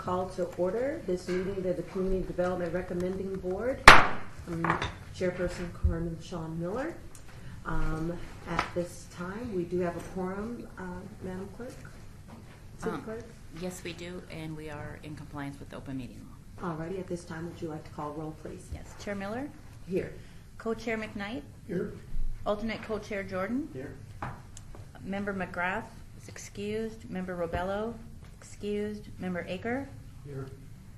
call to order this meeting of the Community Development Recommending Board. Chairperson Carmen Sean Miller. At this time, we do have a quorum, Madam Clerk. City Clerk? Yes, we do, and we are in compliance with the open meeting law. Alrighty, at this time, would you like to call roll, please? Yes. Chair Miller? Here. Co-Chair McKnight? Here. Alternate Co-Chair Jordan? Here. Member McGrath is excused. Member Robello excused. Member Aker? Here.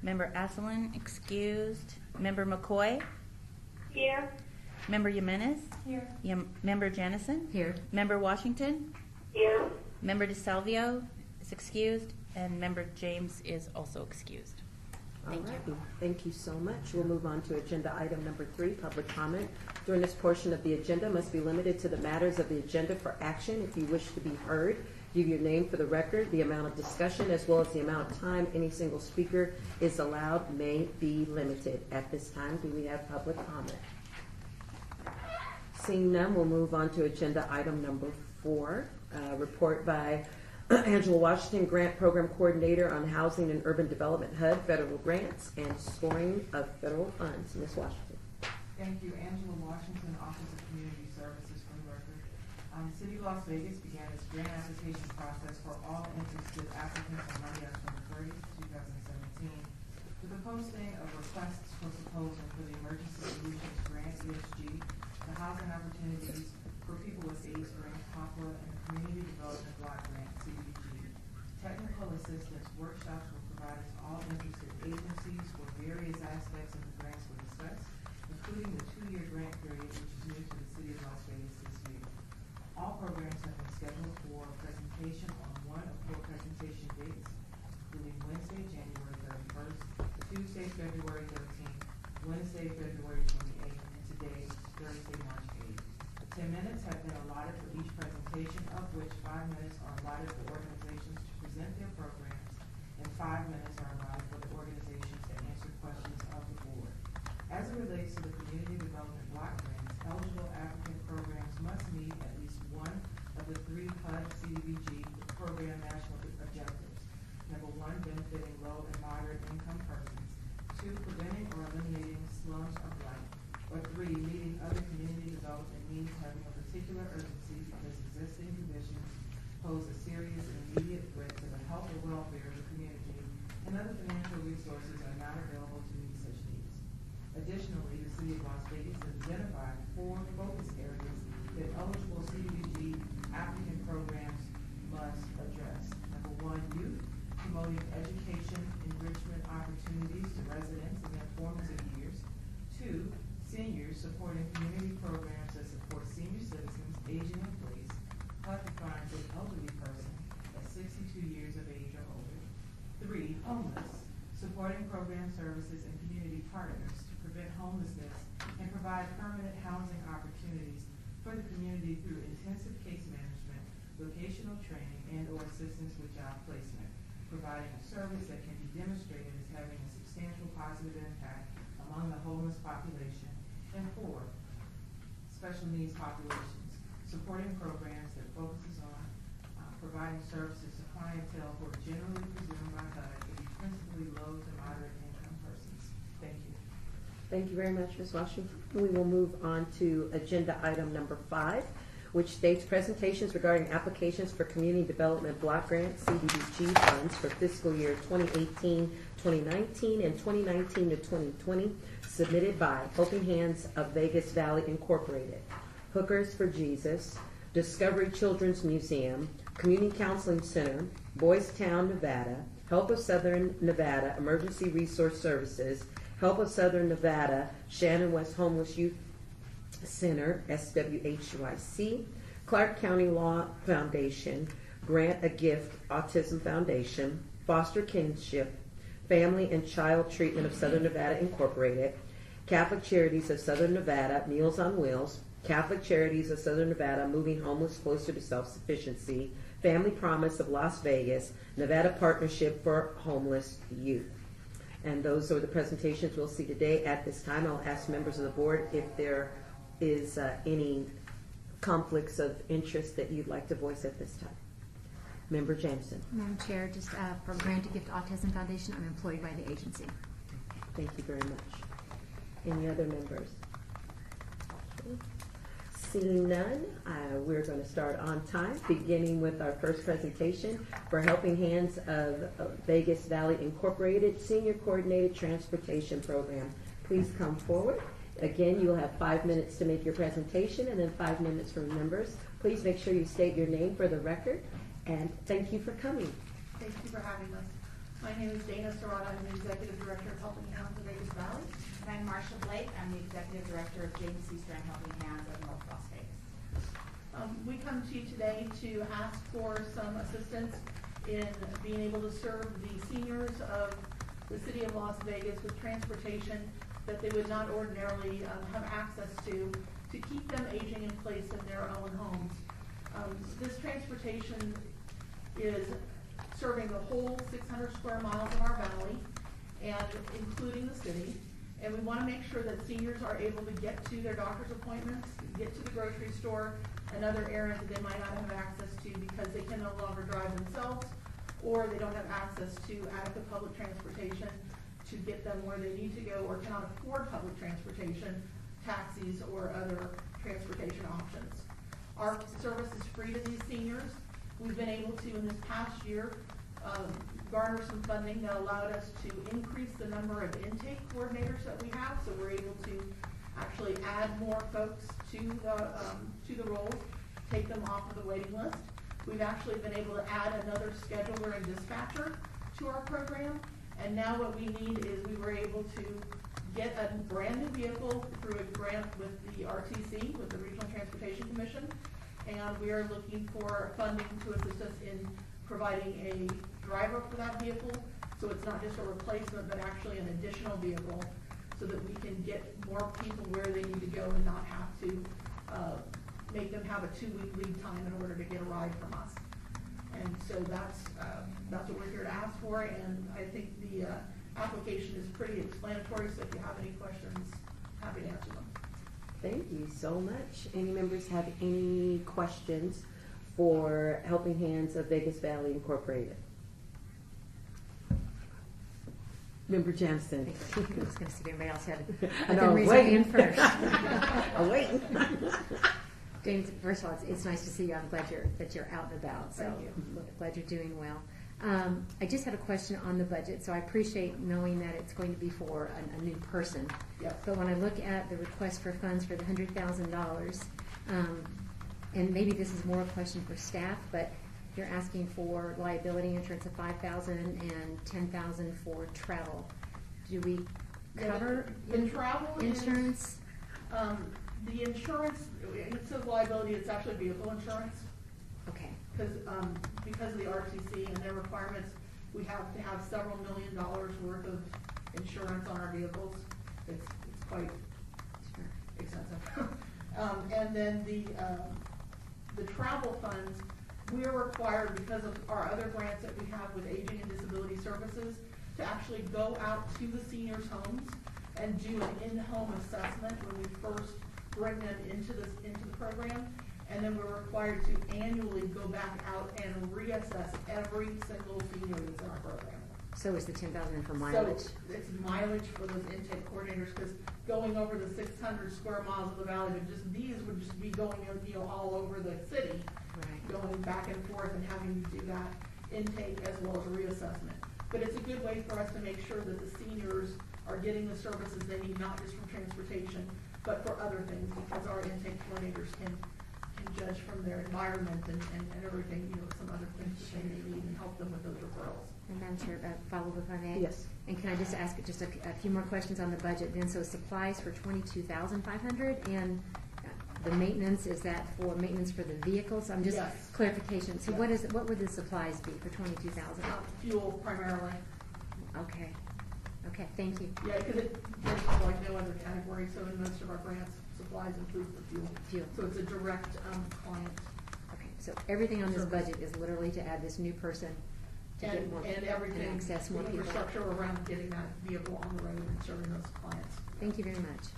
Member Asselin excused. Member McCoy? Here. Member Jimenez? Here. Member Janison? Here. Member Washington? Here. Member DeSalvio is excused, and Member James is also excused. Thank you. Thank you so much. We'll move on to agenda item number 3, public comment. During this portion of the agenda must be limited to the matters of the agenda for action. If you wish to be heard, give your name for the record. The amount of discussion as well as the amount of time any single speaker is allowed may be limited. At this time, do we have public comment? Seeing none, we'll move on to agenda item number 4, report by Angela Washington, Grant Program Coordinator on Housing and Urban Development HUD, federal grants, and scoring of federal funds. Ms. Washington. Thank you. Angela Washington, Office of Community Services, for the record. The City of Las Vegas began its grant application process for all interested applicants on Monday, October 30th, 2017, with the posting of requests for proposal for the Emergency Solutions Grant, ESG, the Housing Opportunities for People with AIDS Grant, POPLA, and the Community Development Block Grant, CDBG. Technical assistance workshops were provided to all interested agencies where various aspects of the grants were discussed, including the 2-year grant period, which is new to the City of Las Vegas this year. All programs have been scheduled for presentation on one of 4 presentation dates, including Wednesday, January 31st, Tuesday, February 13th, Wednesday, February 28th, and today, Thursday, March 8th. 10 minutes have been allotted for each presentation, of which 5 minutes are allotted for organizations to present their programs, and 5 minutes are allotted for the organizations to answer questions of the board. As it relates to the Community Development Block Grants, eligible applicant programs must meet at least one of the 3 HUD CDBG program national objectives. Number 1, benefiting low and moderate income persons. 2, preventing or eliminating slums of life. Or 3, meeting other community development needs having a particular urgency because existing conditions pose a serious and immediate threat to the health or welfare of the community, and other financial resources are not available to meet such needs. Additionally, the City of Las Vegas has identified 4 focus areas that eligible CDBG applicant programs must address. Number 1, youth, promoting education, enrichment opportunities to residents in their formative years. 2, seniors, supporting community programs that support senior citizens, aging in place. HUD defines an elderly person at 62 years of age or older. 3, homeless, supporting program services and community partners to prevent homelessness and provide permanent housing opportunities for the community through intensive case management, vocational training, and or assistance with job placement, providing a service that can be demonstrated as having a substantial positive impact among the homeless population. And 4, special needs populations, supporting programs that focuses on providing services to clientele who are generally presumed by HUD to be principally low to moderate income persons. Thank you. Thank you very much, Ms. Washington. We will move on to agenda item number 5, which states presentations regarding applications for Community Development Block Grant CDBG funds for fiscal year 2018-2019 and 2019 to 2020, submitted by Helping Hands of Vegas Valley Incorporated, Hookers for Jesus, Discovery Children's Museum, Community Counseling Center, Boys Town, Nevada, Help of Southern Nevada Emergency Resource Services, Help of Southern Nevada Shannon West Homeless Youth Center, SWHUIC, Clark County Law Foundation, Grant a Gift Autism Foundation, Foster Kinship, Family and Child Treatment of Southern Nevada Incorporated, Catholic Charities of Southern Nevada, Meals on Wheels, Catholic Charities of Southern Nevada, Moving Homeless Closer to Self-Sufficiency, Family Promise of Las Vegas, Nevada Partnership for Homeless Youth. And those are the presentations we'll see today. At this time, I'll ask members of the board if there is any conflicts of interest that you'd like to voice at this time. Member Jameson. Madam Chair, just for Grant to Gift Autism Foundation, I'm employed by the agency. Thank you very much. Any other members? Seeing none, we're going to start on time, beginning with our first presentation for Helping Hands of Vegas Valley Incorporated Senior Coordinated Transportation Program. Please come forward. Again, you will have 5 minutes to make your presentation and then 5 minutes for members. Please make sure you state your name for the record, and thank you for coming. Thank you for having us. My name is Dana Serrata. I'm the Executive Director of Helping Hands of Vegas Valley. And I'm Marsha Blake. I'm the Executive Director of James C. Strand Helping Hands of North Las Vegas. We come to you today to ask for some assistance in being able to serve the seniors of the city of Las Vegas with transportation that they would not ordinarily have access to keep them aging in place in their own homes. This transportation is serving the whole 600 square miles of our valley, and including the city. And we want to make sure that seniors are able to get to their doctor's appointments, get to the grocery store, and other errands that they might not have access to because they can no longer drive themselves, or they don't have access to adequate public transportation to get them where they need to go, or cannot afford public transportation, taxis, or other transportation options. Our service is free to these seniors. We've been able to, in this past year, garner some funding that allowed us to increase the number of intake coordinators that we have, so we're able to actually add more folks to the roles, take them off of the waiting list. We've actually been able to add another scheduler and dispatcher to our program, and now what we need is we were able to get a brand new vehicle through a grant with the RTC, with the Regional Transportation Commission, and we are looking for funding to assist us in providing a driver for that vehicle, so it's not just a replacement, but actually an additional vehicle, so that we can get more people where they need to go and not have to make them have a 2-week lead time in order to get a ride from us. And so that's what we're here to ask for, and I think the application is pretty explanatory, so if you have any questions, happy to answer them. Thank you so much. Any members have any questions for Helping Hands of Vegas Valley Incorporated? Member Jansen. I was going to see if anybody else had I know, them raise their hand waiting. first. I'm waiting. James, first of all, it's nice to see you. I'm glad you're out and about. So Thank you. glad you're doing well. I just had a question on the budget. So I appreciate knowing that it's going to be for a new person. Yep. But when I look at the request for funds for the $100,000, and maybe this is more a question for staff, but you're asking for liability insurance of $5,000 and $10,000 for travel. Do we cover The travel insurance? The insurance, it says liability, it's actually vehicle insurance, Okay. because of the RTC and their requirements, we have to have several $1 million worth of insurance on our vehicles. It's quite Sure. expensive. And then the travel funds, we are required, because of our other grants that we have with Aging and Disability Services, to actually go out to the seniors' homes and do an in-home assessment when we first bring them into the program. And then we're required to annually go back out and reassess every single senior that's in our program. So is the $10,000 for mileage? So it's mileage for those intake coordinators, because going over the 600 square miles of the valley, these would just be going, all over the city, Right. going back and forth and having to do that intake as well as reassessment. But it's a good way for us to make sure that the seniors are getting the services they need, not just from transportation, but for other things, because our intake coordinators can judge from their environment and everything, some other things that they may need, and help them with those referrals. And Madam Chair, follow up if I may? Yes. And can I just ask just a few more questions on the budget then? So supplies for $22,500, and the maintenance, is that for maintenance for the vehicles? I'm just Yes. clarification. So Yes. what would the supplies be for $22,000? Fuel primarily. Okay. Okay, thank you. Yeah, because it there's like no other category, so in most of our grants, supplies include the fuel. Fuel. So it's a direct client. Okay, so everything on this Service. budget is literally to add this new person to get more And everything, and access the more people. infrastructure around getting that vehicle on the road and serving those clients. Thank you very much.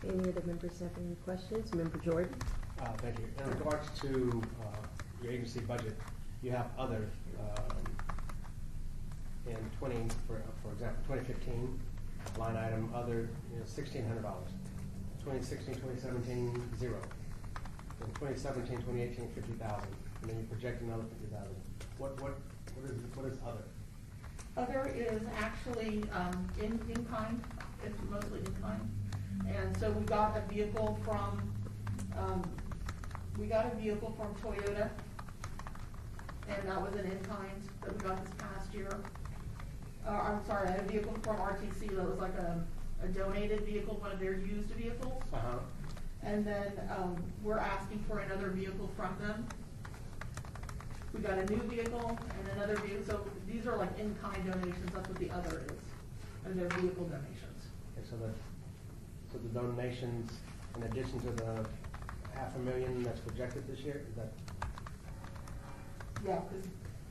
Any other members have any questions? Member Jordan? Thank you. In regards to your agency budget, you have other, in for example, 2015, line item other, $1,600. 2016, 2017, zero. In 2017, 2018, 50,000, and then you're projecting another 50,000. What is other? Other is actually in kind, it's mostly in kind. And so we got a vehicle from Toyota, and that was an in kind that we got this past year. I'm sorry, I had a vehicle from RTC that was like a donated vehicle, one of their used vehicles. Uh-huh. And then we're asking for another vehicle from them. We got a new vehicle and another vehicle, so these are like in-kind donations, that's what the other is, and they're vehicle donations. Okay, so the donations, in addition to the $500,000 that's projected this year, is that?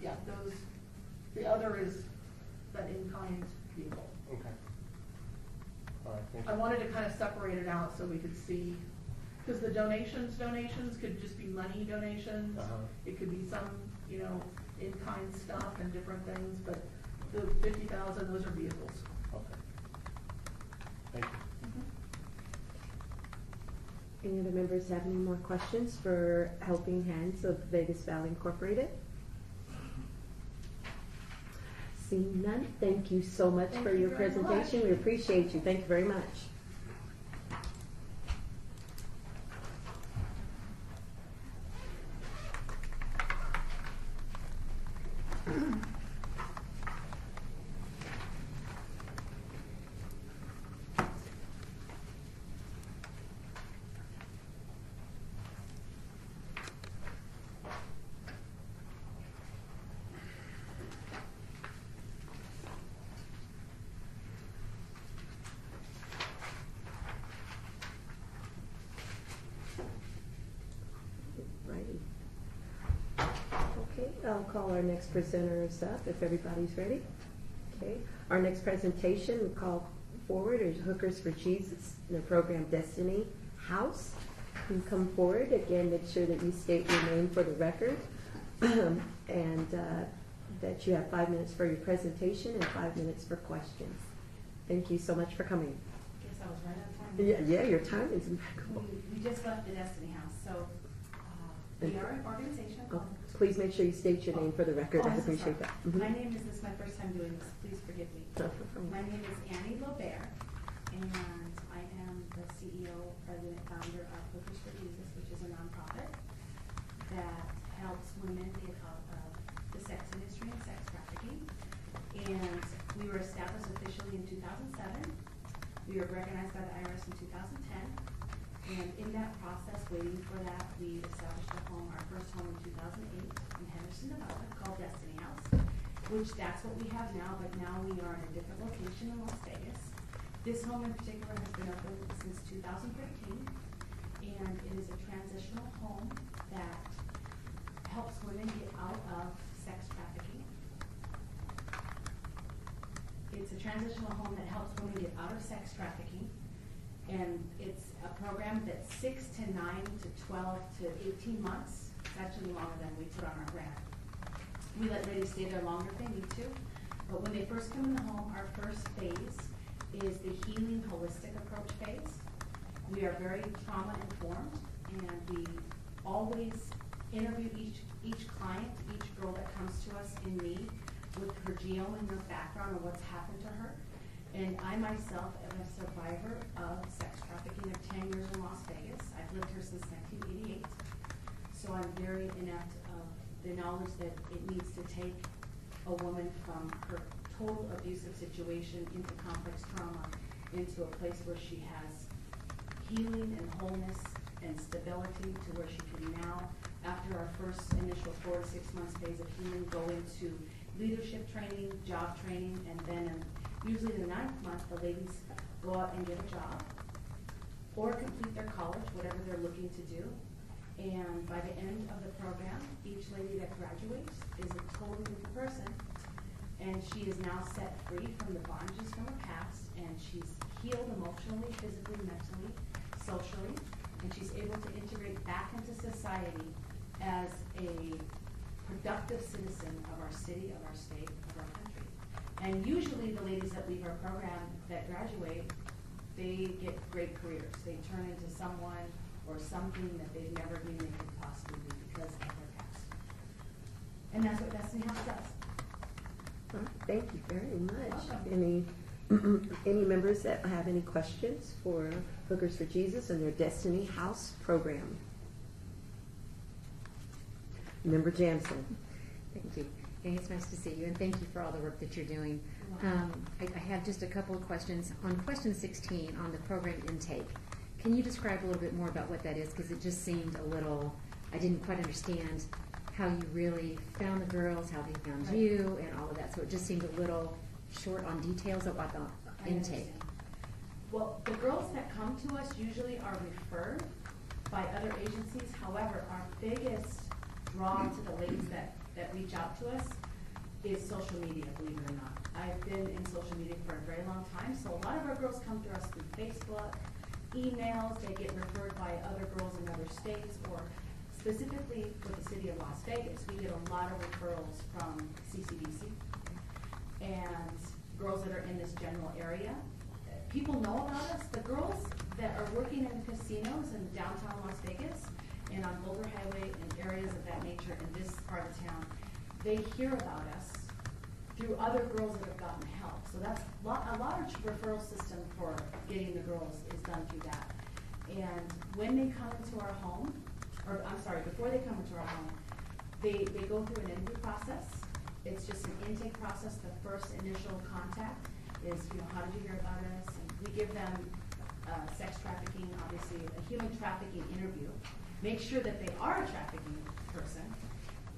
Yeah, the other is that in-kind vehicle. Okay. All right, thank I you. wanted to kind of separate it out so we could see, because the donations could just be money donations. Uh-huh. It could be some, in-kind stuff and different things, but the 50,000, those are vehicles. Okay. Thank you. Any other members have any more questions for Helping Hands of Vegas Valley Incorporated? Seeing none, thank you so much Thank for you your very presentation. much. We appreciate you. Thank you very much. Righty. Okay, I'll call our next presenters up if everybody's ready. Okay, our next presentation we call forward is Hookers for Jesus and the program Destiny House. You can come forward again. Make sure that you state your name for the record, and that you have 5 minutes for your presentation and 5 minutes for questions. Thank you so much for coming. Guess I was right on time. Yeah, your time is impeccable. We just left the Destiny House, so we are an organization Oh, called. please make sure you state your name for the record. Oh, I I'm so appreciate sorry. that. Mhm. My name is, this is my first time doing this, please forgive me. No problem. My name is Annie Lobert, and I am the CEO, president, founder of Hookers for Jesus, which is a nonprofit that helps women get out of the sex industry and sex trafficking. And we were established officially in 2007. We were recognized by the IRS in 2010. And in that process, waiting for that, we established a home, our first home in 2008 in Henderson, Nevada, called Destiny House, which that's what we have now, but now we are in a different location in Las Vegas. This home in particular has been open since 2013, and it is a transitional home that helps women get out of sex trafficking. It's a transitional home that helps women get out of sex trafficking. And it's a program that's 6 to 9 to 12 to 18 months. It's actually longer than we put on our grant. We let ladies stay there longer if they need to. But when they first come in the home, our first phase is the healing holistic approach phase. We are very trauma informed, and we always interview each client, each girl that comes to us in need with her genome and her background and what's happened to her. And I myself am a survivor of sex trafficking of 10 years in Las Vegas. I've lived here since 1988. So I'm very inept of the knowledge that it needs to take a woman from her total abusive situation into complex trauma, into a place where she has healing and wholeness and stability, to where she can now, after our first initial 4 to 6 months phase of healing, go into leadership training, job training, and then usually the 9th month, the ladies go out and get a job or complete their college, whatever they're looking to do. And by the end of the program, each lady that graduates is a totally different person. And she is now set free from the bondages from her past, and she's healed emotionally, physically, mentally, socially, and she's able to integrate back into society as a productive citizen of our city, of our state, of our country. And usually the ladies that leave our program that graduate, they get great careers. They turn into someone or something that they've never dreamed they could possibly be because of their past. And that's what Destiny House does. All right, thank you very much. Welcome. Any members that have any questions for Hookers for Jesus and their Destiny House program? Member Jansen. Thank you. Hey, it's nice to see you, and thank you for all the work that you're doing. I have just a couple of questions. On question 16, on the program intake, can you describe a little bit more about what that is? Because it just seemed a little, I didn't quite understand how you really found the girls, how they found Right. you, and all of that. So it just seemed a little short on details about the I intake. understand. Well, the girls that come to us usually are referred by other agencies. However, our biggest draw to the ladies that reach out to us is social media, believe it or not. I've been in social media for a very long time, so a lot of our girls come to us through Facebook, emails, they get referred by other girls in other states, or specifically with the city of Las Vegas, we get a lot of referrals from CCDC and girls that are in this general area. People know about us. The girls that are working in the casinos in downtown Las Vegas and on Boulder Highway and areas of that nature in this part of town, they hear about us through other girls that have gotten help. So that's a large referral system for getting the girls is done through that. And when they come into our home, or I'm sorry, before they come into our home, they go through an interview process. It's just an intake process. The first initial contact is, how did you hear about us? And we give them sex trafficking, obviously, a human trafficking interview. Make sure that they are a trafficking person,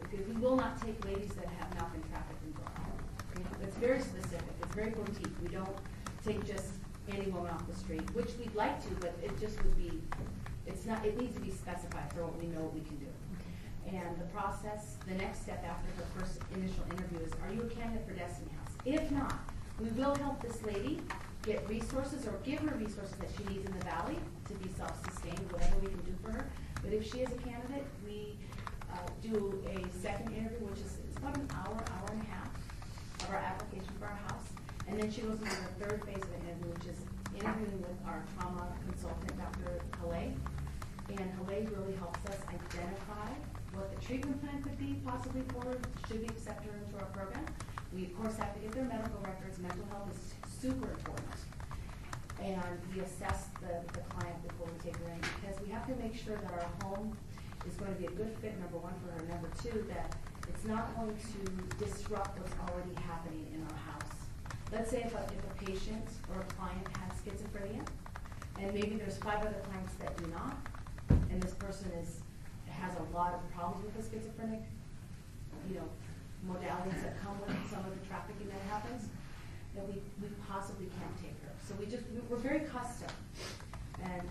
because we will not take ladies that have not been trafficked into our home. It's very specific. It's very boutique. We don't take just any woman off the street, which we'd like to, but it just would be, it's not, it needs to be specified for what we know what we can do. And the process, the next step after the first initial interview is, are you a candidate for Destiny House? If not, we will help this lady get resources or give her resources that she needs in the valley to be self-sustained, whatever we can do for her. But if she is a candidate, we do a second interview, which is it's about an hour and a half of our application for our house. And then she goes into the third phase of the interview, which is interviewing with our trauma consultant, Dr. Haley. And Haley really helps us identify what the treatment plan could be possibly for her, should we accept her into our program. We, of course, have to get their medical records. Mental health is super important. And we assess the client before we take her in, because we have to make sure that our home is going to be a good fit, number one, for her. Number two, that it's not going to disrupt what's already happening in our house. Let's say if a patient or a client has schizophrenia, and maybe there's 5 other clients that do not, and this person has a lot of problems with the schizophrenic, modalities that come with some of the trafficking that happens, that we possibly can't take her. So we're very custom. And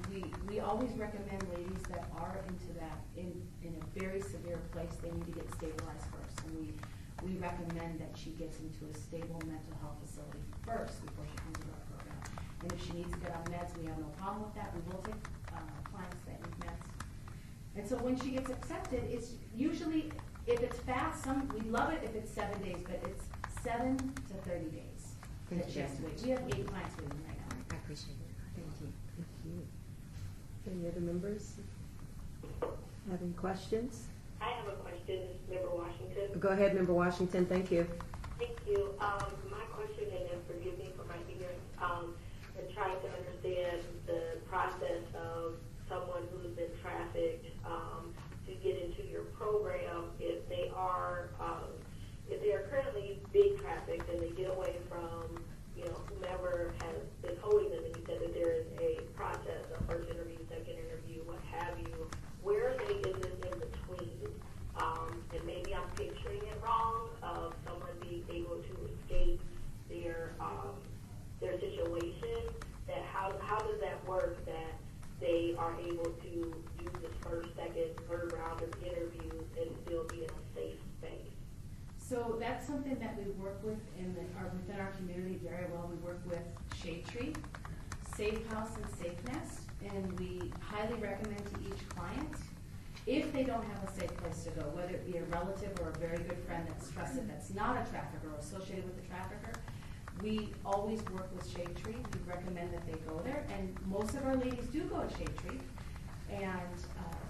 we always recommend ladies that are into that in a very severe place, they need to get stabilized first. And we recommend that she gets into a stable mental health facility first before she comes into our program. And if she needs to get on meds, we have no problem with that. We will take clients that need meds. And so when she gets accepted, it's usually, if it's fast, we love it if it's 7 days, but it's 7 to 30 days that she has to wait. We have 8 clients waiting right now. I appreciate it. Thank you. Thank you. Any other members have any questions? I have a question, Member Washington. Go ahead, Member Washington. Thank you. Thank you. My question, and forgive me for my ignorance, and trying to understand the process of someone who's been trafficked to get into your program, if they are currently being trafficked and they get away from whomever has been holding them, and you said that there is a process, a first interview, second interview, what have you. Where are they in this in between? And maybe I'm picturing it wrong, of someone being able to escape their situation. That how does that work? That they are able to do this first, second, third round of interviews and still be in a safe space? So that's something that we work with within our community very well. We work with Shade Tree, Safe House, and Safe Nest, and we highly recommend to each client, If they don't have a safe place to go, whether it be a relative or a very good friend that's trusted, that's not a trafficker or associated with the trafficker, we always work with Shade Tree. We recommend that they go there, and most of our ladies do go to Shade Tree. And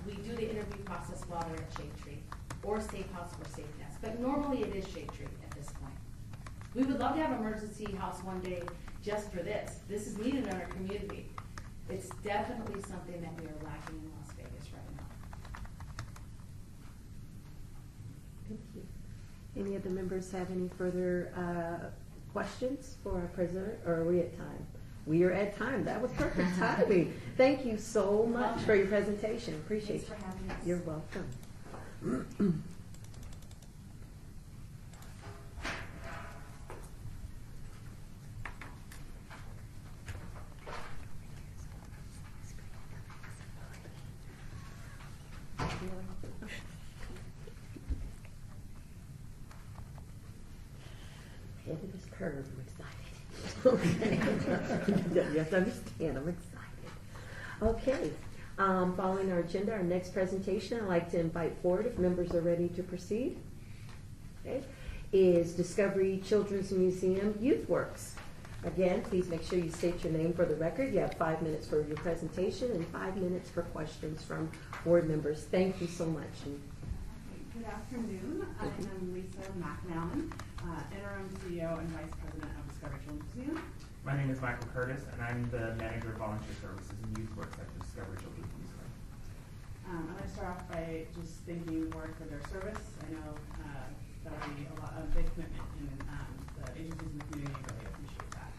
we do the interview process while they're at Shade Tree, or Safe House or Safe Nest. But normally it is Shade Tree at this point. We would love to have emergency house one day just for this. This is needed in our community. It's definitely something that we are lacking in Las Vegas right now. Thank you. Any other members have any further questions for our president, or are we at time? We are at time. That was perfect timing. Thank you so much for your presentation. Appreciate Thanks for having us. You're welcome. Head of this curve, I'm excited. Okay. You have to understand, I'm excited. Okay, following our agenda, our next presentation, I'd like to invite forward, if members are ready to proceed, okay, is Discovery Children's Museum YouthWorks. Again, please make sure you state your name for the record. You have 5 minutes for your presentation and 5 minutes for questions from board members. Thank you so much. Good afternoon. I am Lisa McNallen, Interim CEO and Vice President of Discovery Children's Museum. My name is Michael Curtis, and I'm the Manager of Volunteer Services and Youth Works at the Discovery Children's Museum. I'm going to start off by just thanking the board for their service. I know that'll be a big commitment, and the agencies in the community really appreciate that.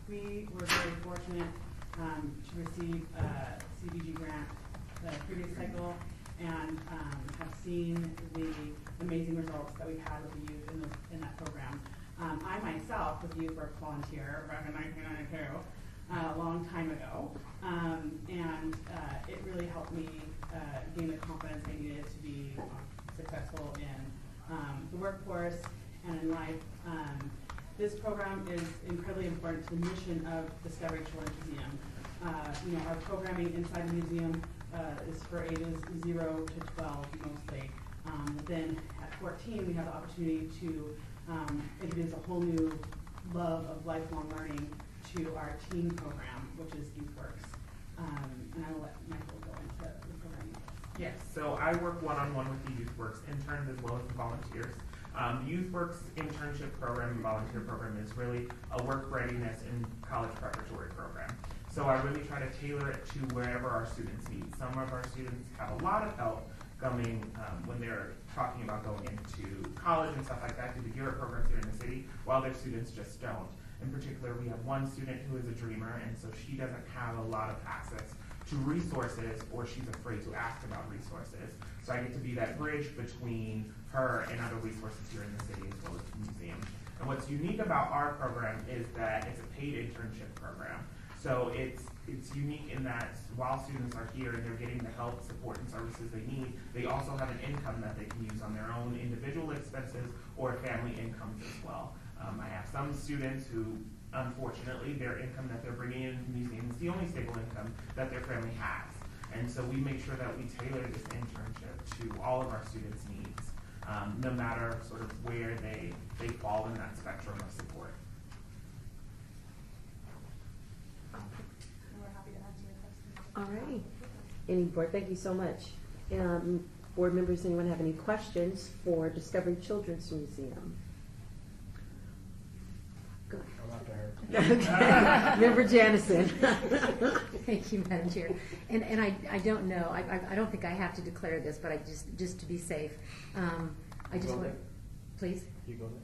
We were very fortunate to receive a CDG grant the previous cycle, and have seen the amazing results that we've had with the youth in that program. I myself was a youth work volunteer back in 1992, a long time ago, and it really helped me gain the confidence I needed to be successful in the workforce and in life. This program is incredibly important to the mission of Discovery Children's Museum. Our programming inside the museum is for ages 0 to 12 mostly. Then at 14, we have the opportunity to introduce a whole new love of lifelong learning to our teen program, which is YouthWorks. And I will let Michael go into the program. Yes, so I work one-on-one with the Youth Works interns as well as the volunteers. The Youth Works internship program and volunteer program is really a work readiness and college preparatory program. So I really try to tailor it to wherever our students need. Some of our students have a lot of help coming when they're talking about going into college and stuff like that through the Garrett programs here in the city, while their students just don't. In particular, we have one student who is a dreamer, and so she doesn't have a lot of access to resources, or she's afraid to ask about resources. So I get to be that bridge between her and other resources here in the city as well as the museum. And what's unique about our program is that it's a paid internship program. So it's unique in that while students are here and they're getting the help, support, and services they need, they also have an income that they can use on their own individual expenses or family incomes as well. I have some students who, unfortunately, their income that they're bringing in the museum is the only stable income that their family has. And so we make sure that we tailor this internship to all of our students' needs, no matter sort of where they fall in that spectrum of support. We're happy to answer your questions. All righty. Any board, thank you so much. Board members, anyone have any questions for Discovery Children's Museum? Go ahead. Member Janison. Thank you, Madam Chair. And I don't know, I don't think I have to declare this, but I just to be safe, I just want, please? You go there?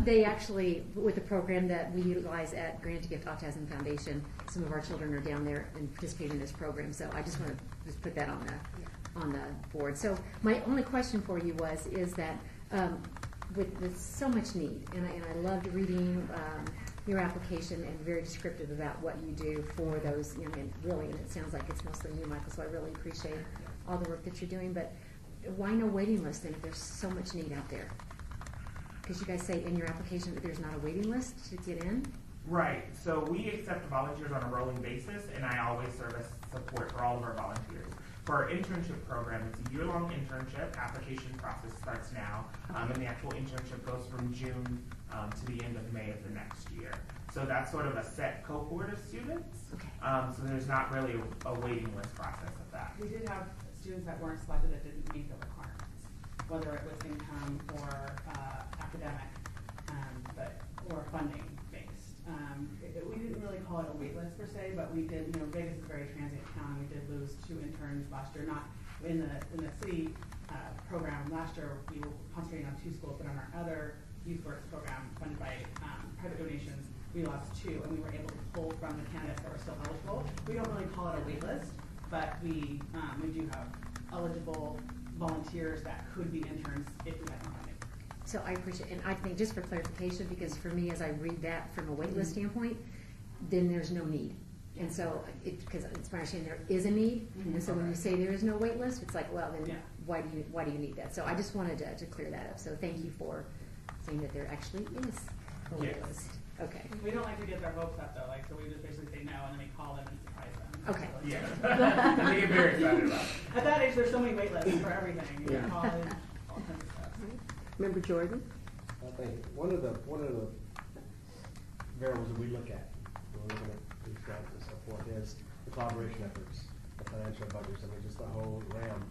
They actually, with the program that we utilize at Grant to Gift Autism Foundation, some of our children are down there and participating in this program, so I just want to just put that on the board. So my only question for you is that with so much need, and I loved reading your application and very descriptive about what you do for those young men, really, and it sounds like it's mostly you, Michael, so I really appreciate all the work that you're doing, but why no waiting list then if there's so much need out there? Because you guys say in your application that there's not a waiting list to get in? Right, so we accept volunteers on a rolling basis, and I always serve as support for all of our volunteers. For our internship program, it's a year-long internship. Application process starts now, and the actual internship goes from June to the end of May of the next year. So that's sort of a set cohort of students. Okay. So there's not really a waiting list process of that. We did have students that weren't selected that didn't meet the requirements, whether it was income or academic, or funding based. We didn't really call it a wait list per se, but we did, Vegas is a very transient town. We did lose 2 interns last year, not in the city program. Last year we were concentrating on 2 schools, but on our other youth works program funded by private donations, we lost 2, and we were able to pull from the candidates that were still eligible. We don't really call it a wait list, but we do have eligible volunteers that could be interns if we had more funding. So I appreciate, and I think just for clarification, because for me, as I read that from a wait list standpoint, then there's no need. And so, because it's my understanding there is a need, and so when you say there is no wait list, it's like, well, then why do you need that? So I just wanted to clear that up. So thank you for saying that there actually is a wait list. Okay. We don't like to get their hopes up though, so we just basically say no and then we call them and surprise them. Okay. Yeah. And they get very excited about it. At that age, there's so many wait lists for everything. Yeah. College, all kinds of stuff. Member Jordan? I think one of the variables that we look at when we're looking at these grants and so forth is the collaboration efforts, the financial budgets, just the whole RAM.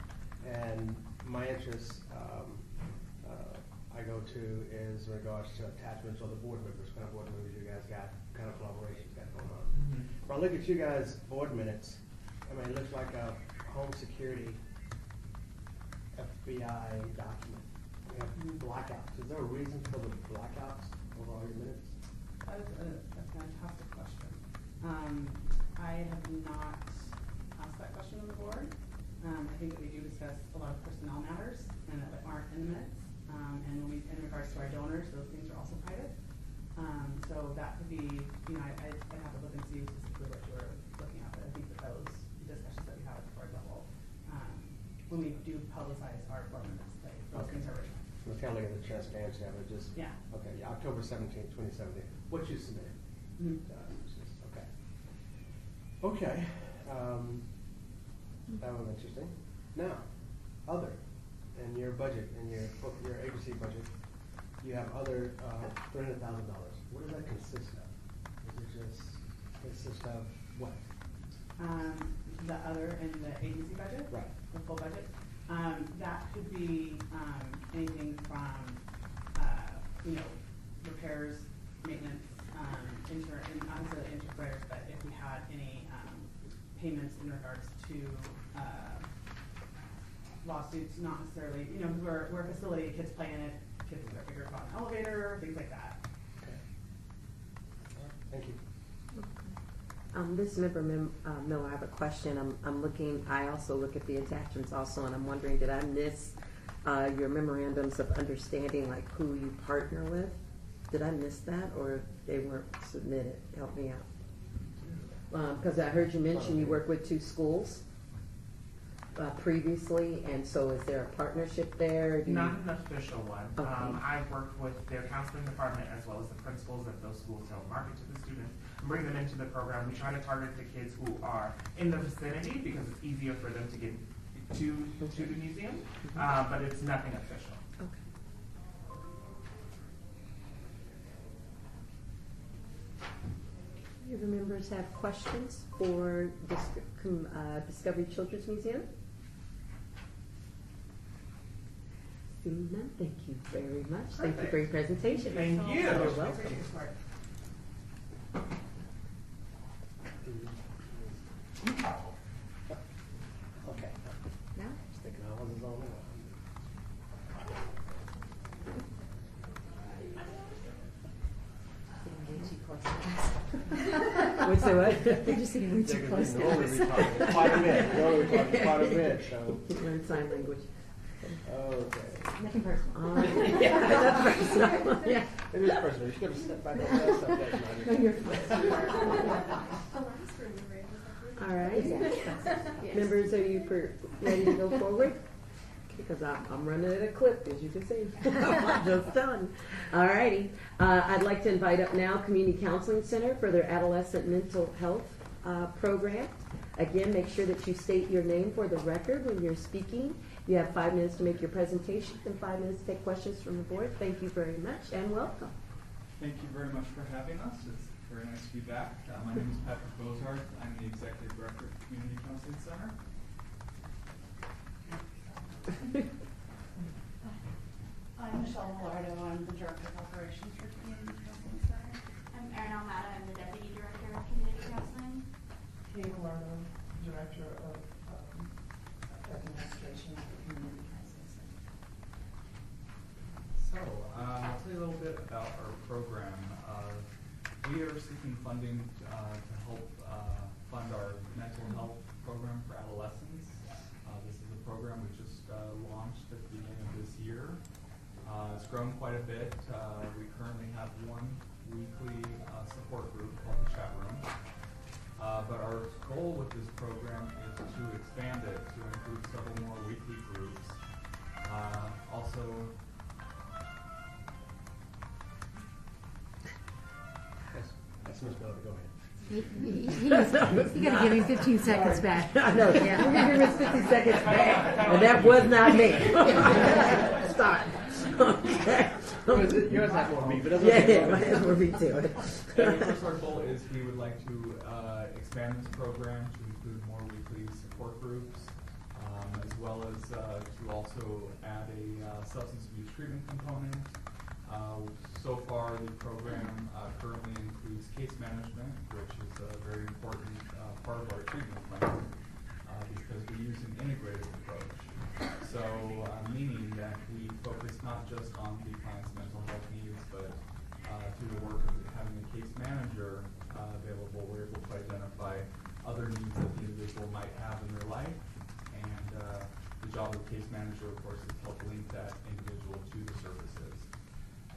And my interest I go to is in regards to attachments or the board members, kind of board members you guys got, kind of collaboration you got going on. If I look at you guys' board minutes, it looks like a home security FBI document. We have blackouts. Is there a reason for the blackouts of all your minutes? That is a fantastic question. I have not asked that question on the board. I think that we do discuss a lot of personnel matters and that aren't in the minutes. And when in regards to our donors, those things are also private. So that could be, I have to look and see specifically what you were looking at, but I think that those discussions that we have at the board level, when we do publicize our board minutes, those things are written. We're kind of looking at the transparency of it, just, okay, October 17th, 2017, what you submitted. Okay. Okay, that was interesting. Now, other, in your budget, in your agency budget, you have other, $300,000. What does that consist of? Does it just consist of what? The other in the agency budget? Right. The full budget? That could be anything from, repairs, maintenance, not necessarily interest, but if we had any payments in regards to lawsuits, not necessarily, we're a facility, kids play in it, kids are figured out an elevator, things like that. Okay. Thank you. This member Miller, I have a question. I also look at the attachments also, and I'm wondering, did I miss your memorandums of understanding, like who you partner with? Did I miss that, or they weren't submitted? Help me out. Because I heard you mention you work with 2 schools previously, and so is there a partnership there? Not an official one. Okay. I've worked with their counseling department as well as the principals at those schools to help market to the students and bring them into the program. We try to target the kids who are in the vicinity because it's easier for them to get to the museum, but it's nothing official. Okay. Any of the members have questions for Discovery Children's Museum? Seeing none, thank you very much. Thank you for your presentation. Thank you. You're Appreciate welcome. your support. Okay. No? Just thinking I wasn't on What's the what? You're just sitting way too close to Normally us. we talk quite a bit. Normally we talk quite a bit, so. Learn sign language. Okay. Nothing personal. Yeah, that's personal. Yeah. It is personal. You should have stepped back on that stuff. No, you're fine. All right. Yes. Members, are you ready to go forward? because I'm running at a clip, as you can see. I'm just done. All righty. I'd like to invite up now Community Counseling Center for their adolescent mental health program. Again, make sure that you state your name for the record when you're speaking. You have 5 minutes to make your presentation and 5 minutes to take questions from the board. Thank you very much and welcome. Thank you very much for having us. It's very nice to be back. My name is Patrick Bozard. I'm the Executive Director of the Community Counseling Center. I'm Michelle Velardo. I'm the Director of Operations for Community Counseling Center. I'm Erin Almada, I'm the Deputy Director of Community Counseling. Kate Lerner, Director of Administration for Community Counseling Center. So, I'll tell you a little bit about our program. We are seeking funding to help fund our mental health program for adolescents. This is a program we just launched at the beginning of this year. It's grown quite a bit. We currently have 1 weekly support group called the Chat Room. But our goal with this program is to expand it to include several more weekly groups. Also, That's Ms. Miller, go ahead. You gotta give him 15 seconds back. I know. Yeah. Let me give us 50 seconds back. And that was not me. Stop. Okay. Yours has more meat, but that's Yeah, okay. yeah, mine has more meat to it. and of course, our goal is we would like to expand this program to include more weekly support groups, as well as to also add a substance abuse treatment component. So far, the program currently includes case management, which is a very important part of our treatment plan because we use an integrated approach. So, meaning that we focus not just on the client's mental health needs, but through the work of having a case manager available, we're able to identify other needs that the individual might have in their life. And the job of the case manager, of course, is to help link that individual to the services.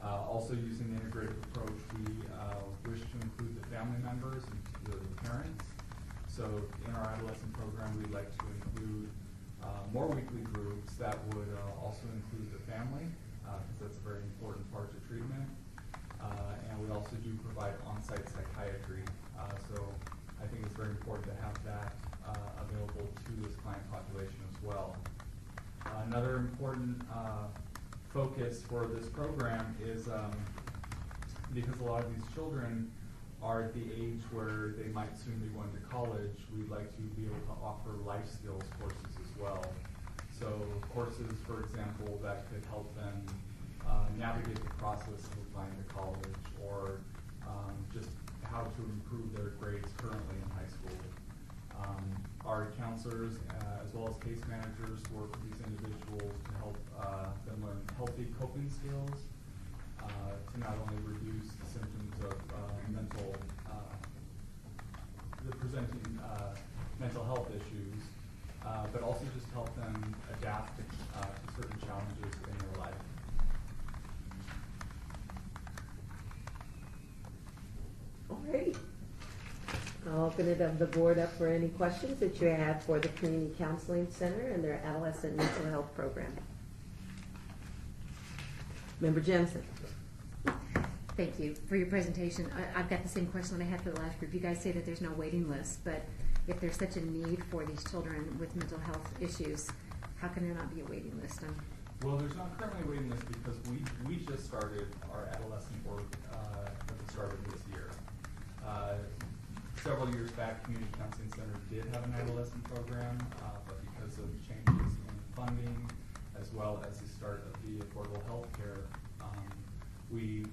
Also using the integrated approach, we wish to include the family members, in particular the parents. So in our adolescent program, we'd like to include more weekly groups that would also include the family, because that's a very important part of treatment. And we also do provide on-site psychiatry. So I think it's very important to have that available to this client population as well. Another important focus for this program is because a lot of these children are at the age where they might soon be going to college, we'd like to be able to offer life skills courses as well. So courses, for example, that could help them navigate the process of applying to college, or just how to improve their grades currently in high school. Our counselors, as well as case managers, work with these individuals to help them learn healthy coping skills to not only reduce the symptoms of presenting mental health issues, but also just help them adapt to certain challenges in their life. All right. I'll open it up the board up for any questions that you have for the Community Counseling Center and their adolescent mental health program. Member Jensen. Thank you for your presentation. I've got the same question that I had for the last group. You guys say that there's no waiting list, but if there's such a need for these children with mental health issues, how can there not be a waiting list? Well, there's not currently a waiting list because we just started our adolescent work at the start of this year. Several years back, Community Counseling Center did have an adolescent program, but because of changes in funding, as well as the start of the Affordable Health Care, we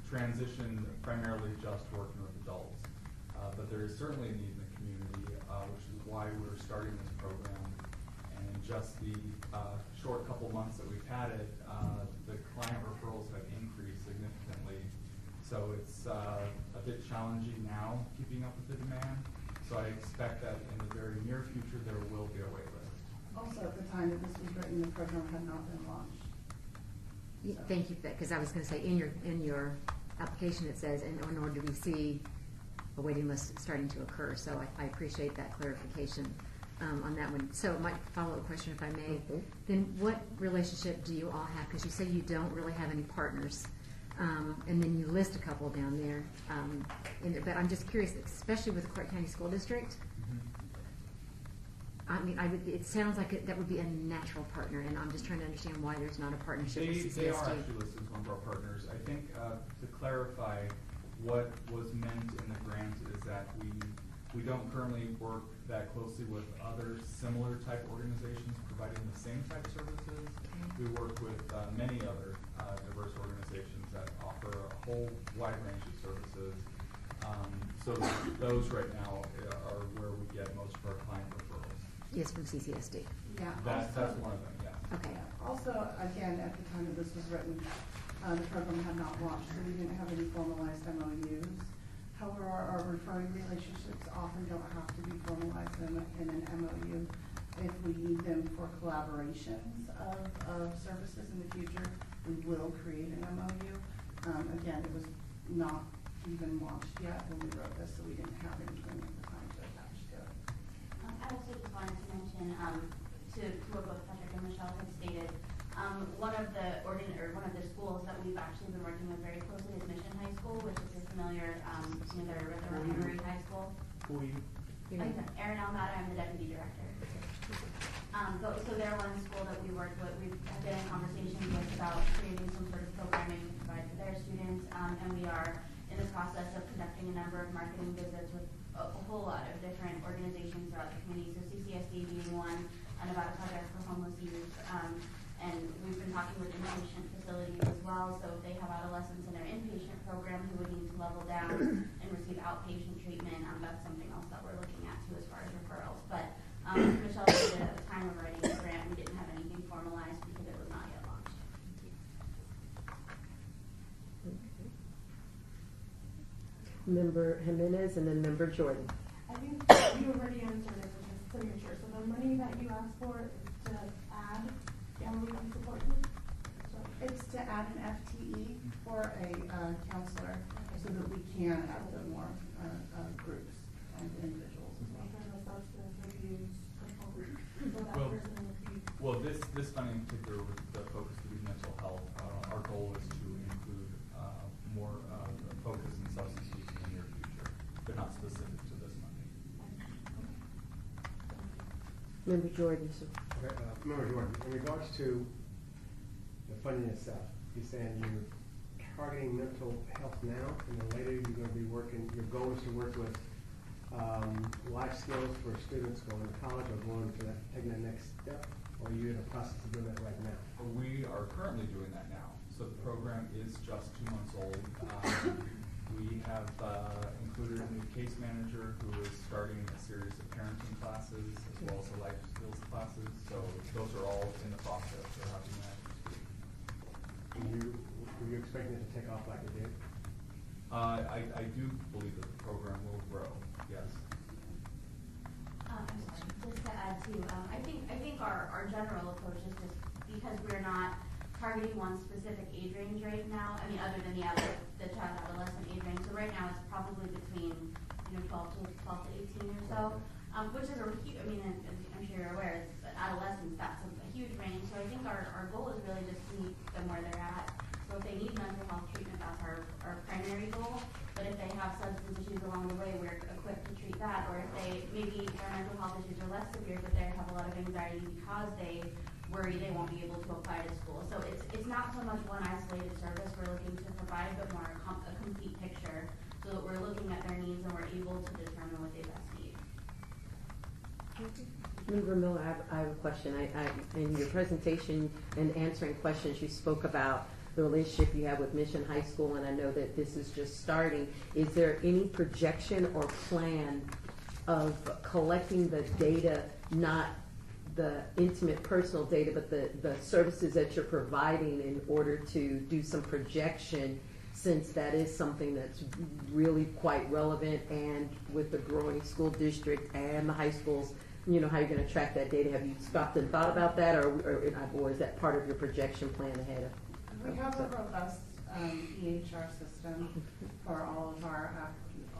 transitioned primarily just working with adults. But there is certainly a need in the community, which is why we're starting this program. And in just the short couple months that we've had it, the client referrals have increased significantly. So it's a bit challenging now keeping up with the demand. So I expect that in the very near future there will be a wait list. Also, at the time that this was written, the program had not been launched. Thank you for that, because I was going to say in your application it says, and nor do we see a waiting list starting to occur. So I appreciate that clarification. on that one. So my follow-up question, if I may, Mhm. then what relationship do you all have? Because you say you don't really have any partners, and then you list a couple down there. But I'm just curious, especially with the Clark County School District. I mean, it sounds like that would be a natural partner, and I'm just trying to understand why there's not a partnership with CCSD. They are actually listed as one of our partners. I think to clarify, what was meant in the grant is that we don't currently work that closely with other similar type organizations providing the same type of services. We work with many other diverse organizations that offer a whole wide range of services. So those right now are where we get most of our client referrals. Yes, from CCSD. Yeah. That's one of them, yeah. Okay. Also, again, at the time that this was written, the program had not launched, so we didn't have any formalized MOUs. However, our referring relationships often don't have to be formalized in an MOU. If we need them for collaborations of services in the future, we will create an MOU. Again, it was not even launched yet when we wrote this, so we didn't have anything at the time to attach to it. I also just wanted to mention, to what both Patrick and Michelle had stated, one of the schools that we've actually been working with very closely is Mission High School, which is familiar with the Henry High School. Who are you? Erin Almada, I'm the deputy director. So they're one school that we work with. We've been in conversation with about creating some sort of programming to provide for their students, and we are in the process of conducting a number of marketing visits with a whole lot of different organizations throughout the community. So CCSD being one, and about a project for homeless youth, and we've been talking with inpatient facilities as well. So if they have adolescents in their inpatient program who would need to level down and receive outpatient treatment, that's something else that we're looking at too as far as referrals. But Michelle said at the time of writing the grant, we didn't have anything formalized because it was not yet launched. Member Jimenez and then Member Jordan. I think you already answered it, which is signature. So the money that you asked for is to add family support group? So It's to add an FTE for a counselor so that we can add the more groups and individuals as well. what kind of substance abuse component for that Well- person would be? Well, this funding in particular, with the focus to be mental health, our goal is to include more focus in substance use in the near future, but not specific to this money. Member Jordan, sir. Okay, Member Jordan, in regards to the funding itself, you're saying you're targeting mental health now, and then later you're going to be working, your goal is to work with life skills for students going to college or going to taking that next step, or are you in the process of doing that right now? We are currently doing that now. So the program is just 2 months old. We have included a new case manager who is starting a series of parenting classes as well as the life skills classes. So those are all in the process. They're happening as we speak. Were you expecting it to take off like it did? I do believe that the program will grow, yes. I'm sorry, just to add to, I think our general approach is just because we're not targeting one specific age range right now. I mean, other than the child adolescent age range. So right now it's probably between 12 to 18 or so, which is I mean, I'm sure you're aware, it's adolescents. That's a huge range. So I think our goal is really just to meet them where they're at. So if they need mental health treatment, that's our primary goal. But if they have substance issues along the way, we're equipped to treat that. Or if maybe their mental health issues are less severe, but they have a lot of anxiety because they worry they won't be able to apply to school. So it's not so much one isolated service we're looking to provide, but more a complete picture, so that we're looking at their needs and we're able to determine what they best need. Member Miller, I have a question. In your presentation and answering questions, you spoke about the relationship you have with Mission High School, and I know that this is just starting. Is there any projection or plan of collecting the data, not the intimate personal data, but the services that you're providing in order to do some projection, since that is something that's really quite relevant, and with the growing school district and the high schools, how you're going to track that data? Have you stopped and thought about that, or is that part of your projection plan ahead of? We have a robust EHR system for all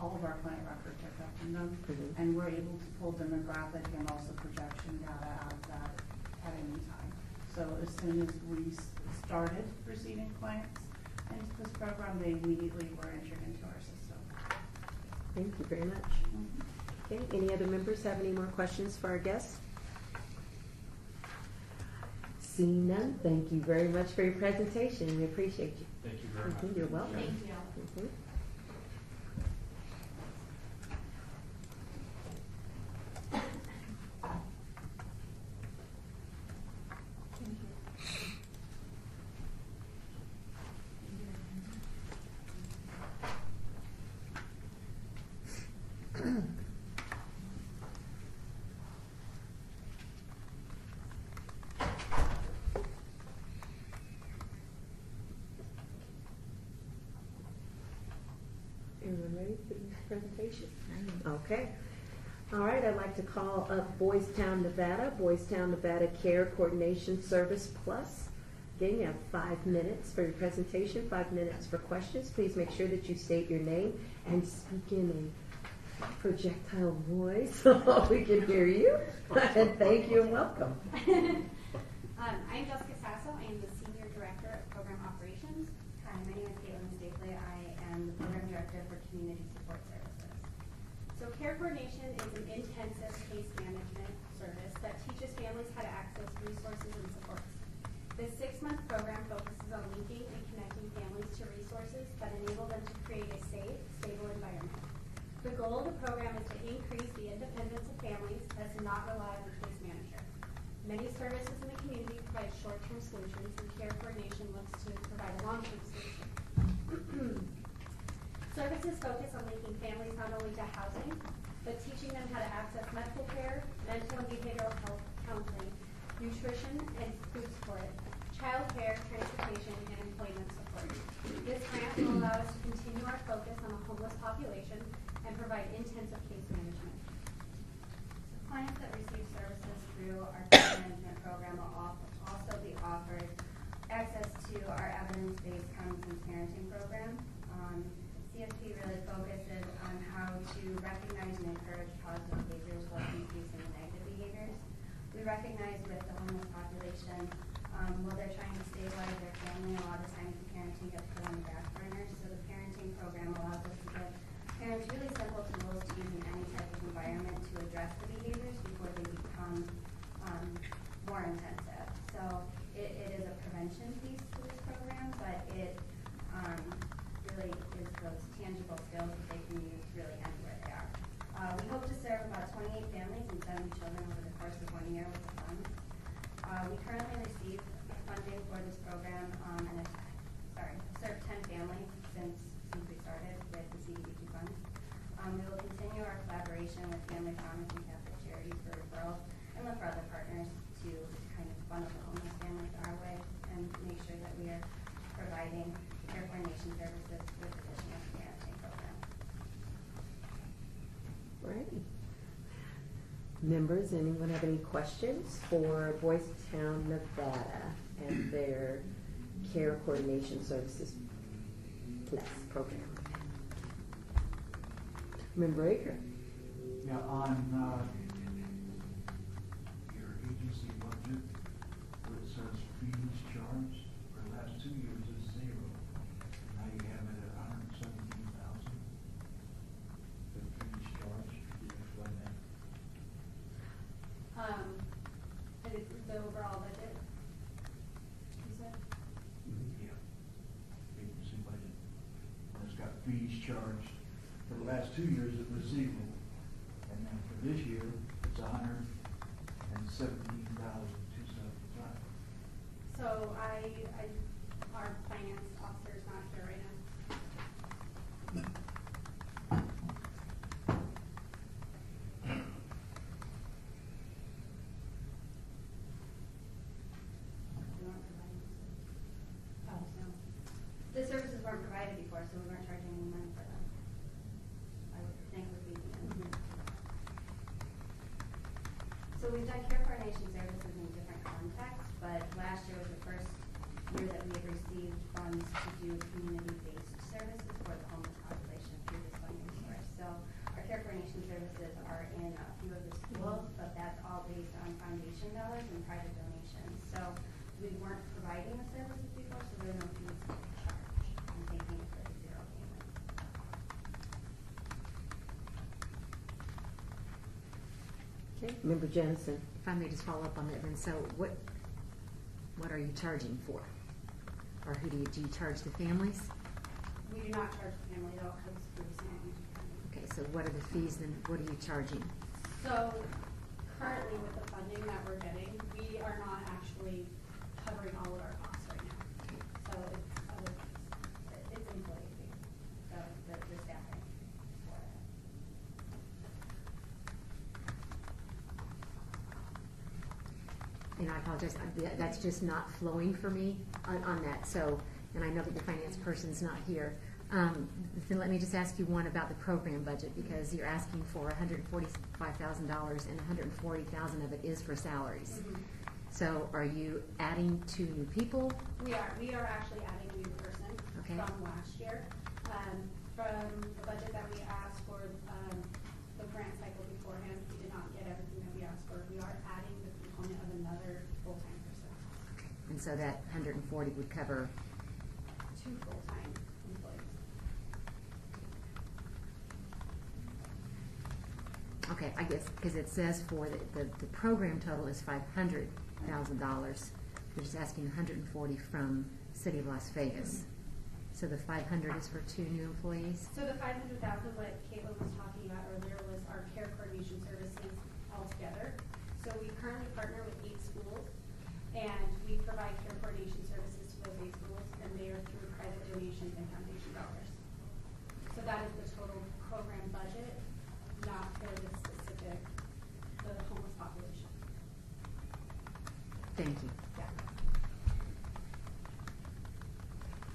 all of our client records are kept in them. Mhm. And we're able to pull demographic and also projection data out of that at any time. So as soon as we started receiving clients into this program, they immediately were entered into our system. Thank you very much. Okay, any other members have any more questions for our guests? Seeing none, thank you very much for your presentation. We appreciate you. Thank you very much. You're welcome. Thank you. Mhm. Everyone ready for this presentation? Okay. All right, I'd like to call up Boys Town, Nevada Care Coordination Service Plus. Again, you have 5 minutes for your presentation, 5 minutes for questions. Please make sure that you state your name and speak in a projectile voice so we can hear you. And thank you and welcome. I'm Jessica Sasso. I am the Senior Director of Program Operations. Hi, my name is Caitlin Stapley. I am the Program Director for Community Support Services. So care coordination is an intensive case management service that teaches families how to access resources and supports. This 6-month program focuses on linking and connecting families to resources that enable them to create a safe, stable environment. The goal of the program is to increase the independence of families as to not rely on a case manager. Many services in the community provide short-term solutions, and care coordination looks to provide a long-term solution. Services focus on linking families not only to housing, but teaching them how to access medical care, mental and behavioral health counseling, nutrition and food support, child care, transportation, and employment support. This grant will allow us to continue our focus on the homeless population and provide intensive case management. Clients that receive services through our case management program will also be offered access to our evidence-based counseling parenting program. CSP really focuses on how to recognize and encourage positive behaviors while decreasing negative behaviors. We recognize with the homeless population, while they're trying to stabilize their family, a lot of times the parenting gets put on the back burner. So the parenting program allows us to give parents really simple tools to use in any type of environment to address the behaviors before they become more intensive. So it is a prevention piece to this program, but it really is those tangible skills that they can use really anywhere they are. We hope to serve about 28 families and 70 children over the course of 1 year with the funds. We currently receive funding for this program and have served 10 families since we started with the CDBG funds. We will continue our collaboration with Family Promise and Catholic Charities for referrals and look for other partners to kind of funnel the homeless families our way and make sure that we are providing care coordination services with additional parenting programs. Right. Members, anyone have any questions for Boys Town, Nevada and their Care Coordination Services Plus program? Member Aker. Yeah, on your agency budget, where it says fees charged, for the last 2 years is 0. Now you have it at $117,000. The fees charged, could you explain that? And it's the overall budget, you said? Yeah. Agency budget. And it's got fees charged. For the last 2 years it was 0. And then for this year, it's $117,275. So our finance officer is not here right now. The services weren't provided before, so we weren't charging any money for them. I would think would be the end. So we've done care coordination services in different contexts, but last year was the first year that we had received funds to do community-based services for the homeless population through this funding source. So foundation dollars and private donations. So we weren't providing the services before, so there are no fees charged. I'm taking it for the zero payment. Okay, Member Jennison. If I may just follow up on that then, so what are you charging for? Or who do you charge the families? We do not charge the family, it all comes through San Diego County. Okay, so what are the fees then, what are you charging? So currently with the funding that we're getting, we are not actually covering all of our costs right now. So it's other fees. It's employee fees, so the staffing for it. And I apologize, that's just not flowing for me on that, so, and I know that the finance person's not here. Then let me just ask you one about the program budget, because you're asking for $145,000 and $140,000 of it is for salaries. Mm-hmm. So are you adding 2 new people? We are actually adding a new person Okay. from last year. From the budget that we asked for, the grant cycle beforehand, we did not get everything that we asked for. We are adding the component of another full-time person. And so that 140 would cover, 2 full-time employees. okay, I guess, because it says for the program total is $500,000. You're just asking 140 from City of Las Vegas. So the 500 is for 2 new employees? So the 500,000, what Caitlin was talking about earlier, was our care coordination services altogether. So we currently partner with 8 schools, and we provide care coordination services to those 8 schools, and they are through private donations and foundation dollars. So that is the total program budget, not for the specific, the homeless population. Thank you. Yeah.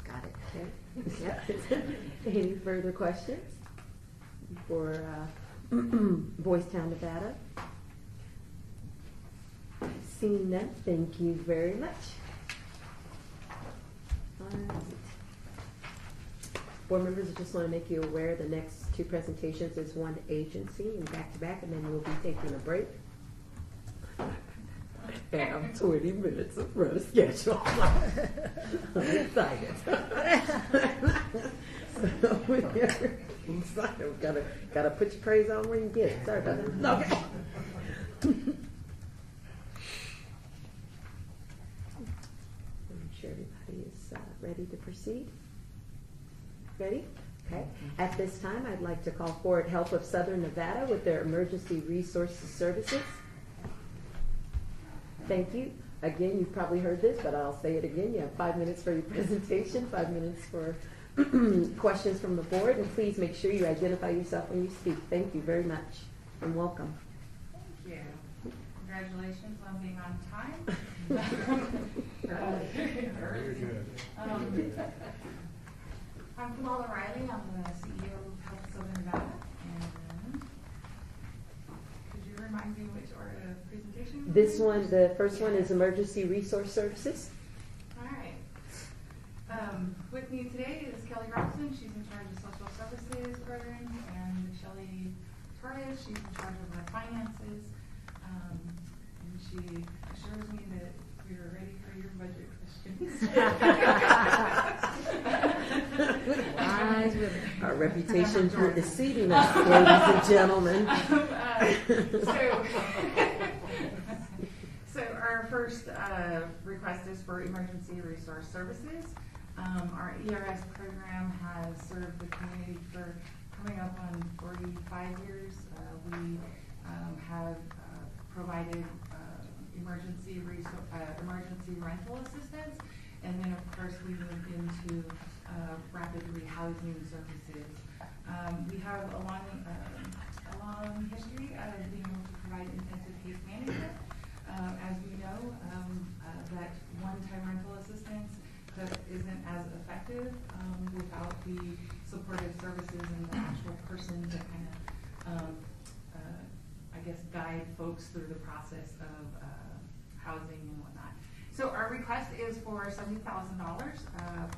Got it. Okay. Any further questions for Boys Town, Nevada? Seeing none, thank you very much. All right. Board members, I just want to make you aware the next 2 presentations is one agency and back-to-back, and then we'll be taking a break. And I'm 20 minutes in front of schedule. I'm excited. So we're excited. Gotta put your praise on where you get it. Sorry about that. Okay. I'm sure everybody is ready to proceed. Ready? Okay. At this time, I'd like to call forward Help of Southern Nevada with their Emergency Resources Services. Thank you. Again, you've probably heard this, but I'll say it again. You have 5 minutes for your presentation, 5 minutes for questions from the board, and please make sure you identify yourself when you speak. Thank you very much, and welcome. Thank you. Congratulations on being on time. Very good. I'm Kamala Riley. I'm the CEO of Help Southern Nevada. And could you remind me which order of presentation? This one, the first one is Emergency Resource Services. All right. With me today is Kelly Robson. She's in charge of social services programs, and Shelley Torres. She's in charge of our finances. And she assures me that we are ready for your budget questions. Our reputation for deceiving us, ladies and gentlemen. So our first request is for emergency resource services. Our ERS program has served the community for coming up on 45 years. We have provided emergency rental assistance, and then of course we moved into rapid rehousing services. We have a long history of being able to provide intensive case management. As we know, that one-time rental assistance isn't as effective without the supportive services and the actual person to kind of, I guess, guide folks through the process of housing and whatnot. So our request is for $70,000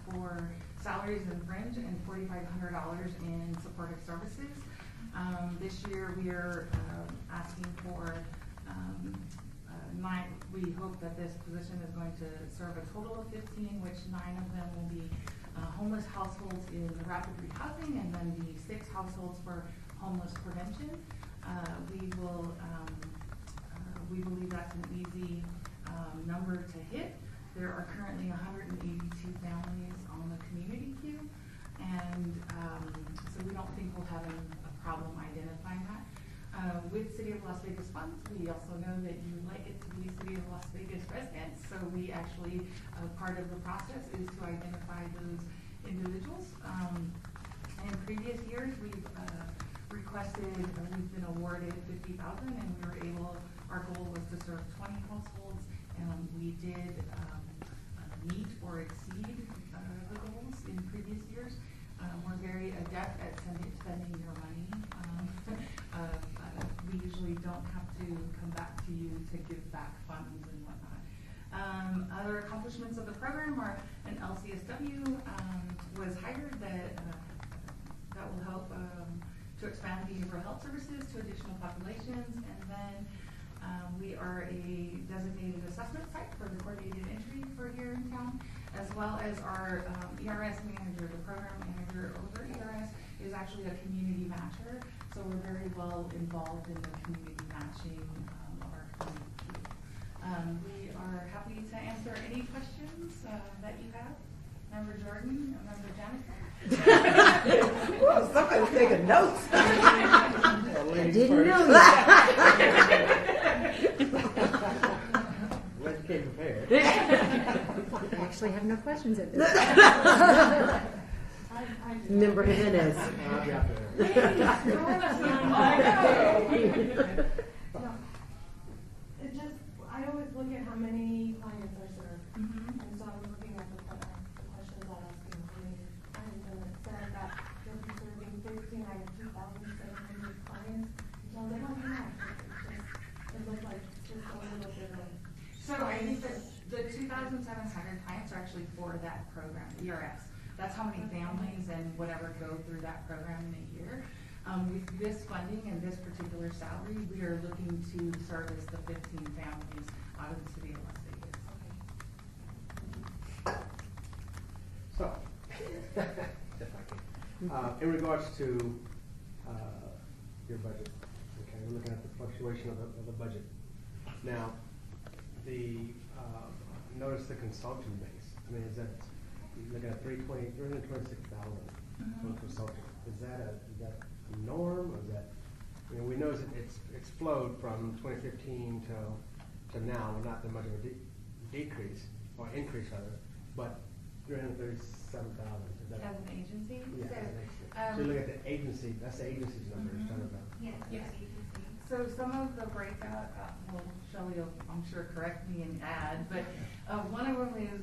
for salaries and fringe and $4,500 in supportive services. This year we are asking for we hope that this position is going to serve a total of 15, which 9 of them will be homeless households in rapid rehousing, and then the 6 households for homeless prevention. We believe that's an easy number to hit. There are currently 182 families on the community queue, and so we don't think we'll have a problem identifying that. With City of Las Vegas funds, we also know that you like it to be City of Las Vegas residents, so we actually, part of the process is to identify those individuals. In previous years, we've been awarded $50,000, and we were able, our goal was to serve 20 households, and we did meet or exceed the goals in previous years. We're very adept at spending your money. We usually don't have to come back to you to give back funds and whatnot. Other accomplishments of the program are an LCSW was hired that will help to expand behavioral health services to additional populations, and then we are a designated assessment site for the coordinated entry for here in town, as well as our ERS manager, the program manager over ERS, is actually a community matcher, so we're very well involved in the community matching of our community. We are happy to answer any questions that you have. Member Jordan, Member Janica. Well, somebody's taking notes. I didn't know that. Glad you came prepared. I actually have no questions at this time. Member Jimenez. It just, I always look at how many clients are served. And so I'm looking at the questions I'm asking, how many clients, and it said that you'll be serving 15 out of 2,700 clients. So I was like, oh, yeah, it looked like just a little bit of. So I think that the 2,700 clients are actually for that program, ERS. That's how many families and whatever go through that program in a year. With this funding and this particular salary, we are looking to service the 15 families out of the City of Las Vegas. So, if I can, in regards to your budget, okay, we're looking at the fluctuation of the budget. Now, notice the consulting base. I mean, is that, you're looking at $326,000 for consulting. Is that a norm, or is that, I mean, we know it's exploded from 2015 to now, not that much of a decrease, or increase rather, but $337,000. Is that? As an agency? Yeah, as an agency. So you look at the agency, that's the agency's number, it's kind of a. Yes. So some of the breakout, well, Shelley will, I'm sure, correct me and add, but one of them is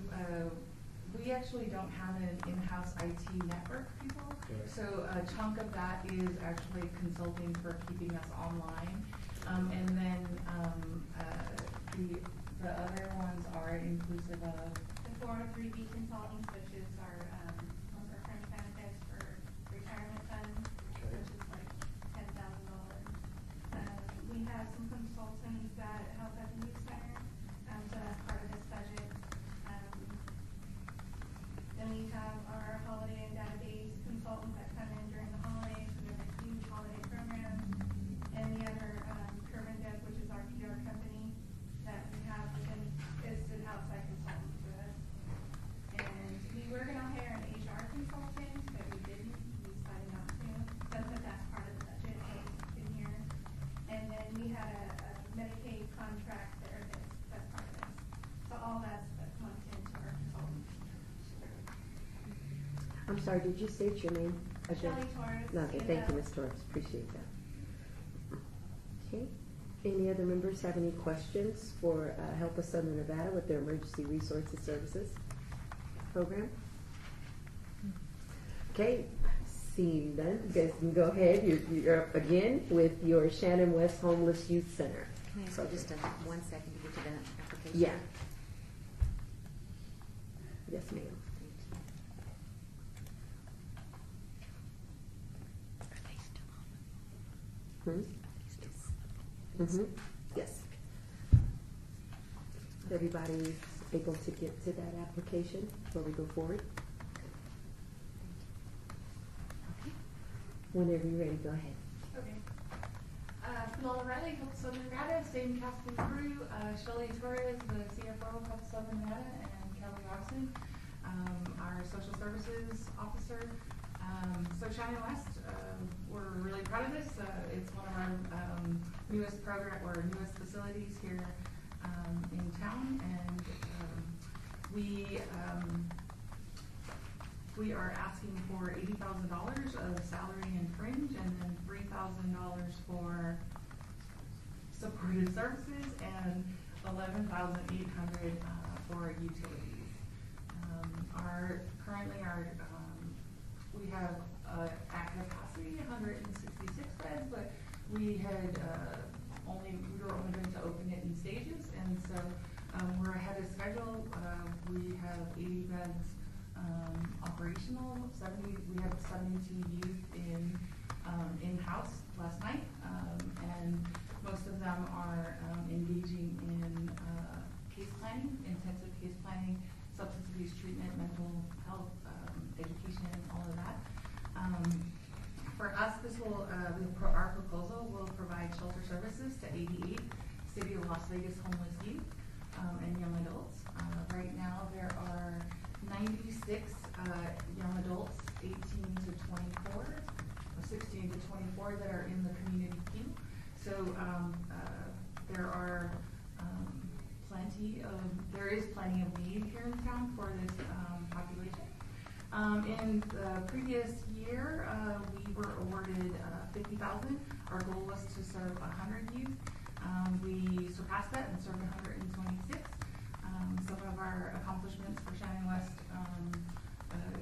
we actually don't have an in-house IT network people. Right. So a chunk of that is actually consulting for keeping us online. And then the other ones are inclusive of The 403B consultants, which is our fringe benefits for retirement funds, which is like $10,000. We have some consultants that help at the youth center, so that's part of this budget. Then we have our holiday and database consultants that come in during the holidays. We have a huge holiday program. And the other, Kerman Dev, which is our PR company that we have, is an outside consultant to us. And we were going to hire an HR consultant, but we didn't. We decided not to. But that's part of the budget in here. And then we had a Medicaid contract there that's part of this. So all that's lumped into our consultant. I'm sorry, did you state your name again? Shelley Torres. Okay, thank you, Ms. Torres, appreciate that. Okay, any other members have any questions for Help Us Southern Nevada with their Emergency Resources Services program? Okay, seeing none, you guys can go ahead, you're up again with your Shannon West Homeless Youth Center. Can I have just 1 second to get to that application? Yeah. Yes, ma'am. Mm-hmm. Yes. everybody able to get to that application before we go forward? Whenever you're ready, go ahead. Okay. Finola Riley, Health Southern Nevada, Same Castle Crew, Shelley Torres, the CFO of Health Southern Nevada, and Kelly Robson, our social services officer. So Shannon West, we're really proud of this. It's one of our newest newest facilities here in town, and we are asking for $80,000 of salary and fringe, and then $3,000 for supported services, and $11,800 for utilities. We have at capacity 166 beds, but we were only going to open it in stages, and so we're ahead of schedule. We have 80 beds operational. We have 72 youth in-house last night, and most of them are engaging in case planning, intensive case planning, substance abuse treatment, mental health, education, all of that. For us, our proposal will provide shelter services to 88 City of Las Vegas homeless youth and young adults. Right now, there are 96 young adults, 18 to 24, or 16 to 24, that are in the community queue. So there is plenty of need here in town for this population. In the previous year, we were awarded $50,000. Our goal was to serve 100 youth. We surpassed that and served 126. Some of our accomplishments for Shannon West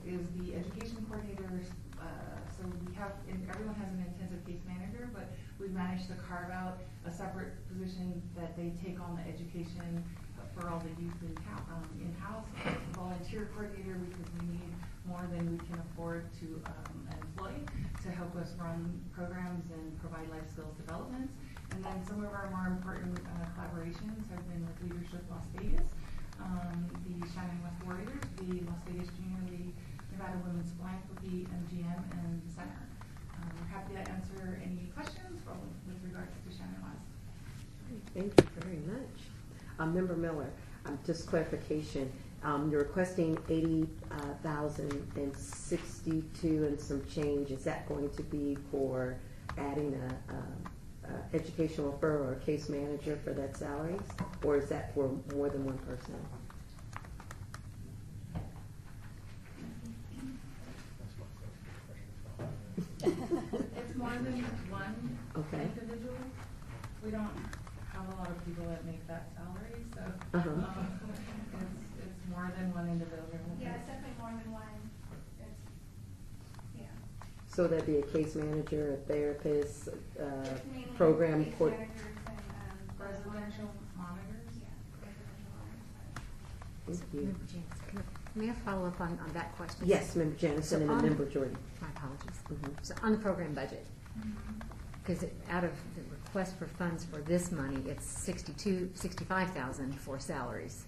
is the education coordinators. So everyone has an intensive case manager, but we've managed to carve out a separate position that they take on the education for all the youth in-house. Volunteer coordinator, because we need more than we can afford to employ to help us run programs and provide life skills developments. And then some of our more important collaborations have been with Leadership Las Vegas, the Shannon West Warriors, the Las Vegas Junior League, Nevada Women's Philanthropy, MGM, and the Center. We're happy to answer any questions with regards to Shannon West. Thank you very much. Member Miller, just clarification. You're requesting 80,062 and some change. Is that going to be for adding a educational referral or case manager for that salaries, or is that for more than one person? It's more than one individual. We don't have a lot of people that make that salary, so it's more than one individual. Yeah, it's definitely more than one. Yeah. So that'd be a case manager, a therapist, program coordinator. Residential monitors. Thank you. Member Jansen, may I follow up on that question? Yes, Member Jansen, and then Member Jordan. My apologies. So on the program budget, because out of the request for funds for this money, it's $65,000 for salaries,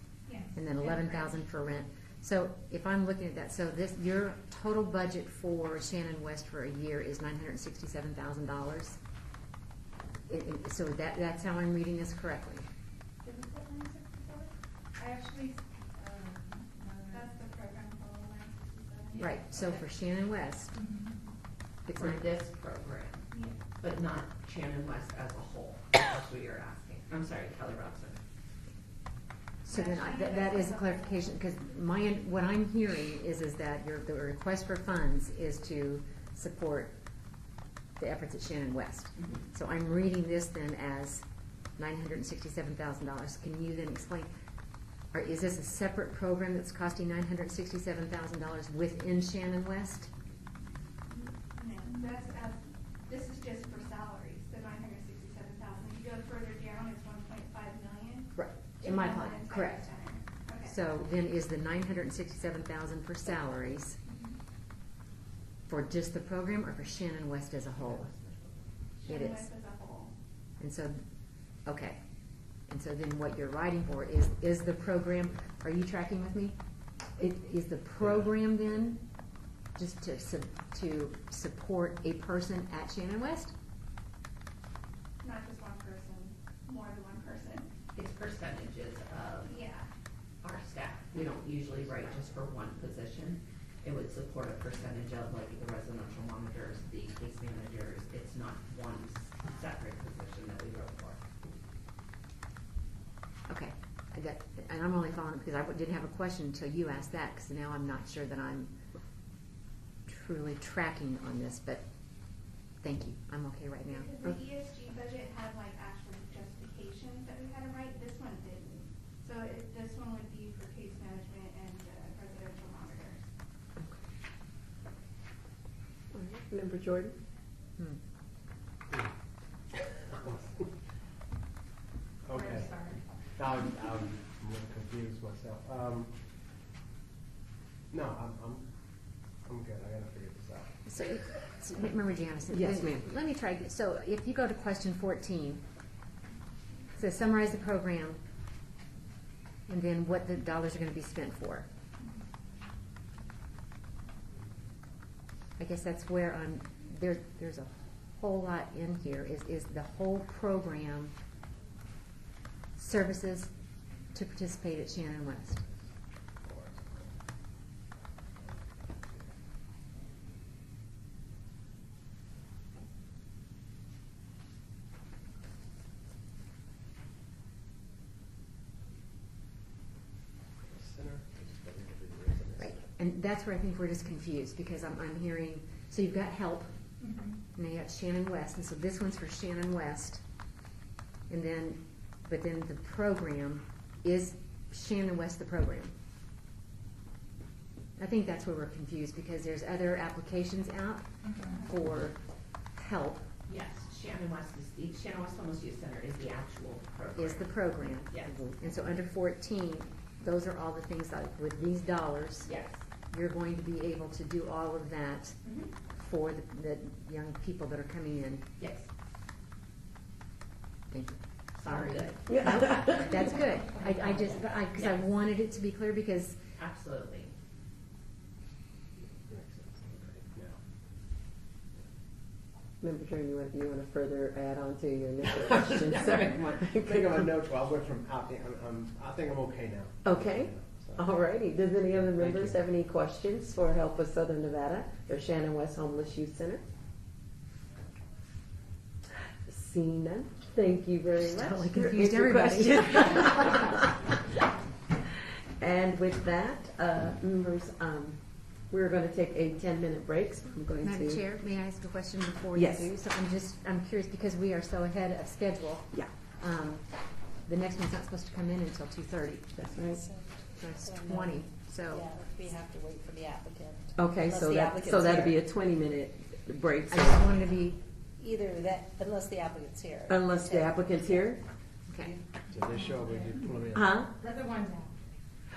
and then $11,000 for rent. So if I'm looking at that, so your total budget for Shannon West for a year is $967,000. So that's how I'm reading this correctly. Did we put 964? I actually, that's the program for 967. Right. So for Shannon West, it's For this program, but not Shannon West as a whole. That's what you're asking. I'm sorry, Kelly Robson. So then that is a clarification, because what I'm hearing is that the request for funds is to support the efforts at Shannon West. So I'm reading this then as $967,000. Can you then explain, or is this a separate program that's costing $967,000 within Shannon West? No, this is just for salaries, the 967,000. If you go further down, it's 1.5 million. Right. In my part, correct. Okay. So then is the $967,000 for salaries for just the program, or for Shannon West as a whole? Shannon It is. West as a whole. And so, okay. And so then what you're writing for is the program, are you tracking with me? Is the program then just to support a person at Shannon West? Not just one person, more than one person. It's percentages of Yeah. our staff. We don't usually write just for one position. It would support a percentage of like the residential monitors, the case managers. It's not one separate position that we wrote for. Okay, and I'm only following because I didn't have a question until you asked that, because now I'm not sure that I'm truly tracking on this, but thank you, I'm okay right now. Because the ESG budget had like actual justifications that we had to write, this one didn't. So this one would be for case management and residential monitors. Member Jordan? Okay. I'm a little confused myself. No, I'm good. I gotta figure this out. So remember, Janice. Yes, ma'am. Let me try. So if you go to question 14, it says summarize the program, and then what the dollars are going to be spent for. I guess that's where I'm. There's a whole lot in here. Is the whole program services to participate at Shannon West? Right, and that's where I think we're just confused, because I'm hearing, so you've got help, and you got Shannon West, and so this one's for Shannon West, and then, but then the program is Shannon West the program. I think that's where we're confused, because there's other applications out for help. Yes, Shannon West Homeless Youth Center is the actual program. Is the program. Yes. And so under 14, those are all the things like with these dollars. Yes. You're going to be able to do all of that for the young people that are coming in. Yes. Thank you. Sorry. Good. Yeah. No, that's good. Because I wanted it to be clear, because Absolutely. Member Jordan, you want to further add on to your initial question? Sorry. I think I'm a no 12. I went from I think I'm okay now. Okay. All righty. Does any other members have any questions for Help with Southern Nevada or Shannon West Homeless Youth Center? Seeing none, thank you very much. Totally for confused your everybody. question. And with that, members, we're going to take a 10-minute break. So I'm going Madam to. Chair, may I ask a question before Yes. you do? So I'm curious, because we are so ahead of schedule. Yeah. The next one's not supposed to come in until 2:30. That's right. So it's 20. So Yeah, we have to wait for the applicant. Okay, Unless so the that'll applicant's be here. a 20-minute break. I just wanted to be. Either that, unless the applicant's here. Unless the applicant's here? Okay. So they show we did pull them in. Huh? They're the ones out.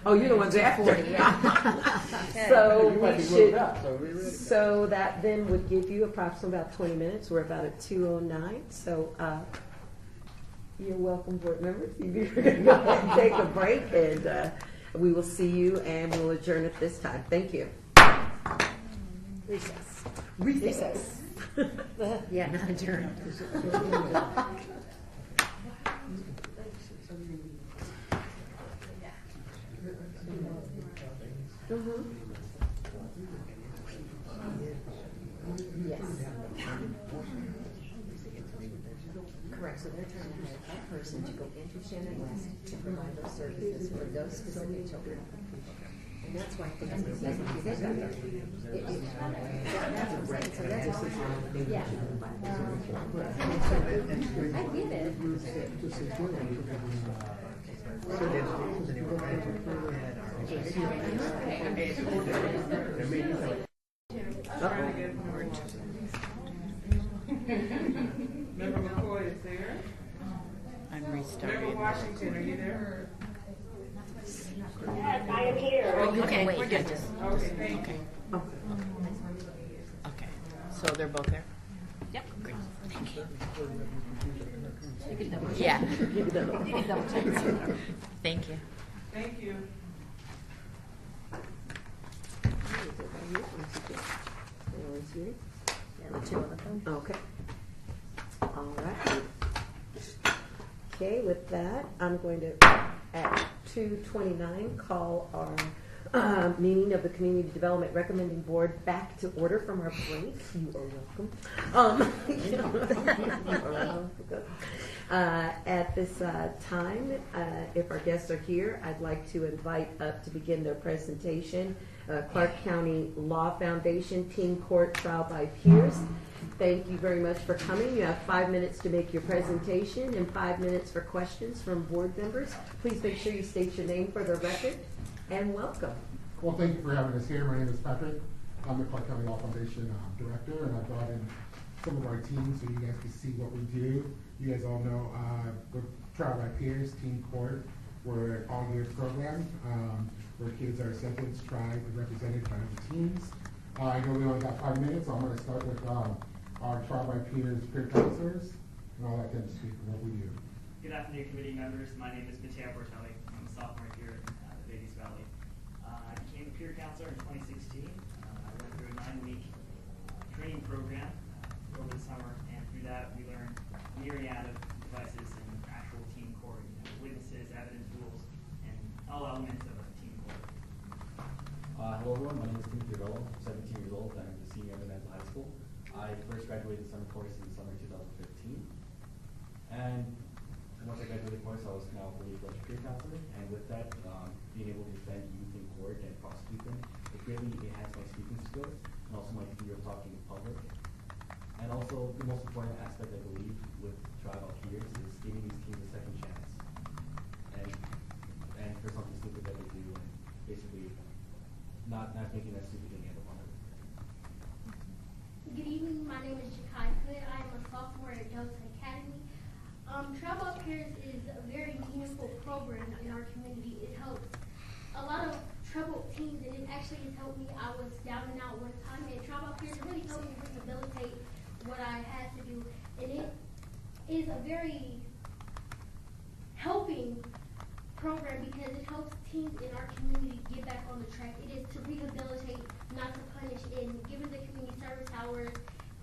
Oh, you're the ones after. 40, yeah. So You might we be should, moved up, so we really- so that then would give you approximately about 20 minutes. We're about at 2:09. So you're welcome, board members. You're going to go ahead and take a break, and we will see you, and we'll adjourn at this time. Thank you. Recess. Recess. Yeah, not adjourned. Yes. Correct, so they're trying to hire that person to go into Shannon West to provide those services for those specific children. And that's why I think it's necessary, because they've got their, that's what I'm saying, so that's all, yeah. I get it. Member McCoy is there. I'm restarting. Member Washington, are you there? Yes, I am here. Okay, wait, we're good. Okay, thank you. Okay, so they're both there? Yep, great, thank you. can double check. Yeah. You can double- You can double check. Thank you. Thank you. Yeah, the two on the phone. Okay. All right. Okay, with that, I'm going to, at 2:29, call our meeting of the Community Development Recommending Board back to order from our break. You are welcome. At this time, if our guests are here, I'd like to invite up to begin their presentation, Clark County Law Foundation Teen Court Trial by Peers. Thank you very much for coming. You have 5 minutes to make your presentation and 5 minutes for questions from board members. Please make sure you state your name for the record, and welcome. Well, thank you for having us here. My name is Patrick. I'm the Clark County Law Foundation director, and I brought in some of our teams so you guys can see what we do. You guys all know the Trial by Peers Teen Court. We're an all-years program where kids are sentenced, tried, and represented by the teams. I know we only got 5 minutes, so I'm going to start with our Trial by Peers peer counselors, and I'll let them speak for what we do. Good afternoon, committee members. My name is Matteo Bortelli. I'm a sophomore here at Vegas Valley. I became a peer counselor in 2016. I went through a 9-week training program over the summer, and through that we learned a myriad of devices in actual team court, witnesses, evidence rules, and all elements of a team court. Hello everyone, my name is Timothy Rello. I'm 17 years old and I'm a senior at Mental High School. I first graduated the summer course in the summer of 2015. And once I graduated the course, I was now fully fledged peer counselor. And with that, being able to defend youth in court and prosecute them, it really enhanced my speaking skills and also my fear of talking in public. And also, the most important aspect, I believe, with trial by peers is giving these teens a second chance. And for something stupid that they do, and basically not making that stupid thing end upon it. Good evening, my name is Jakai Hood. I am a sophomore at Delta Academy. Trial by Peers is a very meaningful program in our community. It helps a lot of troubled teens, and it actually has helped me. I was down and out one time, and Trial by Peers really helped me rehabilitate what I had to do. And it is a very helping program because it helps teens in our community get back on the track. It is to rehabilitate, not to punish, and giving the community service hours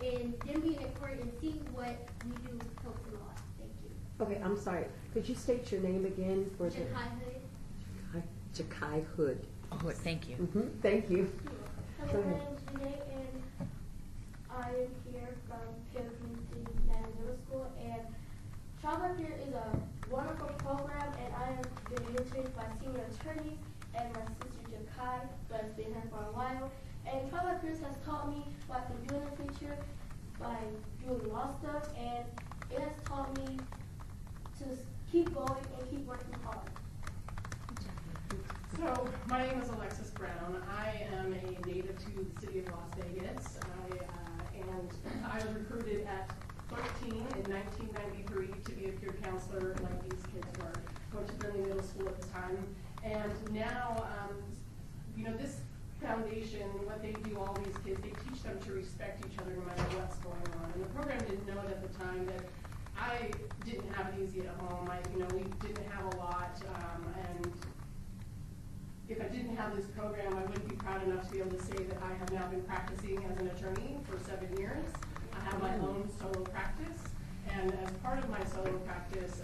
and them being in court and seeing what we do helps a lot. Thank you. Okay, I'm sorry. Could you state your name again for the Jakai Hood. Jakai Hood. Oh, thank you. Thank you. Hello, Go my ahead. name is Renee, and I am here from Philippines City Middle School. And Trial by Peers is a wonderful program, and I have been mentored by senior attorneys and my sister Jakai, who has been here for a while. And Trial by Peers has taught me what I can do in the future by doing law stuff, and it has taught me to keep going and keep working hard. So, my name is Alexis Brown. I am a native to the city of Las Vegas, and I was recruited at 13 in 1993 to be a peer counselor like these kids were. I went to Burnley Middle School at the time, and now, this foundation, what they do, all these kids, they teach them to respect each other no matter what's going on. And the program didn't know it at the time that I didn't have it easy at home. We didn't have a lot, and if I didn't have this program, I wouldn't be proud enough to be able to say that I have now been practicing as an attorney for 7 years. I have my own solo practice, and as part of my solo practice,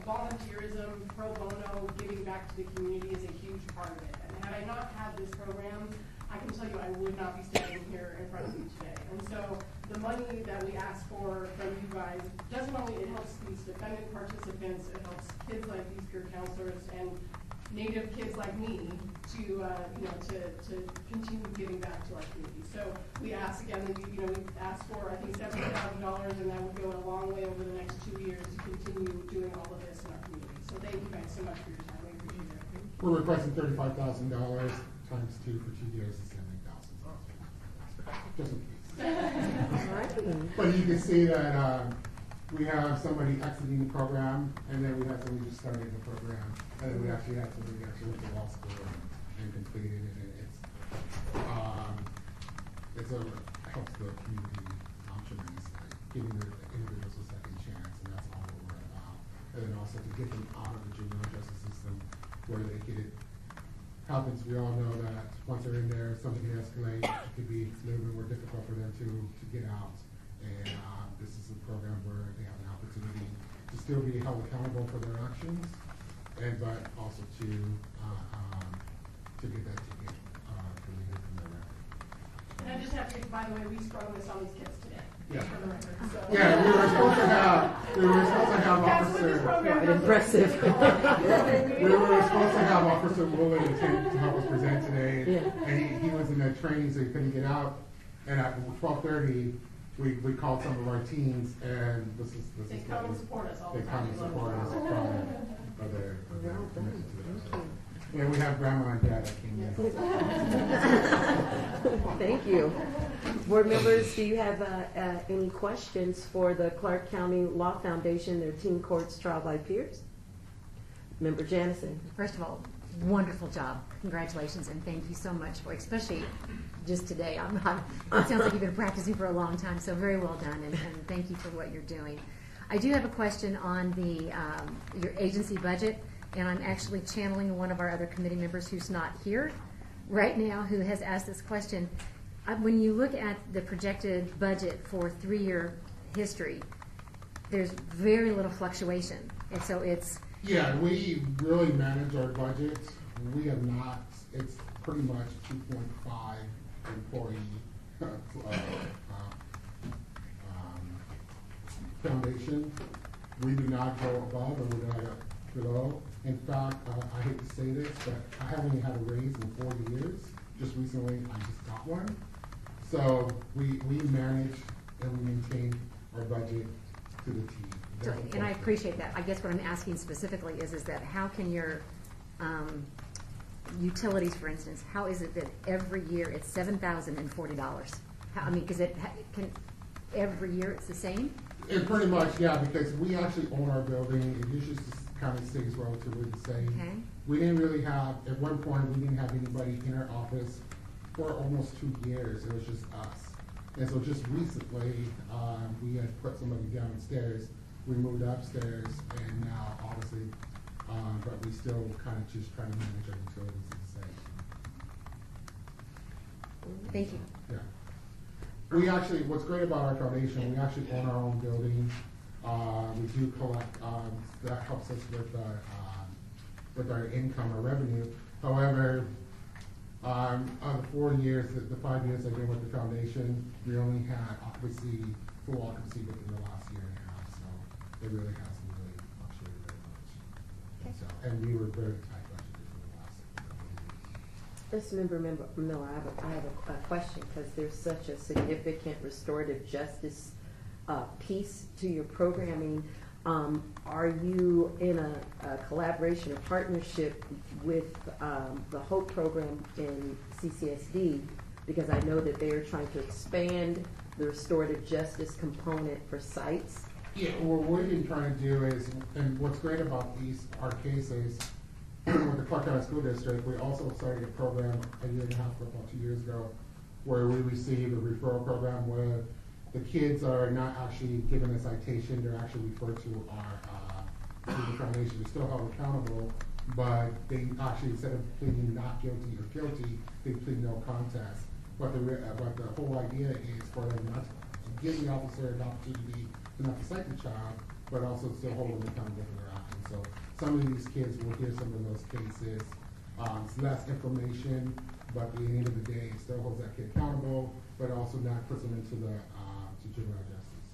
volunteerism, pro bono, giving back to the community is a huge part of it. And had I not had this program, I can tell you I would not be standing here in front of you today. And so the money that we ask for from you guys doesn't only, it helps these defendant participants, it helps kids like these peer counselors and Native kids like me to continue giving back to our community. So we ask again, we ask for I think $70,000, and that would go a long way over the next 2 years to continue doing all of this in our community. So thank you guys so much for your time. We appreciate it. We're requesting $35,000 times 2 for 2 years is $70,000. Just in case. But you can see that we have somebody exiting the program, and then we have somebody just starting the program, and then we actually have somebody actually went to law school and completed it. And helps the community tremendously, giving the individuals a second chance, and that's all we're about. and then also to get them out of the juvenile justice system where they get it. Happens, we all know that once they're in there, something can escalate. It could be a little bit more difficult for them to get out. And this is a program where they have an opportunity to still be held accountable for their actions, and but also to get that ticket deleted from their record. And I just have to, by the way, we sprung this on these kids today. Yeah. For the record, so. Yeah, we were supposed to have That's what this Officer. program Quite does. impressive. We were supposed to have Officer Woolley to help us present today, Yeah. and he was in that training, so he couldn't get out. And at 12:30, we called some of our teams, and this is They come and support us all they the come time. and support us for their Well done. commitment to the Thank you. Yeah, we have grandma and dad that came in. Thank you. Board members, do you have any questions for the Clark County Law Foundation, their teen courts trial by peers? Member Janison. First of all, wonderful job. Congratulations, and thank you so much for, especially just today. It sounds like you've been practicing for a long time, so very well done, and thank you for what you're doing. I do have a question on the your agency budget, and I'm actually channeling one of our other committee members who's not here right now, who has asked this question. When you look at the projected budget for 3-year history, there's very little fluctuation, and so it's Yeah, we really manage our budget. We have not, it's pretty much 2.5 employee foundation. We do not go above or we do not go below. In fact, I hate to say this, but I haven't had a raise in 40 years. Just recently, I just got one. So we manage and we maintain our budget to the T. So, and I appreciate that. I guess what I'm asking specifically is that how can your utilities, for instance, how is it that every year it's $7,040? I mean, because every year it's the same? And pretty much, yeah, because we actually own our building. It usually kind of stays relatively the same. Okay. We didn't really have, at one point, we didn't have anybody in our office for almost 2 years. It was just us. And so just recently, we had put somebody downstairs. We moved upstairs, and now, obviously, but we still kind of just try to manage our utilities the same. Thank you. Yeah. We actually, what's great about our foundation, we actually own our own building. We do collect, that helps us with our income or revenue. However, of the 4 years, the 5 years I've been with the foundation, we only had full occupancy within the last year and a half, so it really hasn't really fluctuated very much. Okay. So, and we were very tight budgeted for the last couple of years. Yes, Member Miller, I have a question, because there's such a significant restorative justice piece to your programming. Are you in a collaboration or partnership with the HOPE program in CCSD? Because I know that they are trying to expand the restorative justice component for sites. Yeah, what we've been trying to do is, and what's great about our cases, with the Clark County School District, we also started a program a year and a half, about 2 years ago, where we received a referral program where the kids are not actually given a citation, they're actually referred to the foundation. They're still held accountable, but they actually, instead of pleading not guilty or guilty, they plead no contest. But the whole idea is for them not to give the officer an opportunity to not to cite the child, but also still hold them accountable for their actions. So some of these kids will hear some of those cases. It's less information, but at the end of the day, it still holds that kid accountable, but also not puts them into the to juvenile justice.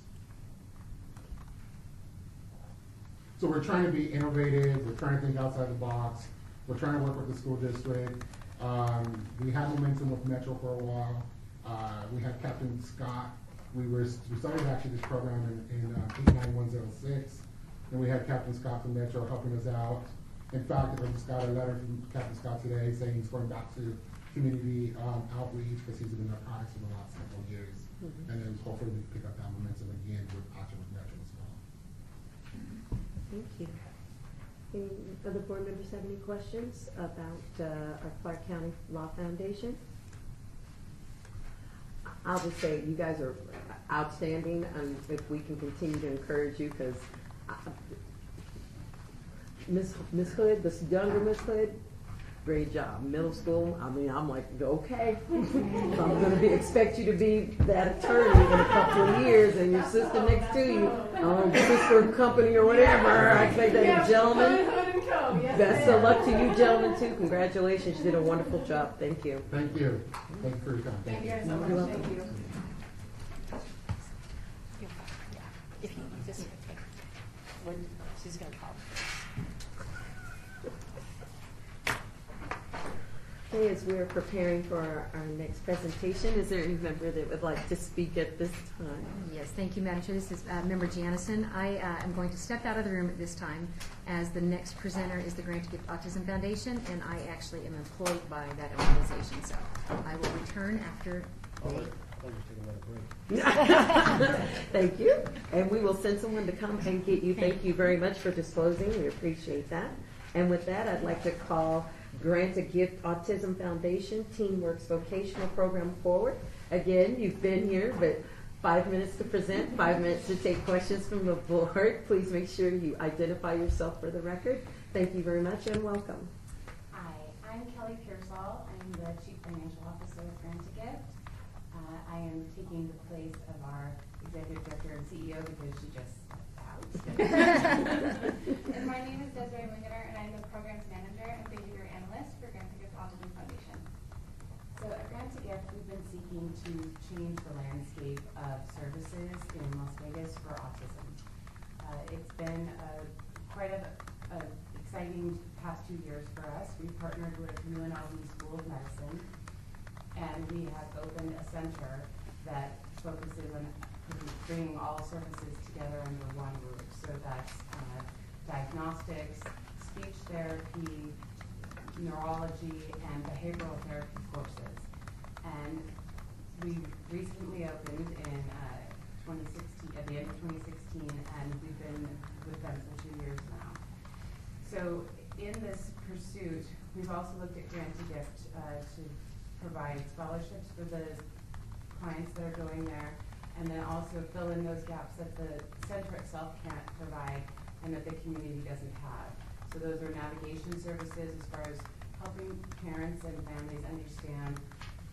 So we're trying to be innovative. We're trying to think outside the box. We're trying to work with the school district. We had momentum with Metro for a while. We had Captain Scott. We started actually this program in 89106, and we had Captain Scott from Metro helping us out. In fact, I just got a letter from Captain Scott today saying he's going back to community outreach because he's been in narcotics for the last couple of years. Mm-hmm. And then hopefully we can pick up that momentum again with action with Metro as well. Thank you. Any other board members have any questions about our Clark County Law Foundation? I'll just say you guys are outstanding, and if we can continue to encourage you, because Miss Hood, this younger Miss Hood, great job. Middle school, I mean, I'm like, okay. I'm going to expect you to be that attorney in a couple of years, and your sister next to you, sister company or whatever. I expect that gentleman. Best of luck to you, gentlemen, too. Congratulations, you did a wonderful job. Thank you. Thank you. Thank you for your time. Thank you guys so much. You're welcome. Thank you. If you just, when she's gonna call. Okay, as we're preparing for our next presentation, is there any member that would like to speak at this time? Yes, thank you, Madam Chair. This is Member Janison. I am going to step out of the room at this time, as the next presenter is the Grant to Gift Autism Foundation, and I actually am employed by that organization. So I will return after they... Thank you. And we will send someone to come and get you. Thank you very much for disclosing. We appreciate that. And with that, I'd like to call Grant a Gift Autism Foundation TeamWorks Vocational Program forward. Again, you've been here, but 5 minutes to present, 5 minutes to take questions from the board. Please make sure you identify yourself for the record. Thank you very much and welcome. Hi, I'm Kelly Pearsall. I'm the Chief Financial Officer of Grant to Gift. I am taking the place of our Executive Director and CEO because she just stepped out. And my name is Desiree Wingeter, and I'm the Programs Manager and Behavior Analyst for Grant to Gift Autism Foundation. So at Grant to Gift, we've been seeking to change the landscape of services in Las Vegas for autism. It's been quite an exciting past 2 years for us. We've partnered with UNLV School of Medicine, and we have opened a center that focuses on bringing all services together under one roof. So that's diagnostics, speech therapy, neurology, and behavioral therapy courses. And we recently opened in 2016, at the end of 2016, and we've been with them for 2 years now. So in this pursuit, we've also looked at Grant to Gift to provide scholarships for the clients that are going there, and then also fill in those gaps that the center itself can't provide and that the community doesn't have. So those are navigation services as far as helping parents and families understand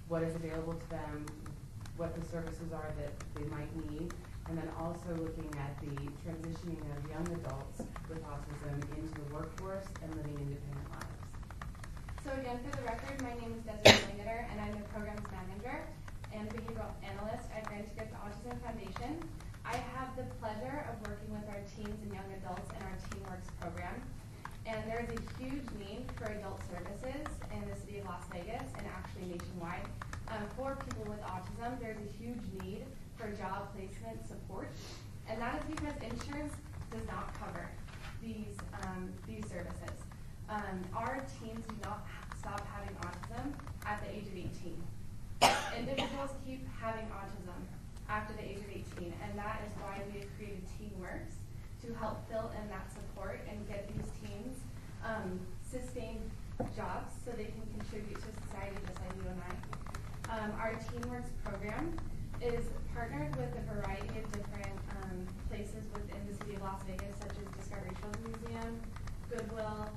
what is available to them, what the services are that they might need, and then also looking at the transitioning of young adults with autism into the workforce and living independent lives. So again, for the record, my name is Desiree Wingeter, and I'm the Programs Manager and Behavioral Analyst at Grant to Gift Autism Foundation. I have the pleasure of working with our teens and young adults in our TeamWorks program. And there is a huge need for adult services in the city of Las Vegas and actually nationwide. For people with autism, there's a huge need for job placement support. And that is because insurance does not cover these services. Our teens do not stop having autism at the age of 18. Individuals keep having autism after the age of 18, and that is why we have created TeamWorks to help fill in that support and get these teens sustained jobs so they can contribute to society just like you and I. Our TeamWorks program is partnered with a variety of different places within the city of Las Vegas, such as Discovery Children's Museum, Goodwill,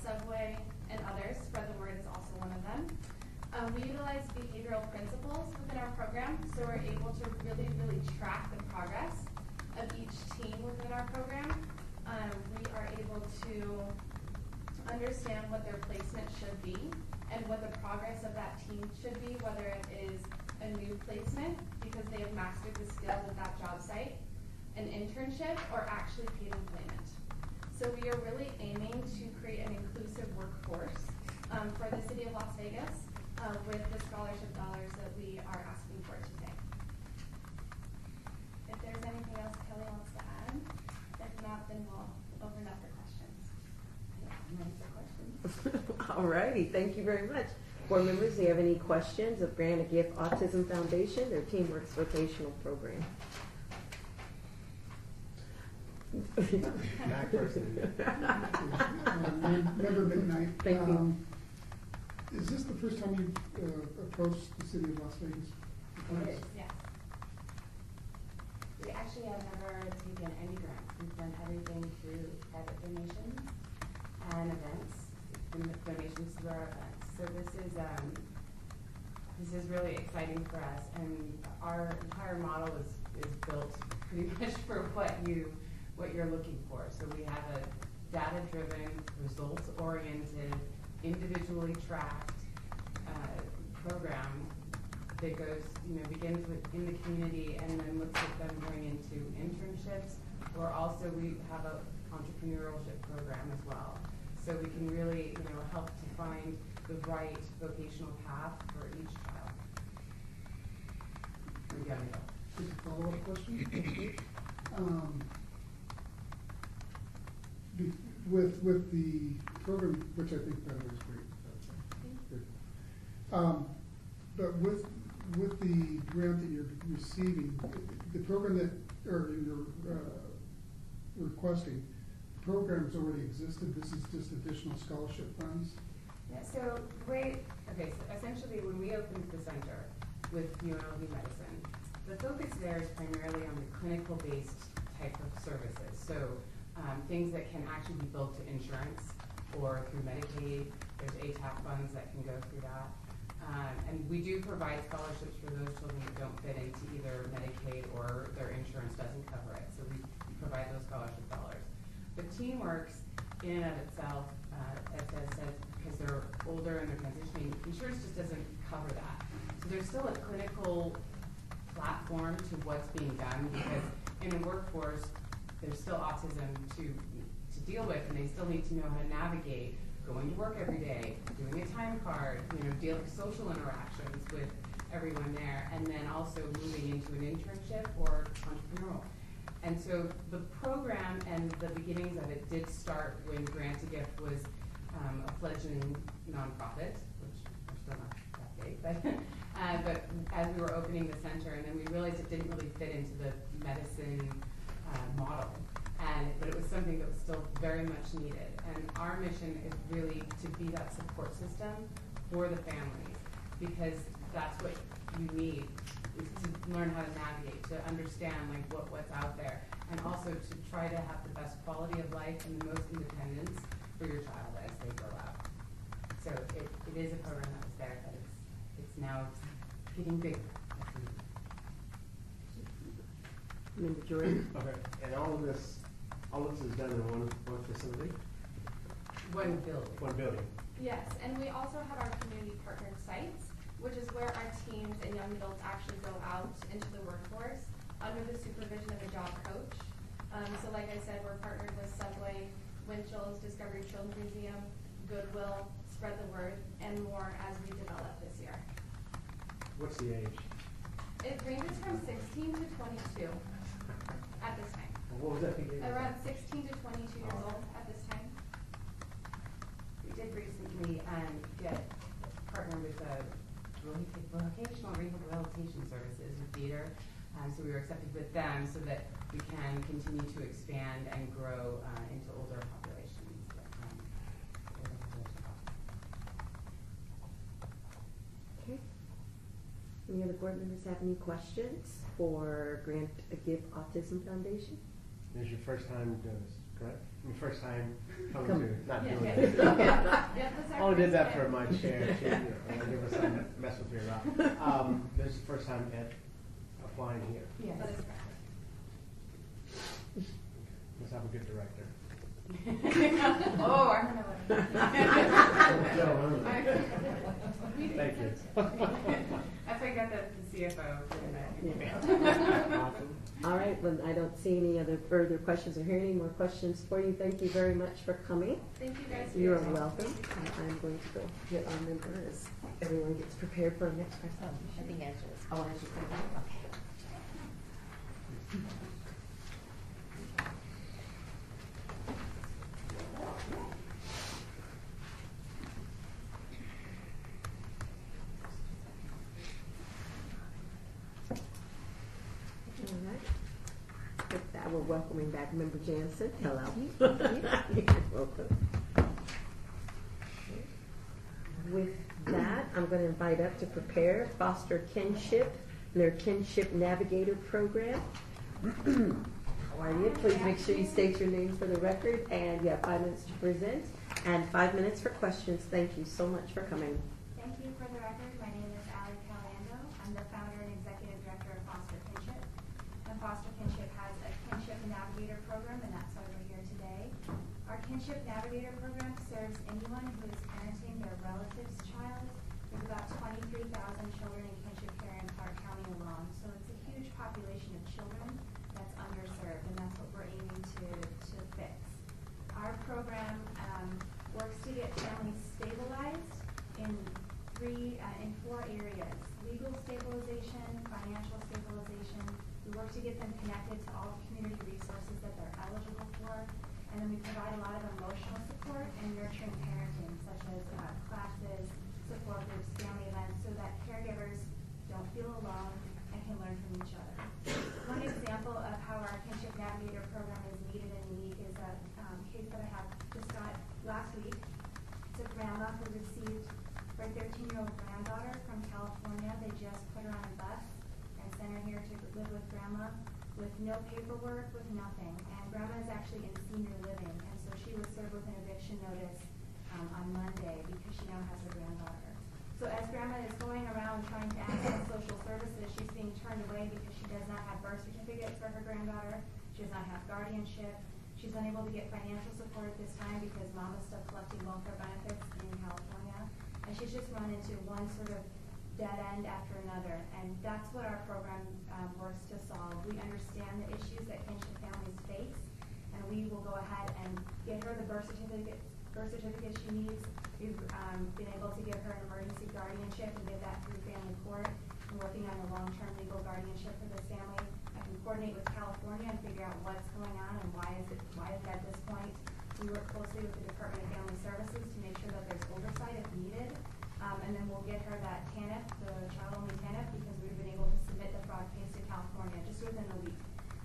Subway, and others. Spread the Word is also one of them. We utilize behavioral principles within our program, so we're able to really track the progress of each team within our program. We are able to understand what their placement should be and what the progress of that team should be, whether it is a new placement because they have mastered the skills at that job site, an internship, or actually paid employment. So we are really aiming to create an inclusive workforce for the city of Las Vegas with the scholarship dollars that we are asking for today. If there's anything else Kelly wants to add, if not, then we'll open up for questions. I'm ready for questions. All righty, thank you very much. Board members, do you have any questions of Grant a Gift Autism Foundation, their TeamWorks vocational program? Member McKnight. Thank you. Is this the first time you've approached the city of Las Vegas? It is, yes. We actually have never taken any grants. We've done everything through private donations. and events, donations to our events. So this is really exciting for us, and our entire model is built pretty much for what you're looking for. So we have a data-driven, results-oriented, individually tracked program that goes, begins in the community and then looks at them going into internships, or also we have an entrepreneurship program as well. So we can really, help to find the right vocational path for each child. Just a follow-up question. With the program, which I think that is great. Good. But with the grant that you're receiving, the program that, or you're requesting, the program's already existed. This is just additional scholarship funds. Yeah, so essentially when we opened the center with UNLV Medicine, the focus there is primarily on the clinical-based type of services. So things that can actually be billed to insurance or through Medicaid. There's ATAP funds that can go through that. And we do provide scholarships for those children that don't fit into either Medicaid or their insurance doesn't cover it. So we provide those scholarship dollars. But TeenWorks, in and of itself, as I said, because they're older and they're transitioning, insurance just doesn't cover that. So there's still a clinical platform to what's being done, because in the workforce, there's still autism to deal with, and they still need to know how to navigate going to work every day, doing a time card, dealing social interactions with everyone there, and then also moving into an internship or entrepreneurial. And so the program and the beginnings of it did start when Grant-A-Gift was a fledgling nonprofit, which we're still not that big, but as we were opening the center, and then we realized it didn't really fit into the medicine model. But it was something that was still very much needed. And our mission is really to be that support system for the families, because that's what you need, is to learn how to navigate, to understand what's out there, and also to try to have the best quality of life and the most independence for your child as they grow up. So it is a program that was there, but it's now getting bigger. Member Jordan? Okay, and all this is done in one facility? One building. One building. Yes, and we also have our community partnered sites, which is where our teams and young adults actually go out into the workforce under the supervision of a job coach. So like I said, we're partnered with Subway, Winchell's, Discovery Children's Museum, Goodwill, Spread the Word, and more as we develop this year. What's the age? It ranges from 16 to 22 at this time. What was that beginning? Around 16 to 22 years old at this time. We did recently partner with vocational rehabilitation services with theater. So we were accepted with them so that we can continue to expand and grow into older populations. Okay. Any other board members have any questions for Grant-A-Gift Autism Foundation? This is your first time doing this, correct? Your first time coming Come. to, not doing Yeah. this. Yeah, that's our Only did first that time. for my chair, too. I give us some mess with me around. This is the first time at applying here. Yes. That is correct. Let's have a good director. Oh, I don't know what. Thank you. That's why I got the CFO doing that. Awesome. All right, well, I don't see any other further questions or hear any more questions for you. Thank you very much for coming. Thank you guys. You're welcome. I'm going to go get our member as everyone gets prepared for our next presentation. I think Angela's. Oh, Angela's going to okay. All right. With that, we're welcoming back Member Jansen. Hello. You're welcome. With that, I'm going to invite up to prepare Foster Kinship, their Kinship Navigator Program. How are you? Please make sure you state your name for the record, and you have 5 minutes to present and 5 minutes for questions. Thank you so much for coming. Thank you. For the record, my name is Allie Calando. I'm the founder and executive director of Foster Kinship. And Foster Kinship has a Kinship Navigator program, and that's why we're here today. Our Kinship Navigator program serves anyone who is parenting their relative's child. There's about 23,000 children in kinship care in Clark County alone, so it's a huge population of children that's underserved, and that's what we're aiming to fix. Our program works to get families stabilized in 4 areas: legal stabilization, financial stabilization. We work to get them connected to all the community resources that they're eligible for, and then we provide a lot of emotional support and nurturing parenting, such as classes, support groups, family events, so that caregivers don't feel alone and can learn from each other. One example of how our Kinship Navigator program is needed and unique is a case that I have just got last week. It's a grandma who received her 13-year-old granddaughter from California. They just put her on a bus and sent her here to live with grandma with no paperwork, with nothing. And grandma is actually in senior living, and so she was served with an eviction notice on Monday because she now has her granddaughter. So as grandma is going around trying to access social services, she's being turned away because she does not have birth certificates for her granddaughter. She does not have guardianship. She's unable to get financial support at this time because mom is still collecting welfare benefits in California. And she's just run into one sort of dead end after another. And that's what our program works to solve. We understand the issues that kinship families face, and we will go ahead and get her the birth certificate she needs. We've been able to give her an emergency guardianship and get that through family court. I'm working on a long-term legal guardianship for this family. I can coordinate with California and figure out what's going on and why is it at this point. We work closely with the Department of Family Services to make sure that there's oversight if needed. And then we'll get her that TANF, the child-only TANF, because we've been able to submit the fraud case to California just within a week.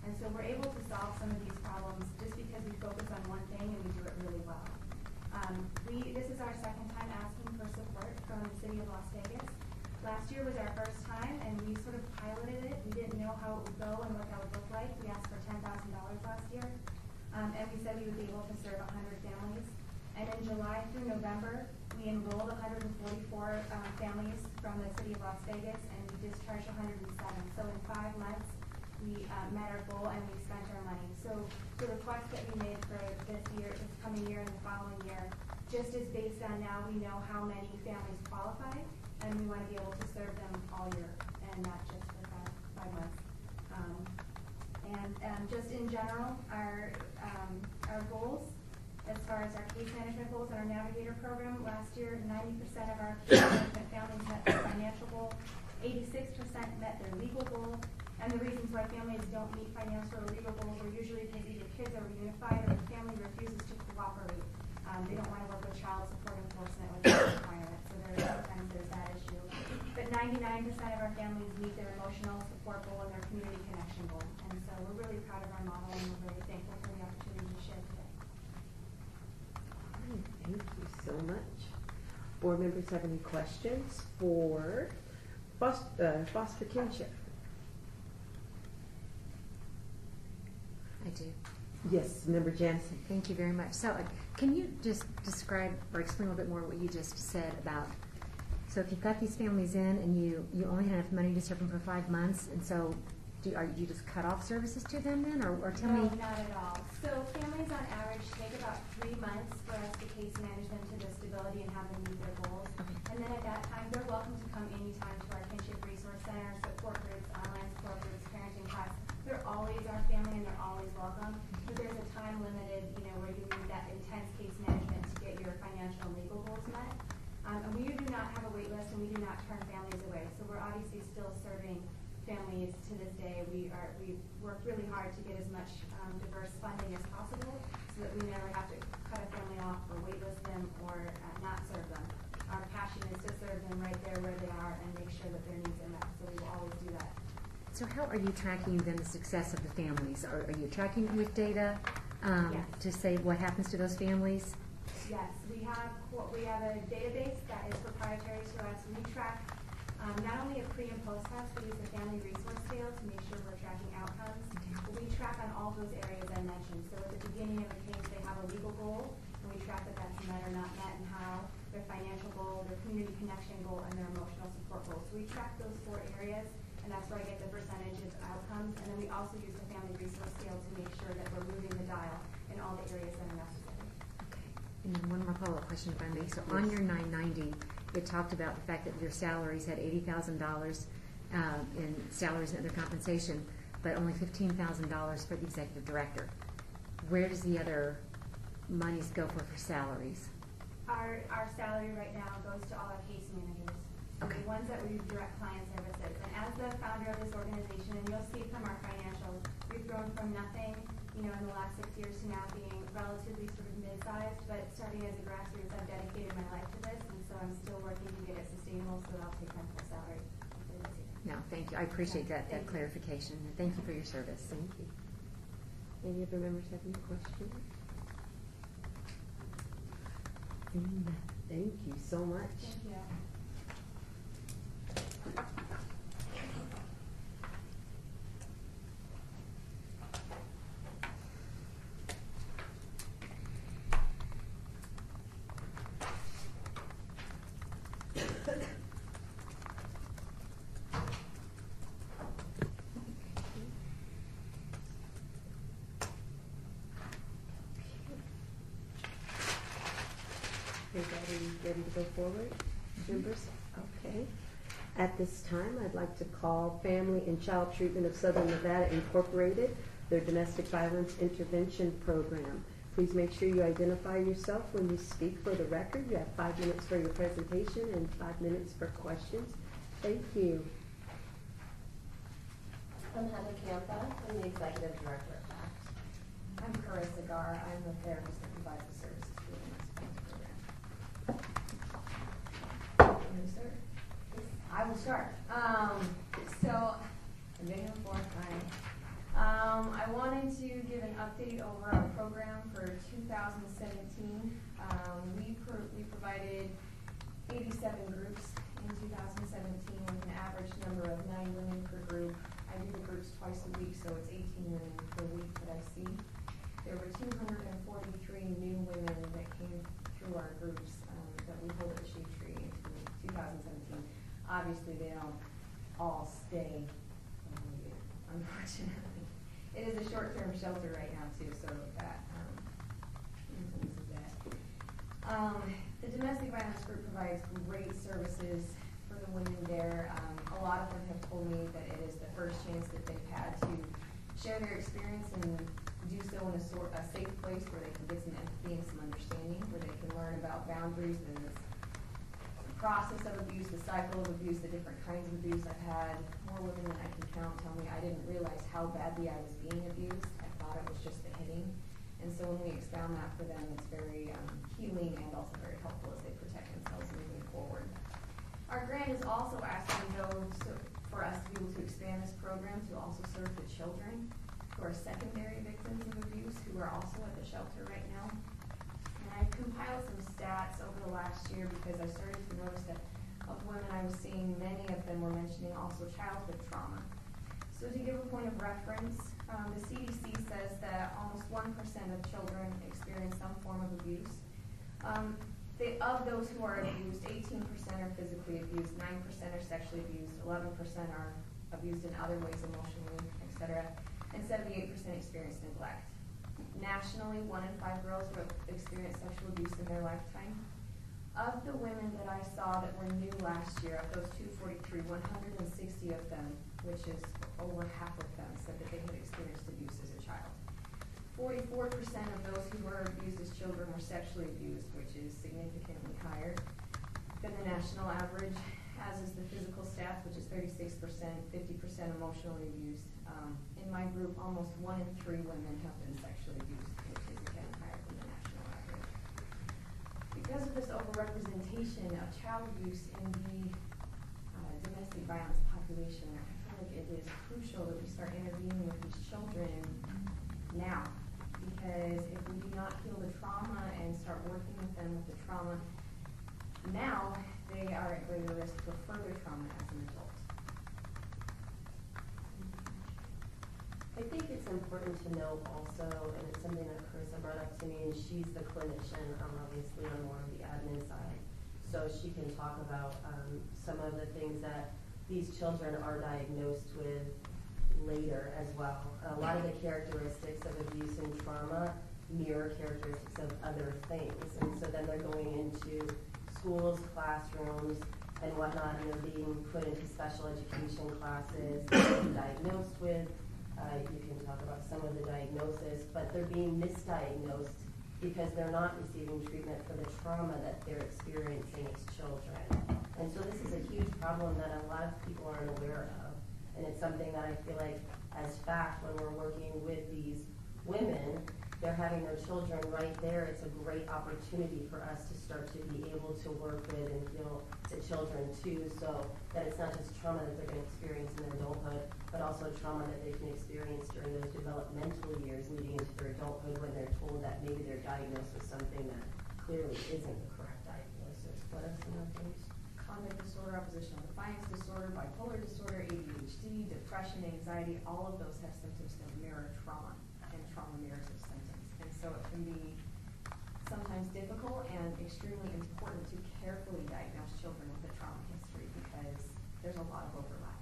And so we're able to solve some of these problems just because we focus on one thing and we do it really well. This is our second time asking for support from the city of Las Vegas. Last year was our first time, and we sort of piloted it. We didn't know how it would go and what that would look like. We asked for $10,000 last year, and we said we would be able to serve 100 families. And in July through November, we enrolled 144 families from the city of Las Vegas, and we discharged 107. So in 5 months, we met our goal and we spent our money. So the request that we made for this coming year and the following year, just is based on now we know how many families qualify, and we want to be able to serve them all year, and not just for 5 months. And just in general, our goals, as far as our case management goals and our Navigator program, last year 90% of our case management families met their financial goal, 86% met their legal goal. And the reasons why families don't meet financial or legal goals are usually because either kids are reunified or the family refuses to cooperate. They don't want to work with child support enforcement without requirement, so sometimes there's that issue. But 99% of our families meet their emotional support goal and their community connection goal. And so we're really proud of our model, and we're very thankful for the opportunity to share today. Thank you so much. Board members have any questions for Foster Kinship? I do. Yes, Member Jansen. Thank you very much. So can you just describe or explain a little bit more what you just said about, so if you've got these families in and you only have enough money to serve them for 5 months, and so do you just cut off services to them then, or tell me? No, not at all. So families on average take about 3 months for us to case manage them to the stability and have them meet their goals. Okay. And then at that time, they're welcome to come anytime to our Kinship Resource Center, support groups, online support groups, parenting class. They're always our family and they're always welcome. But there's a time limited, where you need that intense case management to get your financial and legal goals met. And we do not have a wait list, and we do not turn families away. So we're obviously still serving families to this day. We work really hard to get as much diverse funding as possible so that we never have to cut a family off or waitlist them or not serve them. Our passion is to serve them right there where they are and make sure that their needs are met. So we will always do that. So how are you tracking then the success of the families? Are you tracking it with data Yes. to say what happens to those families? Yes, we have a database that is proprietary to us. We track Not only a pre and post test, we use the family resource scale to make sure we're tracking outcomes. But we track on all those areas I mentioned. So at the beginning of a case, they have a legal goal, and we track that that's met or not met, and how their financial goal, their community connection goal, and their emotional support goal. So we track those 4 areas, and that's where I get the percentage of outcomes. And then we also use the family resource scale to make sure that we're moving the dial in all the areas that are necessary. And then one more follow-up question, if I may. So on your 990, it talked about the fact that your salaries had $80,000 in salaries and other compensation, but only $15,000 for the executive director. Where does the other monies go for salaries? Our salary right now goes to all our case managers. So Okay. the ones that we do direct client services. And as the founder of this organization, and you'll see from our financials, we've grown from nothing, in the last 6 years to now being relatively sort of mid-sized, but starting as a grassroots, I've dedicated my life to this, and so I'm still working to get it sustainable so that I'll take my full salary. No, thank you. I appreciate that clarification. And thank you for your service. Thank you. Any other members have any questions? Thank you so much. Thank you. Everybody ready to go forward, members? Okay. At this time, I'd like to call Family and Child Treatment of Southern Nevada Incorporated, their domestic violence intervention program. Please make sure you identify yourself when you speak for the record. You have 5 minutes for your presentation and 5 minutes for questions. Thank you. I'm Heather Campa. I'm the Executive Director of FACT. I'm Carissa Gar. I'm the therapist that provides the services for the domestic program. Can you start? I will start. So, I'm getting a fourth time. I wanted to give an update over our program for 2017. We provided 87 groups in 2017 with an average number of 9 women per group. I do the groups twice a week, so it's 18 women per week that I see. There were 243 new women that came through our groups that we hold at Shade Tree in 2017. Obviously, they don't all stay, unfortunately. It is a short-term shelter right now, too, so that influences that. The domestic violence group provides great services for the women there. A lot of them have told me that it is the first chance that they've had to share their experience and do so in a safe place where they can get some empathy and some understanding, where they can learn about boundaries and the process of abuse, the cycle of abuse, the different kinds of abuse. I've had more women than I can count tell me I didn't realize how badly I was being abused. I thought it was just the hitting. And so when we expound that for them, it's very healing and also very helpful as they protect themselves moving forward. Our grant is also asking for us to be able to expand this program to also serve the children who are secondary victims of abuse, who are also at the shelter right now. And I've compiled some stats over the last year because I started to notice that of women I was seeing, many of them were mentioning also childhood trauma. So to give a point of reference, the CDC says that almost 1% of children experience some form of abuse. Of those who are abused, 18% are physically abused, 9% are sexually abused, 11% are abused in other ways, emotionally, etc., and 78% experience neglect. Nationally, 1 in 5 girls have experienced sexual abuse in their lifetime. Of the women that I saw that were new last year, of those 243, 160 of them, which is over half of them, said that they had experienced abuse as a child. 44% of those who were abused as children were sexually abused, which is significantly higher than the national average, as is the physical stats, which is 36%, 50% emotionally abused. In my group, almost 1 in 3 women have been sexually abused, which is again higher than the national average. Because of this overrepresentation of child abuse in the domestic violence population, I feel like it is crucial that we start intervening with these children now. Because if we do not heal the trauma and start working with them with the trauma now, they are at greater risk for further trauma as an adult. I think it's important to note also, and it's something that Carissa brought up to me, and she's the clinician, obviously on more of the admin side. So she can talk about some of the things that these children are diagnosed with later as well. A lot of the characteristics of abuse and trauma mirror characteristics of other things. And so then they're going into schools, classrooms, and whatnot, and they're being put into special education classes that they're diagnosed with. You can talk about some of the diagnosis, but they're being misdiagnosed because they're not receiving treatment for the trauma that they're experiencing as children. And so this is a huge problem that a lot of people aren't aware of. And it's something that I feel like as FACT, when we're working with these women, they're having their children right there. It's a great opportunity for us to start to be able to work with and heal the children too, so that it's not just trauma that they're going to experience in their adulthood, but also trauma that they can experience during those developmental years leading into their adulthood when they're told that maybe they're diagnosed with something that clearly isn't the correct diagnosis. What are some of those? Conduct disorder, oppositional defiance disorder, bipolar disorder, ADHD, depression, anxiety, all of those have symptoms that mirror trauma, and trauma mirrors those symptoms. And so it can be sometimes difficult and extremely important to carefully diagnose children with a trauma history because there's a lot of overlap.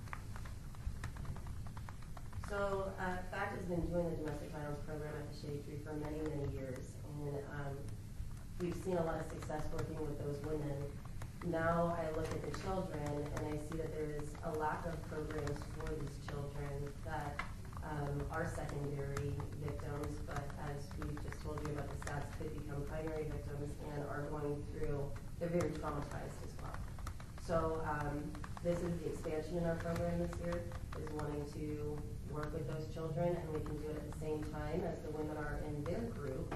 So FACT has been doing the domestic violence program at the Shade Tree for many, many years. And we've seen a lot of success working with those women. Now I look at the children and I see that there is a lack of programs for these children that are secondary victims, but as we just told you about the stats, could become primary victims and are going through, they're very traumatized as well. So this is the expansion in our program this year, is wanting to work with those children, and we can do it at the same time as the women are in their group.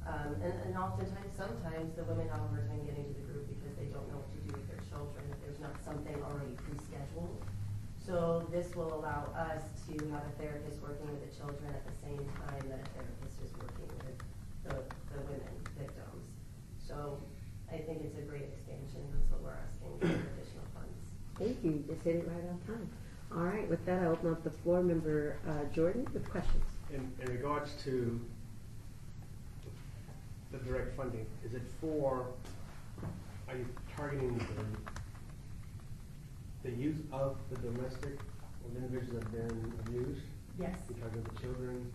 And oftentimes, sometimes the women have a hard time getting to the group because they don't know what to do with their children, if there's not something already pre-scheduled. So this will allow us to have a therapist working with the children at the same time that a therapist is working with the women victims. So I think it's a great expansion. That's what we're asking for additional funds. Thank you. You just hit it right on time. All right, with that, I open up the floor. Member Jordan with questions. In regards to the direct funding, is it for, are you targeting the youth of the domestic or the individuals that have been abused? Yes. You're targeting the children?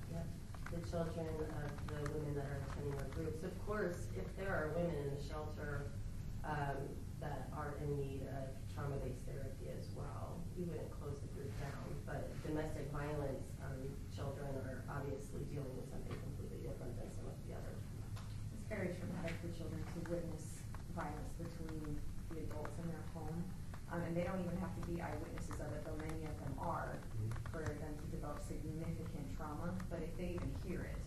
Yep, the children of the women that are attending our groups. Of course, if there are women in the shelter that are in need of trauma-based therapy as well, we wouldn't close the group down. But domestic violence children are obviously dealing with something completely different than some of the others. It's very traumatic for children to witness violence between the adults in their home. And they don't even have to be eyewitnesses of it, though many of them are, for them to develop significant trauma. But if they even hear it,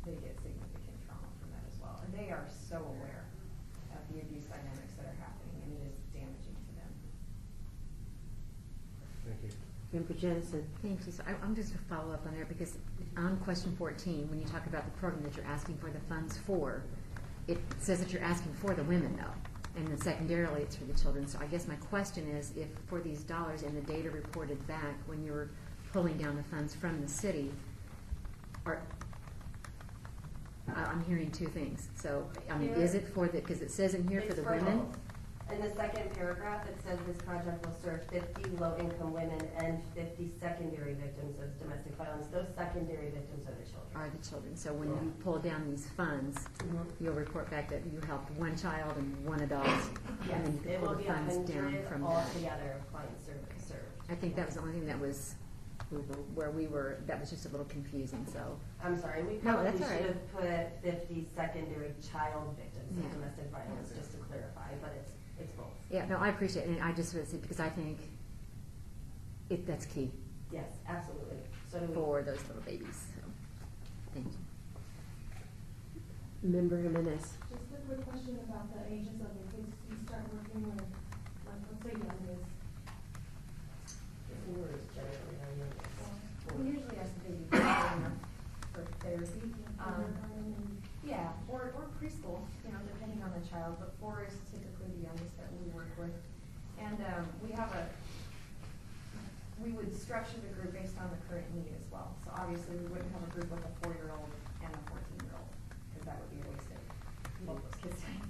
they get significant trauma from that as well. And they are so aware of the abuse dynamics that are happening, and it is damaging to them. Thank you. Member Jennison. Thank you. So I'm just going to follow up on there because on question 14, when you talk about the program that you're asking for the funds for, it says that you're asking for the women though, and then secondarily it's for the children. So I guess my question is, if for these dollars and the data reported back when you were pulling down the funds from the city, I'm hearing two things. So I mean, is it for the, because it says in here for the women? Both. In the second paragraph, it says this project will serve 50 low-income women and 50 secondary victims of domestic violence. Those secondary victims are the children. Are the children. So when you pull down these funds, you'll report back that you helped one child and one adult, Yes, and then you can pull the funds down from that. altogether clients served. I think that was the only thing that was where we were. That was just a little confusing. So I'm sorry, we No, probably that's all should right. have put 50 secondary child victims Yeah. of domestic violence, just to clarify, but it's both. yeah, no, I appreciate it, and I just would say because I think that's key. Yes, absolutely. So do we. For those little babies. So, thank you. Member Jimenez. Just a quick question about the ages of your kids. You start working with, like, let's say youngest. We usually ask the baby for therapy. Yeah, or preschool, depending on the child, but 4 is typically the youngest. And we would structure the group based on the current need as well. So obviously, we wouldn't have a group with a 4-year-old and a 14-year-old, because that would be a waste of both those kids' time.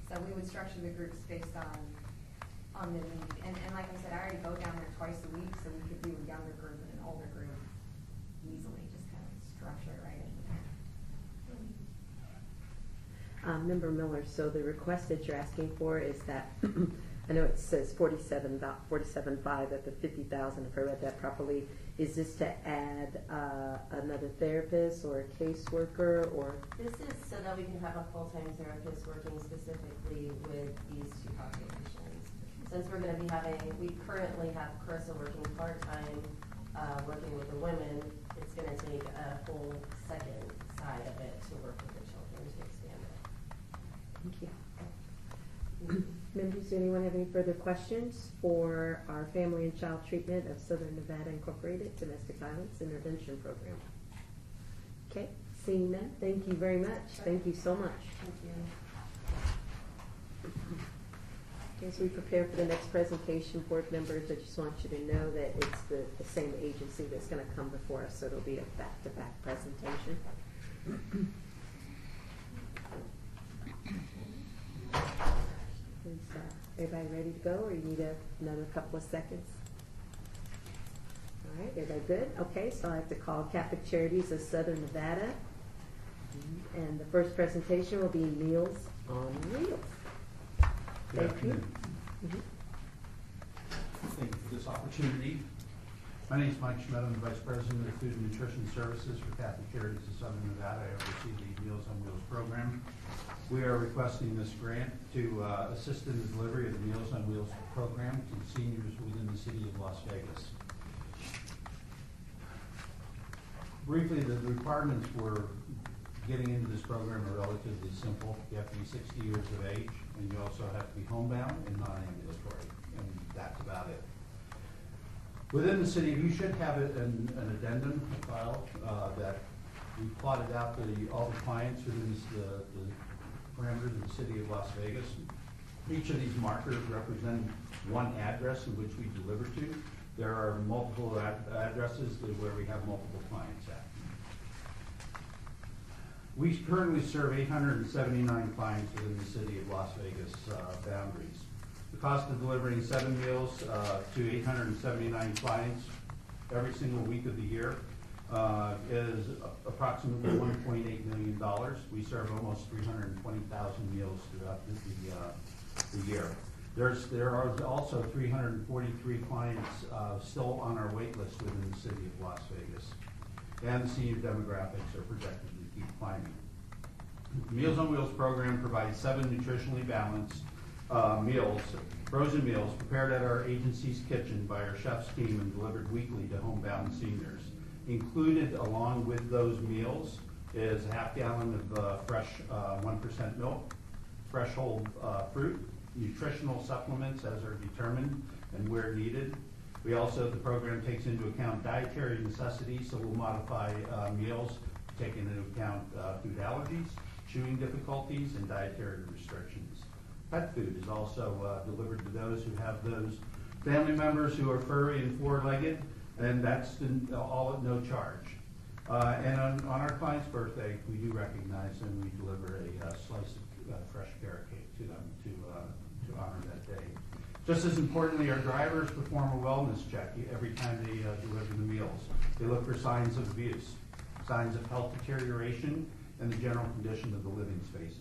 So we would structure the groups based on the need. And like I said, I already go down there twice a week, so we could do a younger group and an older group easily, just kind of structure it right in there. Member Miller, so the request that you're asking for is that, I know it says 47.5 at the 50,000, if I read that properly. Is this to add another therapist or a caseworker, or? This is so that we can have a full-time therapist working specifically with these two populations. Since we're going to be we currently have Carissa working part-time, working with the women, it's going to take a whole second side of it to work with the children to expand it. Thank you. Members, does anyone have any further questions for our Family and Child Treatment of Southern Nevada Incorporated Domestic Violence Intervention Program? Okay, seeing none, thank you very much. Thank you so much. Thank you. As we prepare for the next presentation, board members, I just want you to know that it's the same agency that's going to come before us, so it'll be a back-to-back presentation. Is everybody ready to go, or you need another couple of seconds? All right, everybody good? Okay, so I have to call Catholic Charities of Southern Nevada. And the first presentation will be Meals on Wheels. Good Thank you. afternoon. Thank you for this opportunity. My name is Mike Schmidt. I'm the Vice President of Food and Nutrition Services for Catholic Charities of Southern Nevada. I oversee the Meals on Wheels program. We are requesting this grant to assist in the delivery of the Meals on Wheels program to seniors within the city of Las Vegas. Briefly, the requirements for getting into this program are relatively simple. You have to be 60 years of age, and you also have to be homebound and non-ambulatory, and that's about it. Within the city, you should have an addendum, a file, that we plotted out all the clients within the parameters of the city of Las Vegas. Each of these markers represent one address in which we deliver to. There are multiple addresses where we have multiple clients at. We currently serve 879 clients within the city of Las Vegas boundaries. The cost of delivering 7 meals to 879 clients every single week of the year is approximately $1.8 million. We serve almost 320,000 meals throughout the year. There are also 343 clients still on our wait list within the city of Las Vegas. And the senior demographics are projected to keep climbing. The Meals on Wheels program provides 7 nutritionally balanced meals, frozen meals, prepared at our agency's kitchen by our chef's team and delivered weekly to homebound seniors. Included along with those meals is a half gallon of fresh 1% milk, fresh whole fruit, nutritional supplements as are determined and where needed. The program takes into account dietary necessities, so we'll modify meals taking into account food allergies, chewing difficulties, and dietary restrictions. Pet food is also delivered to those who have those family members who are furry and four-legged, and that's all at no charge. And on our client's birthday, we do recognize and we deliver a slice of fresh carrot cake to them to honor that day. Just as importantly, our drivers perform a wellness check every time they deliver the meals. They look for signs of abuse, signs of health deterioration, and the general condition of the living spaces.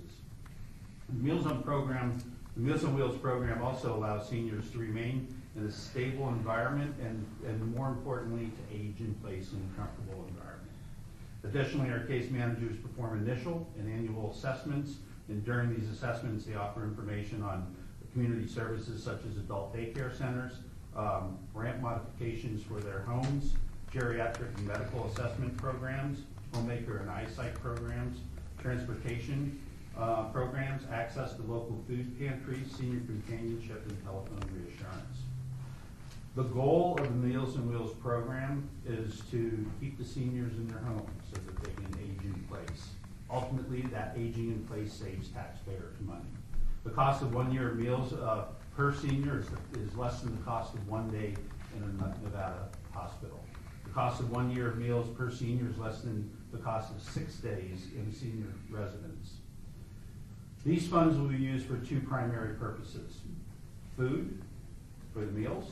The Meals on Wheels program also allows seniors to remain in a stable environment and more importantly, to age in place in a comfortable environment. Additionally, our case managers perform initial and annual assessments, and during these assessments, they offer information on community services such as adult daycare centers, ramp modifications for their homes, geriatric and medical assessment programs, homemaker and eyesight programs, transportation programs, access to local food pantries, senior companionship, and telephone reassurance. The goal of the Meals on Wheels program is to keep the seniors in their homes so that they can age in place. Ultimately, that aging in place saves taxpayers money. The cost of 1 year of meals per senior is less than the cost of 1 day in a Nevada hospital. The cost of 1 year of meals per senior is less than the cost of 6 days in a senior residence. These funds will be used for two primary purposes: food for the meals,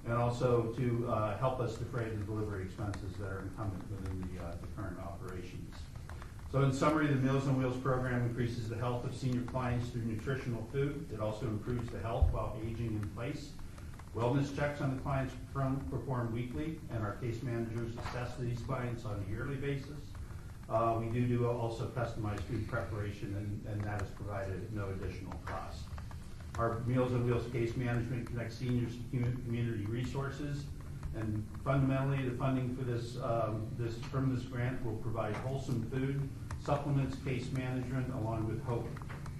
and also to help us defray the delivery expenses that are incumbent within the current operations. So in summary, the Meals on Wheels program increases the health of senior clients through nutritional food. It also improves the health while aging in place. Wellness checks on the clients performed weekly, and our case managers assess these clients on a yearly basis. We do also customized food preparation, and that is provided at no additional cost. Our Meals on Wheels case management connects seniors to community resources, and fundamentally, the funding for this from this grant will provide wholesome food, supplements, case management, along with hope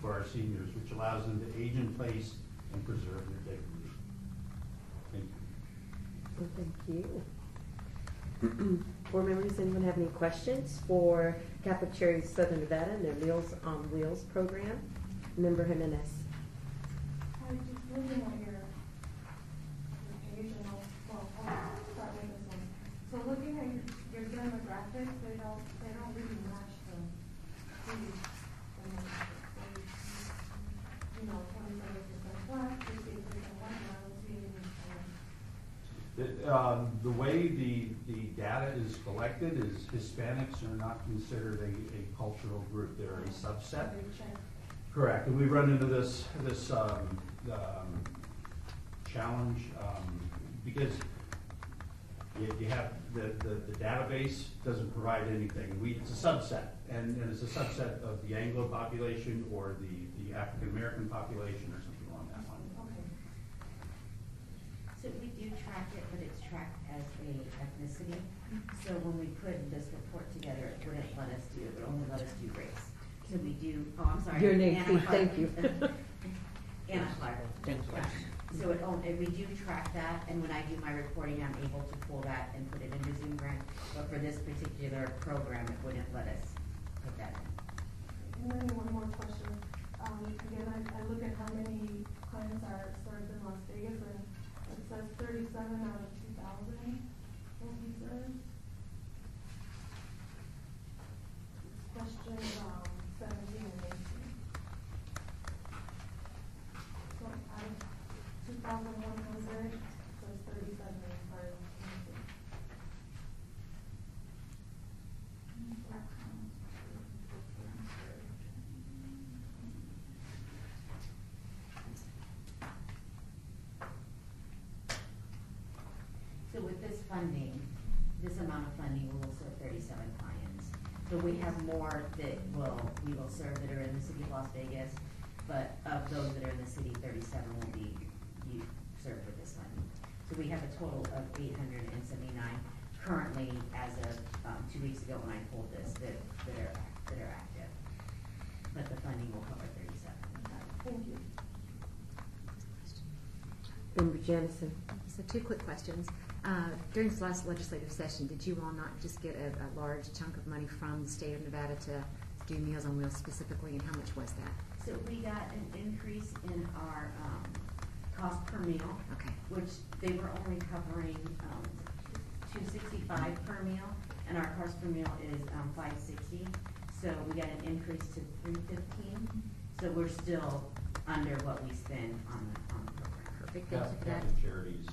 for our seniors, which allows them to age in place and preserve their dignity. Thank you. Well, thank you. Board members, anyone have any questions for Catholic Charities Southern Nevada and their Meals on Wheels program? Member Jimenez. I just looking at your page, and I'll start with this one. So looking at your demographics, they don't really match the demographics. So, you know, 27% black, 58% white, I don't see any. The way the data is collected is Hispanics are not considered a cultural group. They're a subset. Correct. And we run into this challenge because you have the database doesn't provide anything. It's a subset, and it's a subset of the Anglo population or the African American population or something along that line. Okay. So we do track it, but it's tracked as a ethnicity. So when we put this report together, it wouldn't let us do, it would only let us do race. So we do, oh, I'm sorry. Your name, Anna please. Clark. Thank you. Anna Clark. Thank you. So we do track that, and when I do my reporting, I'm able to pull that and put it into Zoom Grant. But for this particular program, it wouldn't let us put that in. And then one more question. Again, I look at how many clients are served in Las Vegas, and it says 37 out of 2,000 will be served. Question 17 and 18. So out of 2,100, so it's 37 as far as So with this funding, this amount of funding will serve 37 clients. So we have more that we will serve that are in the city of Las Vegas, but of those that are in the city, 37 will be served with this funding. So we have a total of 879 currently as of 2 weeks ago when I pulled this that are active. But the funding will cover 37. Thank you. Member Jennison. So 2 quick questions. During this last legislative session, did you all not just get a large chunk of money from the state of Nevada to do Meals on Wheels specifically, and how much was that? So we got an increase in our cost per meal, Okay. which they were only covering $265 per meal, and our cost per meal is $560. So we got an increase to $315. So we're still under what we spend on the program. Perfect. Thank you for that. Catholic Charities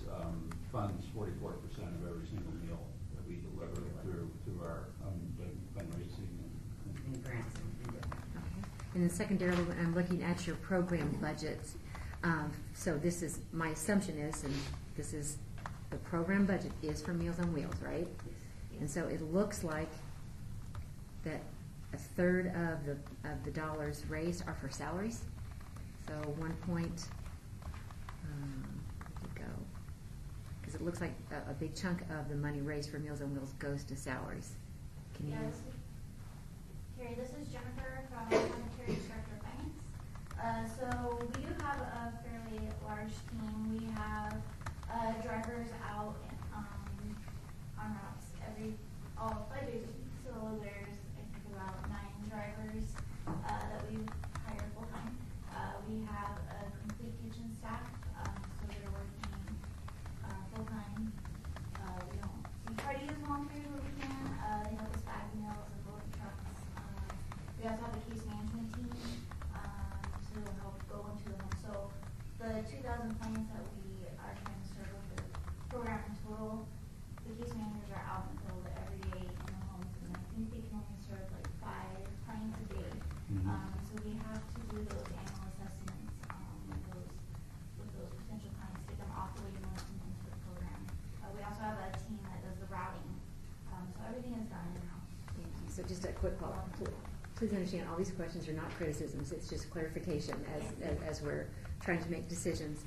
funds 44% of every single meal that we deliver through our fundraising And grants and different. Okay. And then secondarily, when I'm looking at your program budgets, so this is, my assumption is, and this is, the program budget is for Meals on Wheels, right? And so it looks like that a third of the dollars raised are for salaries. So 1 point, where'd it go? Because it looks like a big chunk of the money raised for Meals on Wheels goes to salaries. Can you? Yes. Carrie, this is Jennifer from Monetary Director of Finance. So we do have a fairly large team. We have drivers out on routes all 5 days a week. So there's, I think, about 9 drivers that we hire full time. We have a complete kitchen staff the 2,000 clients that we are trying to serve with the program in total, the case managers are out in the field every day in the homes, and I think they can only serve like 5 clients a day. So we have to do those annual assessments with those potential clients, get them off the waiting list and into the program. We also have a team that does the routing, so everything is done in-house. Thank you. So just a quick follow-up. Please understand, all these questions are not criticisms, it's just clarification as we're trying to make decisions.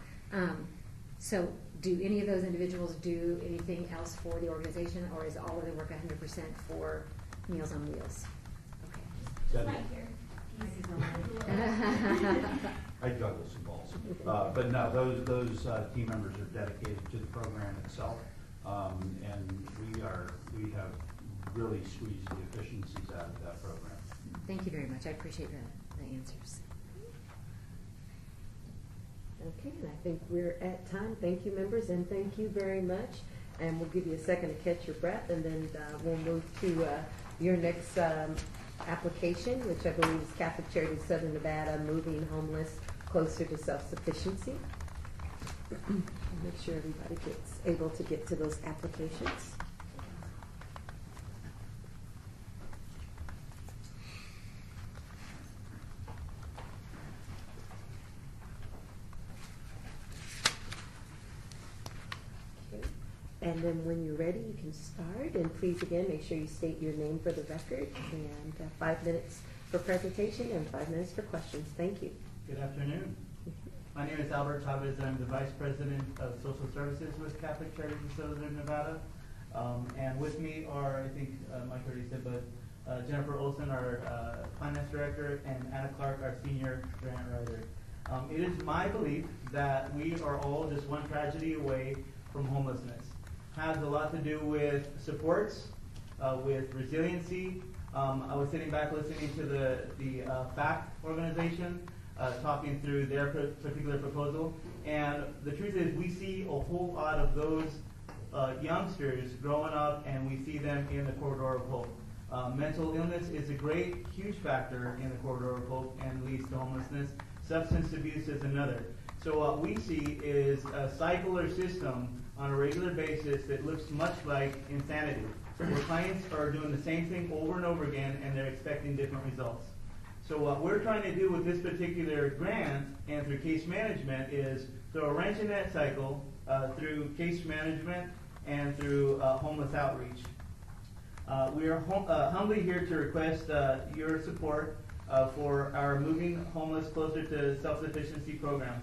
So do any of those individuals do anything else for the organization, or is all of their work 100% for Meals on Wheels? Just right here. I juggle some balls. But no, those team members are dedicated to the program itself. And we have really squeezed the efficiencies out of that program. Thank you very much. I appreciate the answers. Okay, and I think we're at time. Thank you, members, and thank you very much. And we'll give you a second to catch your breath, and then we'll move to your next application, which I believe is Catholic Charities of Southern Nevada, moving homeless closer to self-sufficiency. Make sure everybody gets able to get to those applications. And then when you're ready, you can start. And please, again, make sure you state your name for the record. And 5 minutes for presentation and 5 minutes for questions. Thank you. Good afternoon. My name is Albert Chavez. I'm the Vice President of Social Services with Catholic Charities of Southern Nevada. And with me are, I think Mike already said, but Jennifer Olson, our Finance Director, and Anna Clark, our Senior Grant Writer. It is my belief that we are all just one tragedy away from homelessness. Has a lot to do with supports, with resiliency. I was sitting back listening to the FACT organization talking through their particular proposal, and the truth is we see a whole lot of those youngsters growing up, and we see them in the corridor of hope. Mental illness is a great, huge factor in the corridor of hope and leads to homelessness. Substance abuse is another. So what we see is a cycle or system on a regular basis that looks much like insanity, where clients are doing the same thing over and over again and they're expecting different results. So what we're trying to do with this particular grant and through case management is throw a wrench in that cycle through case management and through homeless outreach. We are humbly here to request your support for our Moving Homeless Closer to Self-Sufficiency program.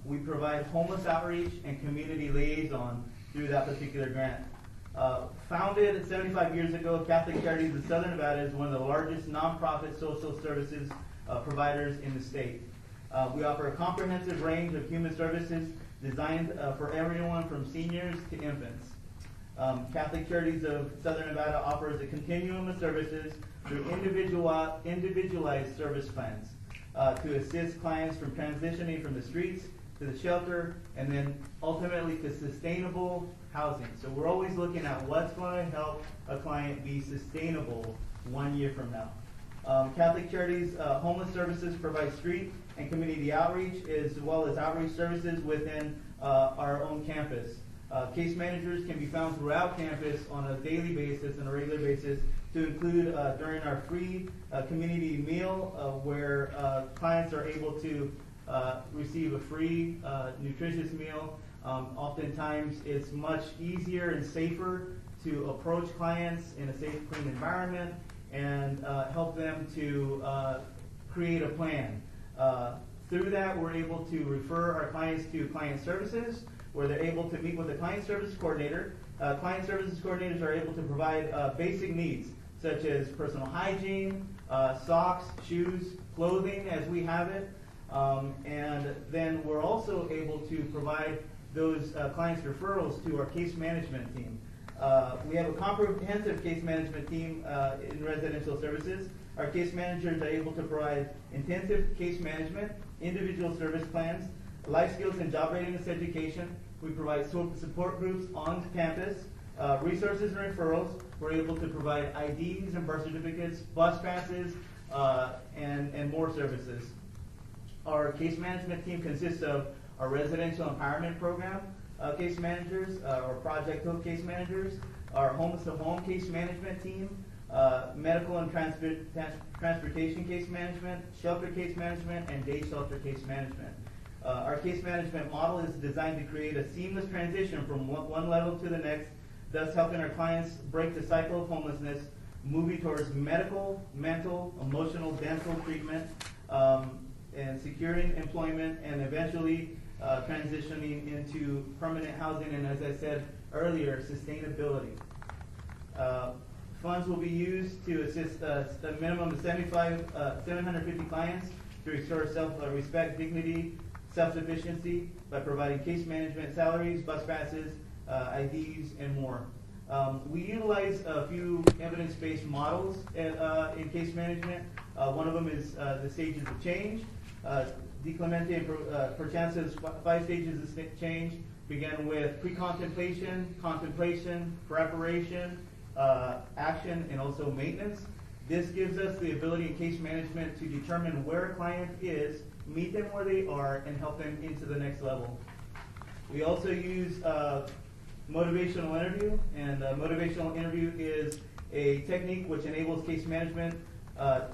We provide homeless outreach and community liaison through that particular grant. Founded 75 years ago, Catholic Charities of Southern Nevada is one of the largest nonprofit social services providers in the state. We offer a comprehensive range of human services designed for everyone from seniors to infants. Catholic Charities of Southern Nevada offers a continuum of services through individualized service plans to assist clients from transitioning from the streets to the shelter and then ultimately to sustainable housing. So we're always looking at what's going to help a client be sustainable 1 year from now. Catholic Charities Homeless Services provide street and community outreach as well as outreach services within our own campus. Case managers can be found throughout campus on a daily basis and a regular basis, to include during our free community meal where clients are able to receive a free nutritious meal. Oftentimes it's much easier and safer to approach clients in a safe, clean environment and help them to create a plan. Through that, we're able to refer our clients to client services, where they're able to meet with a client service coordinator. Client services coordinators are able to provide basic needs, such as personal hygiene, socks, shoes, clothing as we have it. And then we're also able to provide those clients' referrals to our case management team. We have a comprehensive case management team in residential services. Our case managers are able to provide intensive case management, individual service plans, life skills and job readiness education. We provide support groups on campus, resources and referrals. We're able to provide IDs and birth certificates, bus passes, and more services. Our case management team consists of our residential empowerment program case managers, our Project Hope case managers, our homeless to home case management team, medical and transportation case management, shelter case management, and day shelter case management. Our case management model is designed to create a seamless transition from one level to the next, thus helping our clients break the cycle of homelessness, moving towards medical, mental, emotional, dental treatment, and securing employment, and eventually transitioning into permanent housing, and as I said earlier, sustainability. Funds will be used to assist a minimum of 750 clients to restore self-respect, dignity, self-sufficiency by providing case management salaries, bus passes, IDs, and more. We utilize a few evidence-based models in case management. One of them is the stages of change. DiClemente and Perchance's 5 stages of change began with pre-contemplation, contemplation, preparation, action, and also maintenance. This gives us the ability in case management to determine where a client is, meet them where they are, and help them into the next level. We also use motivational interview, and motivational interview is a technique which enables case management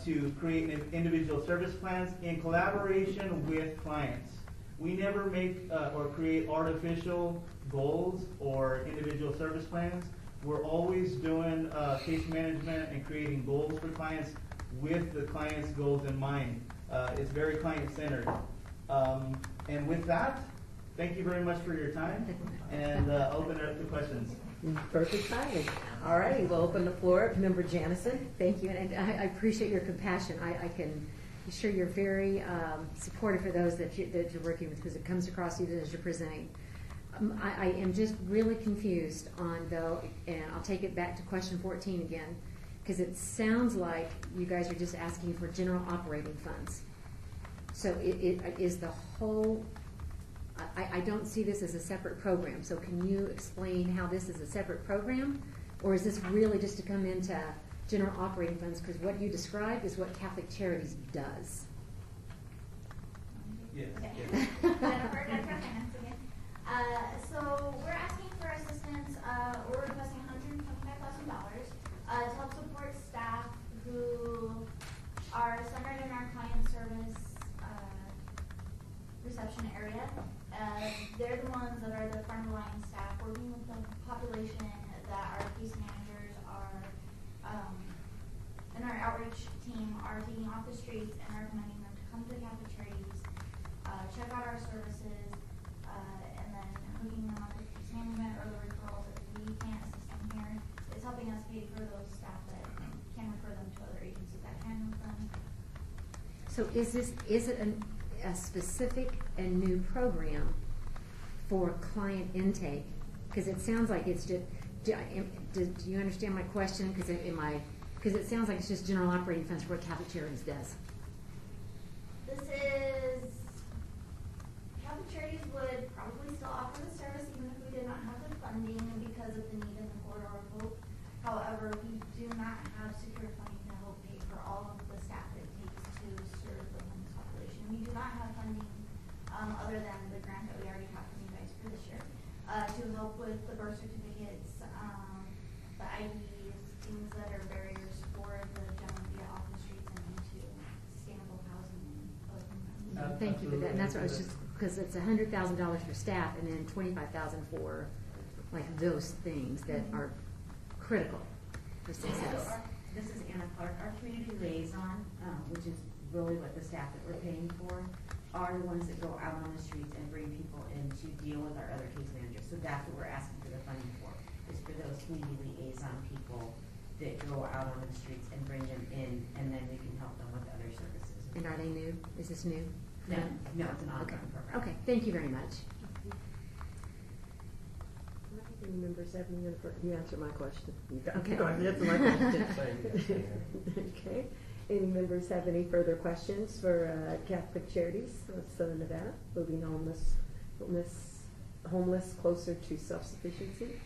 to create individual service plans in collaboration with clients. We never make or create artificial goals or individual service plans. We're always doing case management and creating goals for clients with the client's goals in mind. It's very client-centered. And with that, thank you very much for your time, and I'll open it up to questions. Perfect timing. All right, we'll open the floor. Member Janison. Thank you, and I appreciate your compassion. I can be sure you're very supportive for those that you're working with, because it comes across even as you're presenting. I am just really confused on, though, and I'll take it back to question 14 again, because it sounds like you guys are just asking for general operating funds. So it is the whole, I don't see this as a separate program, so can you explain how this is a separate program? Or is this really just to come into general operating funds? Because what you described is what Catholic Charities does. Yes. Jennifer, Director of Finance again. So we're asking for assistance, we're requesting $125,000 to help support staff who are centered in our client service reception area. They're the ones that are the frontline staff working with the population that our case managers are, and our outreach team are taking off the streets and recommending them to come to Catholic Charities, check out our services, and then hooking them up with case management or the referrals if we can't assist them here. It's helping us pay for those staff that can refer them to other agencies that can refer them. So is it a specific and new program for client intake? Because it sounds like it's just, do you understand my question? Because it sounds like it's just general operating funds for what Catholic Charities does. This is, Catholic Charities would probably still offer the service even if we did not have the funding because of the need in the corridor of hope. However, we do not have secure funding to help pay for all of the staff it takes to serve the homeless population. We do not have funding other than the grant that we already have from you guys for this year to help with the birth certificates, the IDs, things that are barriers for the gentlemen to get off the streets and into sustainable housing. Thank you for that. And that's what I was just, because it's $100,000 for staff and then $25,000 for like those things that are critical for success. This is Anna Clark. Our community liaison, which is really what the staff that we're paying for, are the ones that go out on the streets and bring people in to deal with our other case managers. So that's what we're asking for the funding for, is for those community liaison people that go out on the streets and bring them in, and then we can help them with other services. And are they new? Is this new? No, it's an ongoing program. Okay, thank you very much. Any members have any other, you answered my question. Okay. Go ahead, answer my question. Okay. Any members have any further questions for Catholic Charities of Southern Nevada, moving homeless closer to self-sufficiency?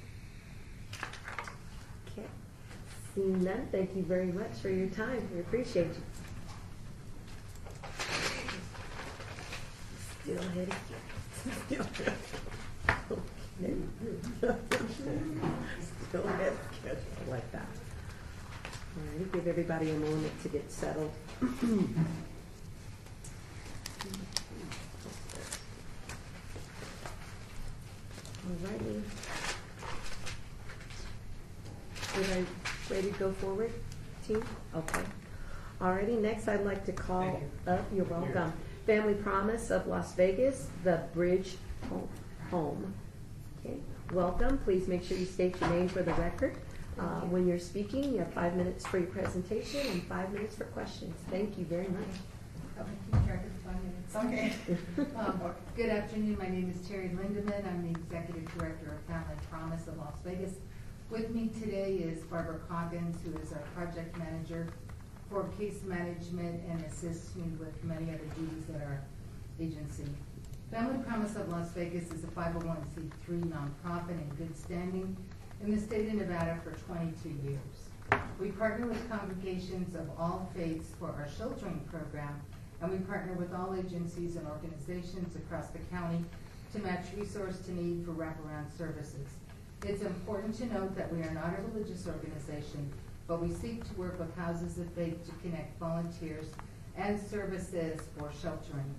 Okay. Seeing none, thank you very much for your time. We appreciate you. Still ahead of schedule. Still ahead of schedule like that. All right, give everybody a moment to get settled. Alrighty. Everybody ready to go forward, team? Okay. Alrighty, next I'd like to call up, you're welcome, Family Promise of Las Vegas, the Bridge Home. Okay, welcome. Please make sure you state your name for the record. When you're speaking, you have 5 minutes for your presentation and 5 minutes for questions. Thank you very much. Keep track of the 5 minutes. Okay. Good afternoon. My name is Terry Lindeman. I'm the Executive Director of Family Promise of Las Vegas. With me today is Barbara Coggins, who is our project manager for case management and assists me with many other duties at our agency. Family Promise of Las Vegas is a 501c3 nonprofit in good standing in the state of Nevada for 22 years. We partner with congregations of all faiths for our sheltering program, and we partner with all agencies and organizations across the county to match resource to need for wraparound services. It's important to note that we are not a religious organization, but we seek to work with houses of faith to connect volunteers and services for sheltering.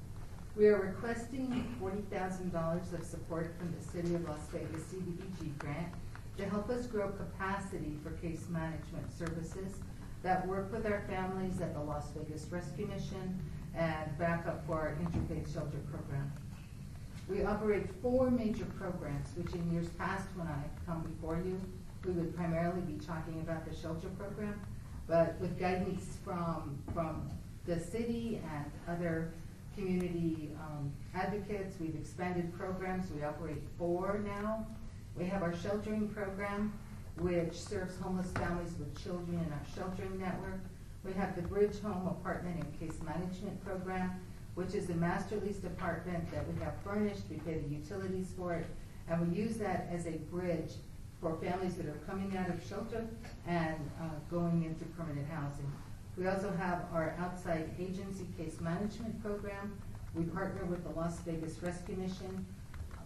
We are requesting $40,000 of support from the City of Las Vegas CDBG grant to help us grow capacity for case management services that work with our families at the Las Vegas Rescue Mission and backup for our interfaith shelter program. We operate 4 major programs, which in years past when I come before you, we would primarily be talking about the shelter program, but with guidance from the city and other community advocates, we've expanded programs. We operate 4 now. We have our sheltering program, which serves homeless families with children in our sheltering network. We have the Bridge Home Apartment and Case Management Program, which is a master leased apartment that we have furnished. We pay the utilities for it, and we use that as a bridge for families that are coming out of shelter and going into permanent housing. We also have our outside agency case management program. We partner with the Las Vegas Rescue Mission.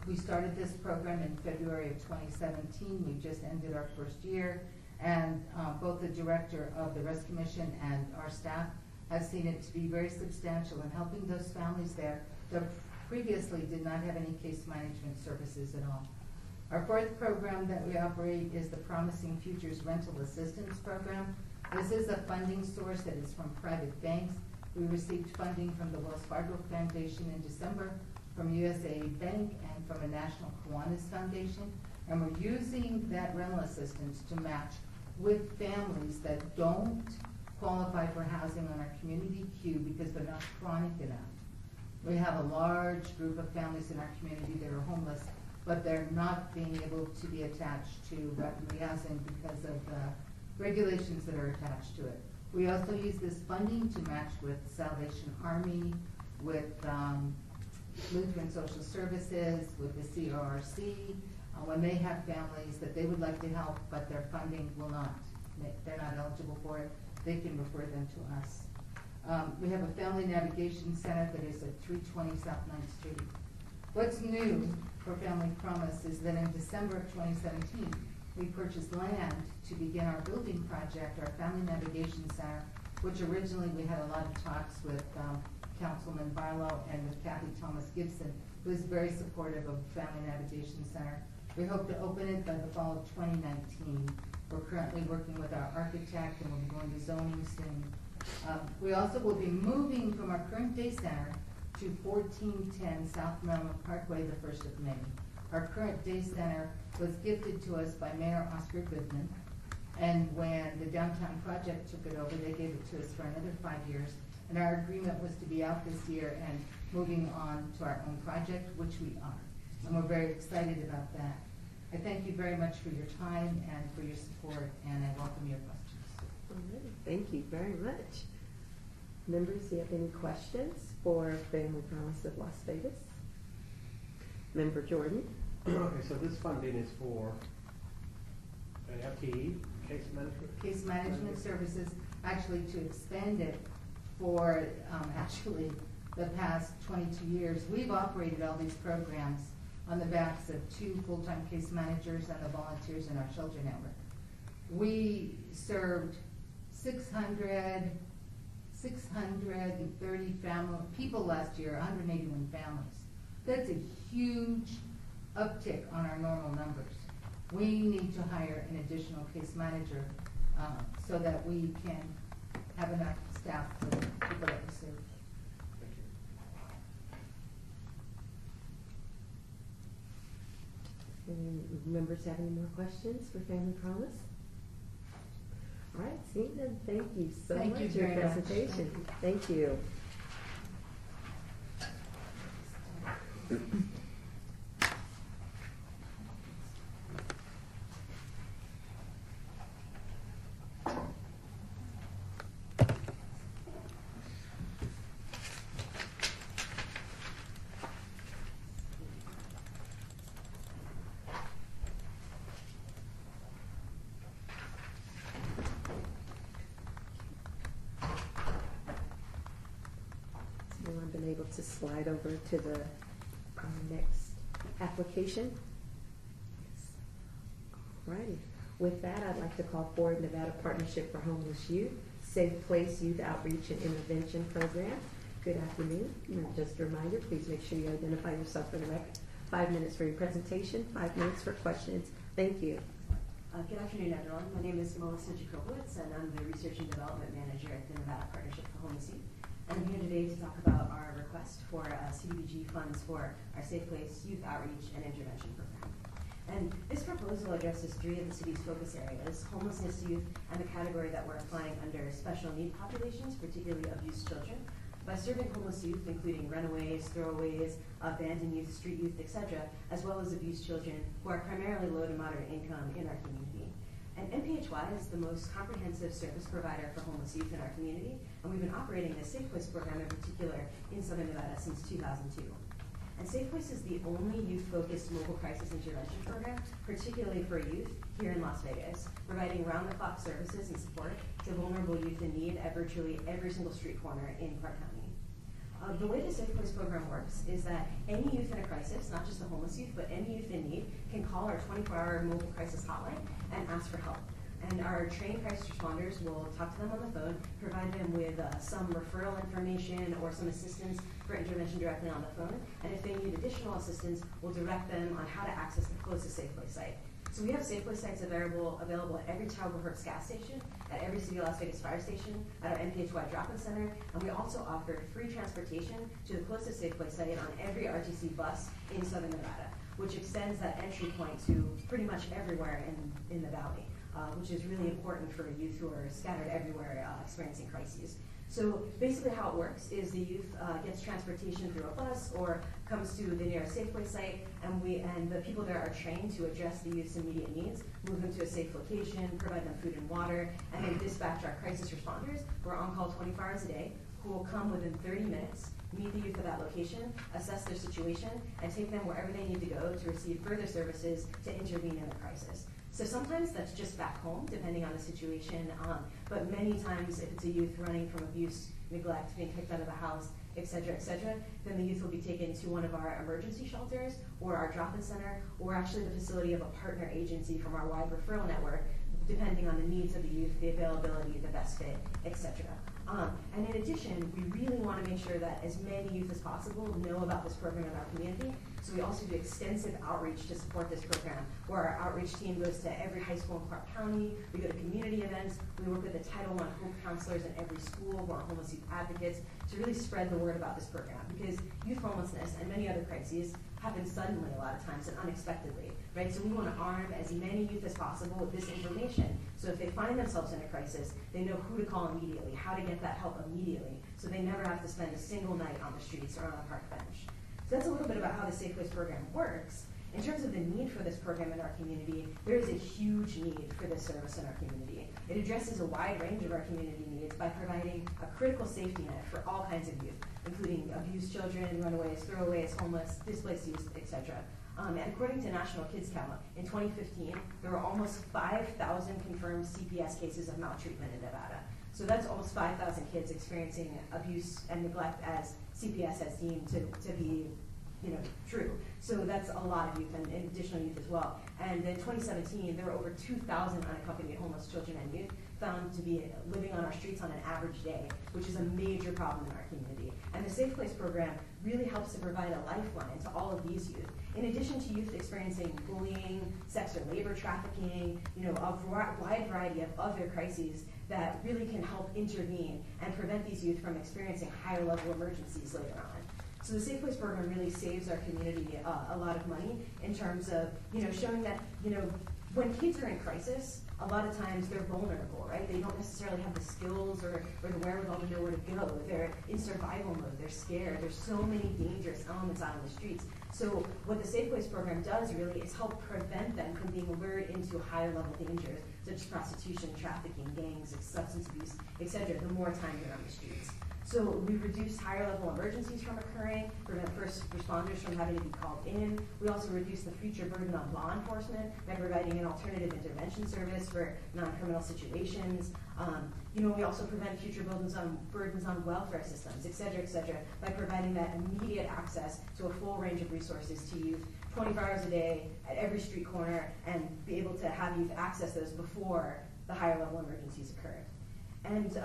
We started this program in February of 2017. We just ended our first year, and both the director of the Rescue Mission and our staff have seen it to be very substantial in helping those families there that previously did not have any case management services at all. Our 4th program that we operate is the Promising Futures Rental Assistance Program. This is a funding source that is from private banks. We received funding from the Wells Fargo Foundation in December, from USAA Bank, and from a National Kiwanis Foundation. And we're using that rental assistance to match with families that don't qualify for housing on our community queue because they're not chronic enough. We have a large group of families in our community that are homeless, but they're not being able to be attached to refugee housing because of the regulations that are attached to it. We also use this funding to match with Salvation Army, with Lutheran Social Services, with the CRRC, when they have families that they would like to help, but their funding will not. They're not eligible for it. They can refer them to us. We have a Family Navigation Center that is at 320 South 9th Street. What's new for Family Promise is that in December of 2017, we purchased land to begin our building project, our Family Navigation Center, which originally we had a lot of talks with Councilman Barlow and with Kathy Thomas Gibson, who is very supportive of Family Navigation Center. We hope to open it by the fall of 2019. We're currently working with our architect, and we'll be going to zoning soon. We also will be moving from our current day center to 1410 South Melma Parkway the 1st of May. Our current day center was gifted to us by Mayor Oscar Goodman, and when the downtown project took it over, they gave it to us for another 5 years, and our agreement was to be out this year and moving on to our own project, which we are, and we're very excited about that. I thank you very much for your time and for your support, and I welcome your questions. All right. Thank you very much. Members, do you have any questions for Family Promise of Las Vegas? Member Jordan? Okay, so this funding is for an FTE, case management? Case management services, actually to expand it for actually the past 22 years, we've operated all these programs on the backs of 2 full-time case managers and the volunteers in our shelter network. We served 630 people last year, 181 families. That's a huge uptick on our normal numbers. We need to hire an additional case manager so that we can have enough staff for the people that we serve. Any members have any more questions for Family Promise? All right, seeing them, thank you so Thank much you for your very much. presentation. Thank you. So I've been able to slide over to the next application. Alrighty. With that, I'd like to call forward Nevada Partnership for Homeless Youth, Safe Place Youth Outreach and Intervention Program. Good afternoon. And just a reminder, please make sure you identify yourself for the record. 5 minutes for your presentation, 5 minutes for questions. Thank you. Good afternoon, everyone. My name is Melissa Jacobowitz, and I'm the Research and Development Manager at the Nevada Partnership for Homeless Youth. And I'm here today to talk about our request for CDBG funds for our Safe Place Youth Outreach and Intervention Program. And this proposal addresses 3 of the city's focus areas: homelessness youth, and the category that we're applying under special need populations, particularly abused children, by serving homeless youth, including runaways, throwaways, abandoned youth, street youth, etc., as well as abused children who are primarily low to moderate income in our community. And NPHY is the most comprehensive service provider for homeless youth in our community, and we've been operating the Safe Place program in particular in Southern Nevada since 2002. And Safe Place is the only youth-focused mobile crisis intervention program, particularly for youth here in Las Vegas, providing round-the-clock services and support to vulnerable youth in need at virtually every single street corner in Clark County. The way the Safe Place program works is that any youth in a crisis, not just the homeless youth, but any youth in need, can call our 24-hour mobile crisis hotline and ask for help. And our trained crisis responders will talk to them on the phone, provide them with some referral information or some assistance for intervention directly on the phone. And if they need additional assistance, we'll direct them on how to access the closest Safe Place site. So we have Safe Place sites available at every Tower Hertz gas station, at every City of Las Vegas fire station, at our NPHY drop-in center, and we also offer free transportation to the closest Safe Place site on every RTC bus in Southern Nevada, which extends that entry point to pretty much everywhere in the valley. Which is really important for youth who are scattered everywhere experiencing crises. So basically how it works is the youth gets transportation through a bus or comes to the nearest Safe Place site, and the people there are trained to address the youth's immediate needs, move them to a safe location, provide them food and water, and then dispatch our crisis responders who are on call 24 hours a day, who will come within 30 minutes, meet the youth at that location, assess their situation, and take them wherever they need to go to receive further services to intervene in the crisis. So sometimes that's just back home, depending on the situation, but many times if it's a youth running from abuse, neglect, being kicked out of the house, et cetera, then the youth will be taken to one of our emergency shelters or our drop-in center, or actually the facility of a partner agency from our wide referral network, depending on the needs of the youth, the availability, the best fit, et cetera. And in addition, we really want to make sure that as many youth as possible know about this program in our community. So we also do extensive outreach to support this program, where our outreach team goes to every high school in Clark County. We go to community events. We work with the Title I Hope counselors in every school who are homeless youth advocates to really spread the word about this program. Because youth homelessness and many other crises happen suddenly a lot of times and unexpectedly, right? So we want to arm as many youth as possible with this information. So if they find themselves in a crisis, they know who to call immediately, how to get that help immediately, so they never have to spend a single night on the streets or on a park bench. So that's a little bit about how the Safe Place program works. In terms of the need for this program in our community, there is a huge need for this service in our community. It addresses a wide range of our community needs by providing a critical safety net for all kinds of youth, including abused children, runaways, throwaways, homeless, displaced youth, etc. And according to National Kids Count, in 2015, there were almost 5,000 confirmed CPS cases of maltreatment in Nevada. So that's almost 5,000 kids experiencing abuse and neglect as CPS has deemed to be, true. So that's a lot of youth and additional youth as well. And in 2017, there were over 2,000 unaccompanied homeless children and youth found to be living on our streets on an average day, which is a major problem in our community. And the Safe Place program really helps to provide a lifeline to all of these youth. In addition to youth experiencing bullying, sex or labor trafficking, a wide variety of other crises that really can help intervene and prevent these youth from experiencing higher level emergencies later on. So the Safe Place program really saves our community a lot of money in terms of, showing that, when kids are in crisis, a lot of times they're vulnerable, right? They don't necessarily have the skills or the wherewithal to know where to go. They're in survival mode. They're scared. There's so many dangerous elements out on the streets. So what the Safe Place program does really is help prevent them from being lured into higher level dangers, such as prostitution, trafficking, gangs, substance abuse, etc., the more time they're on the streets. So we reduce higher level emergencies from occurring, prevent first responders from having to be called in. We also reduce the future burden on law enforcement by providing an alternative intervention service for non-criminal situations. We also prevent future burdens on welfare systems, et cetera, by providing that immediate access to a full range of resources to youth 24 hours a day at every street corner, and be able to have youth access those before the higher level emergencies occur. And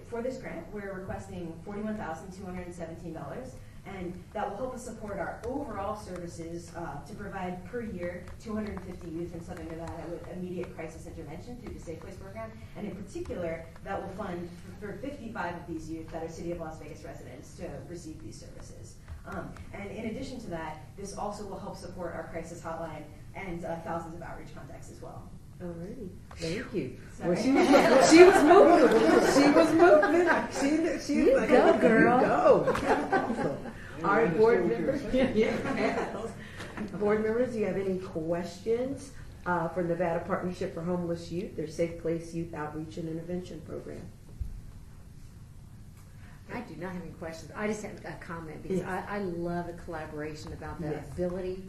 for this grant, we're requesting $41,217, and that will help us support our overall services to provide per year 250 youth in Southern Nevada with immediate crisis intervention through the Safe Place program. And in particular, that will fund for 55 of these youth that are City of Las Vegas residents to receive these services. And in addition to that, this also will help support our crisis hotline and thousands of outreach contacts as well. Alrighty, thank you. Sorry. Well, she was moving. She was like, go, girl. You go. All right, board members. Board members, do you have any questions for Nevada Partnership for Homeless Youth, their Safe Place Youth Outreach and Intervention Program? I do not have any questions. I just have a comment because I love the collaboration about the ability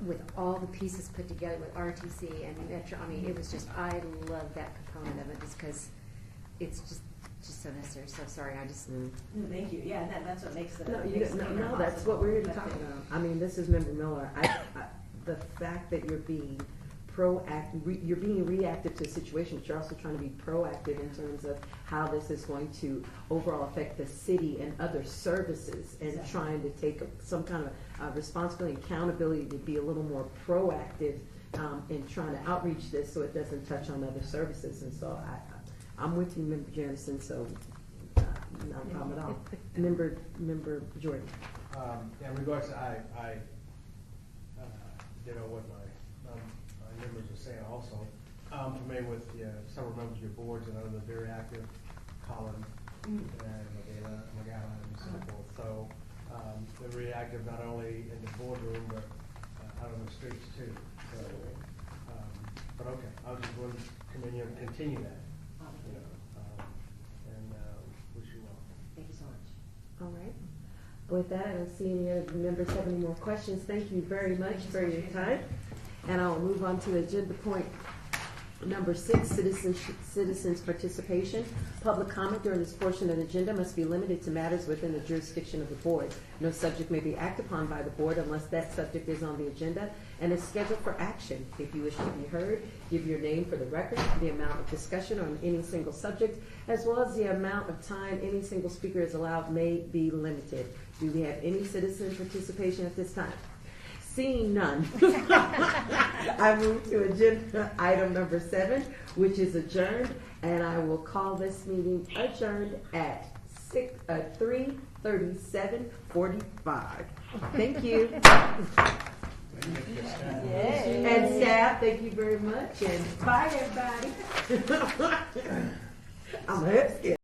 with all the pieces put together with RTC and Metro. I mean, it was just, I love that component of it just because it's just so necessary. So sorry, I just. No, thank you. Yeah, that's what makes the. No, that's what we're here to talk about. I mean, this is Member Miller. The fact that you're being proactive, you're being reactive to a situation, but you're also trying to be proactive in terms of how this is going to overall affect the city and other services, and trying to take some kind of responsibility and accountability to be a little more proactive in trying to outreach this so it doesn't touch on other services. And so I'm with you, Member Jamison, so not a problem at all. Member Jordan. In regards to, I ditto what my members are saying also. I'm familiar with several members of your boards, and I know they're very active, Colin and McGowan and so forth. So they're very active not only in the boardroom, but out on the streets too. So, but okay, I was just going to commend you and continue that. And wish you well. Thank you so much. All right. With that, I don't see any other members have any more questions. Thank you very much for your time. And I'll move on to agenda point number 6, citizens participation. Public comment during this portion of the agenda must be limited to matters within the jurisdiction of the board. No subject may be acted upon by the board unless that subject is on the agenda and is scheduled for action. If you wish to be heard, give your name for the record, the amount of discussion on any single subject, as well as the amount of time any single speaker is allowed may be limited. Do we have any citizen participation at this time? Seeing none, I move to agenda item number 7, which is adjourned, and I will call this meeting adjourned at 3:37:45. Thank you. And staff, thank you very much, and bye everybody. I'm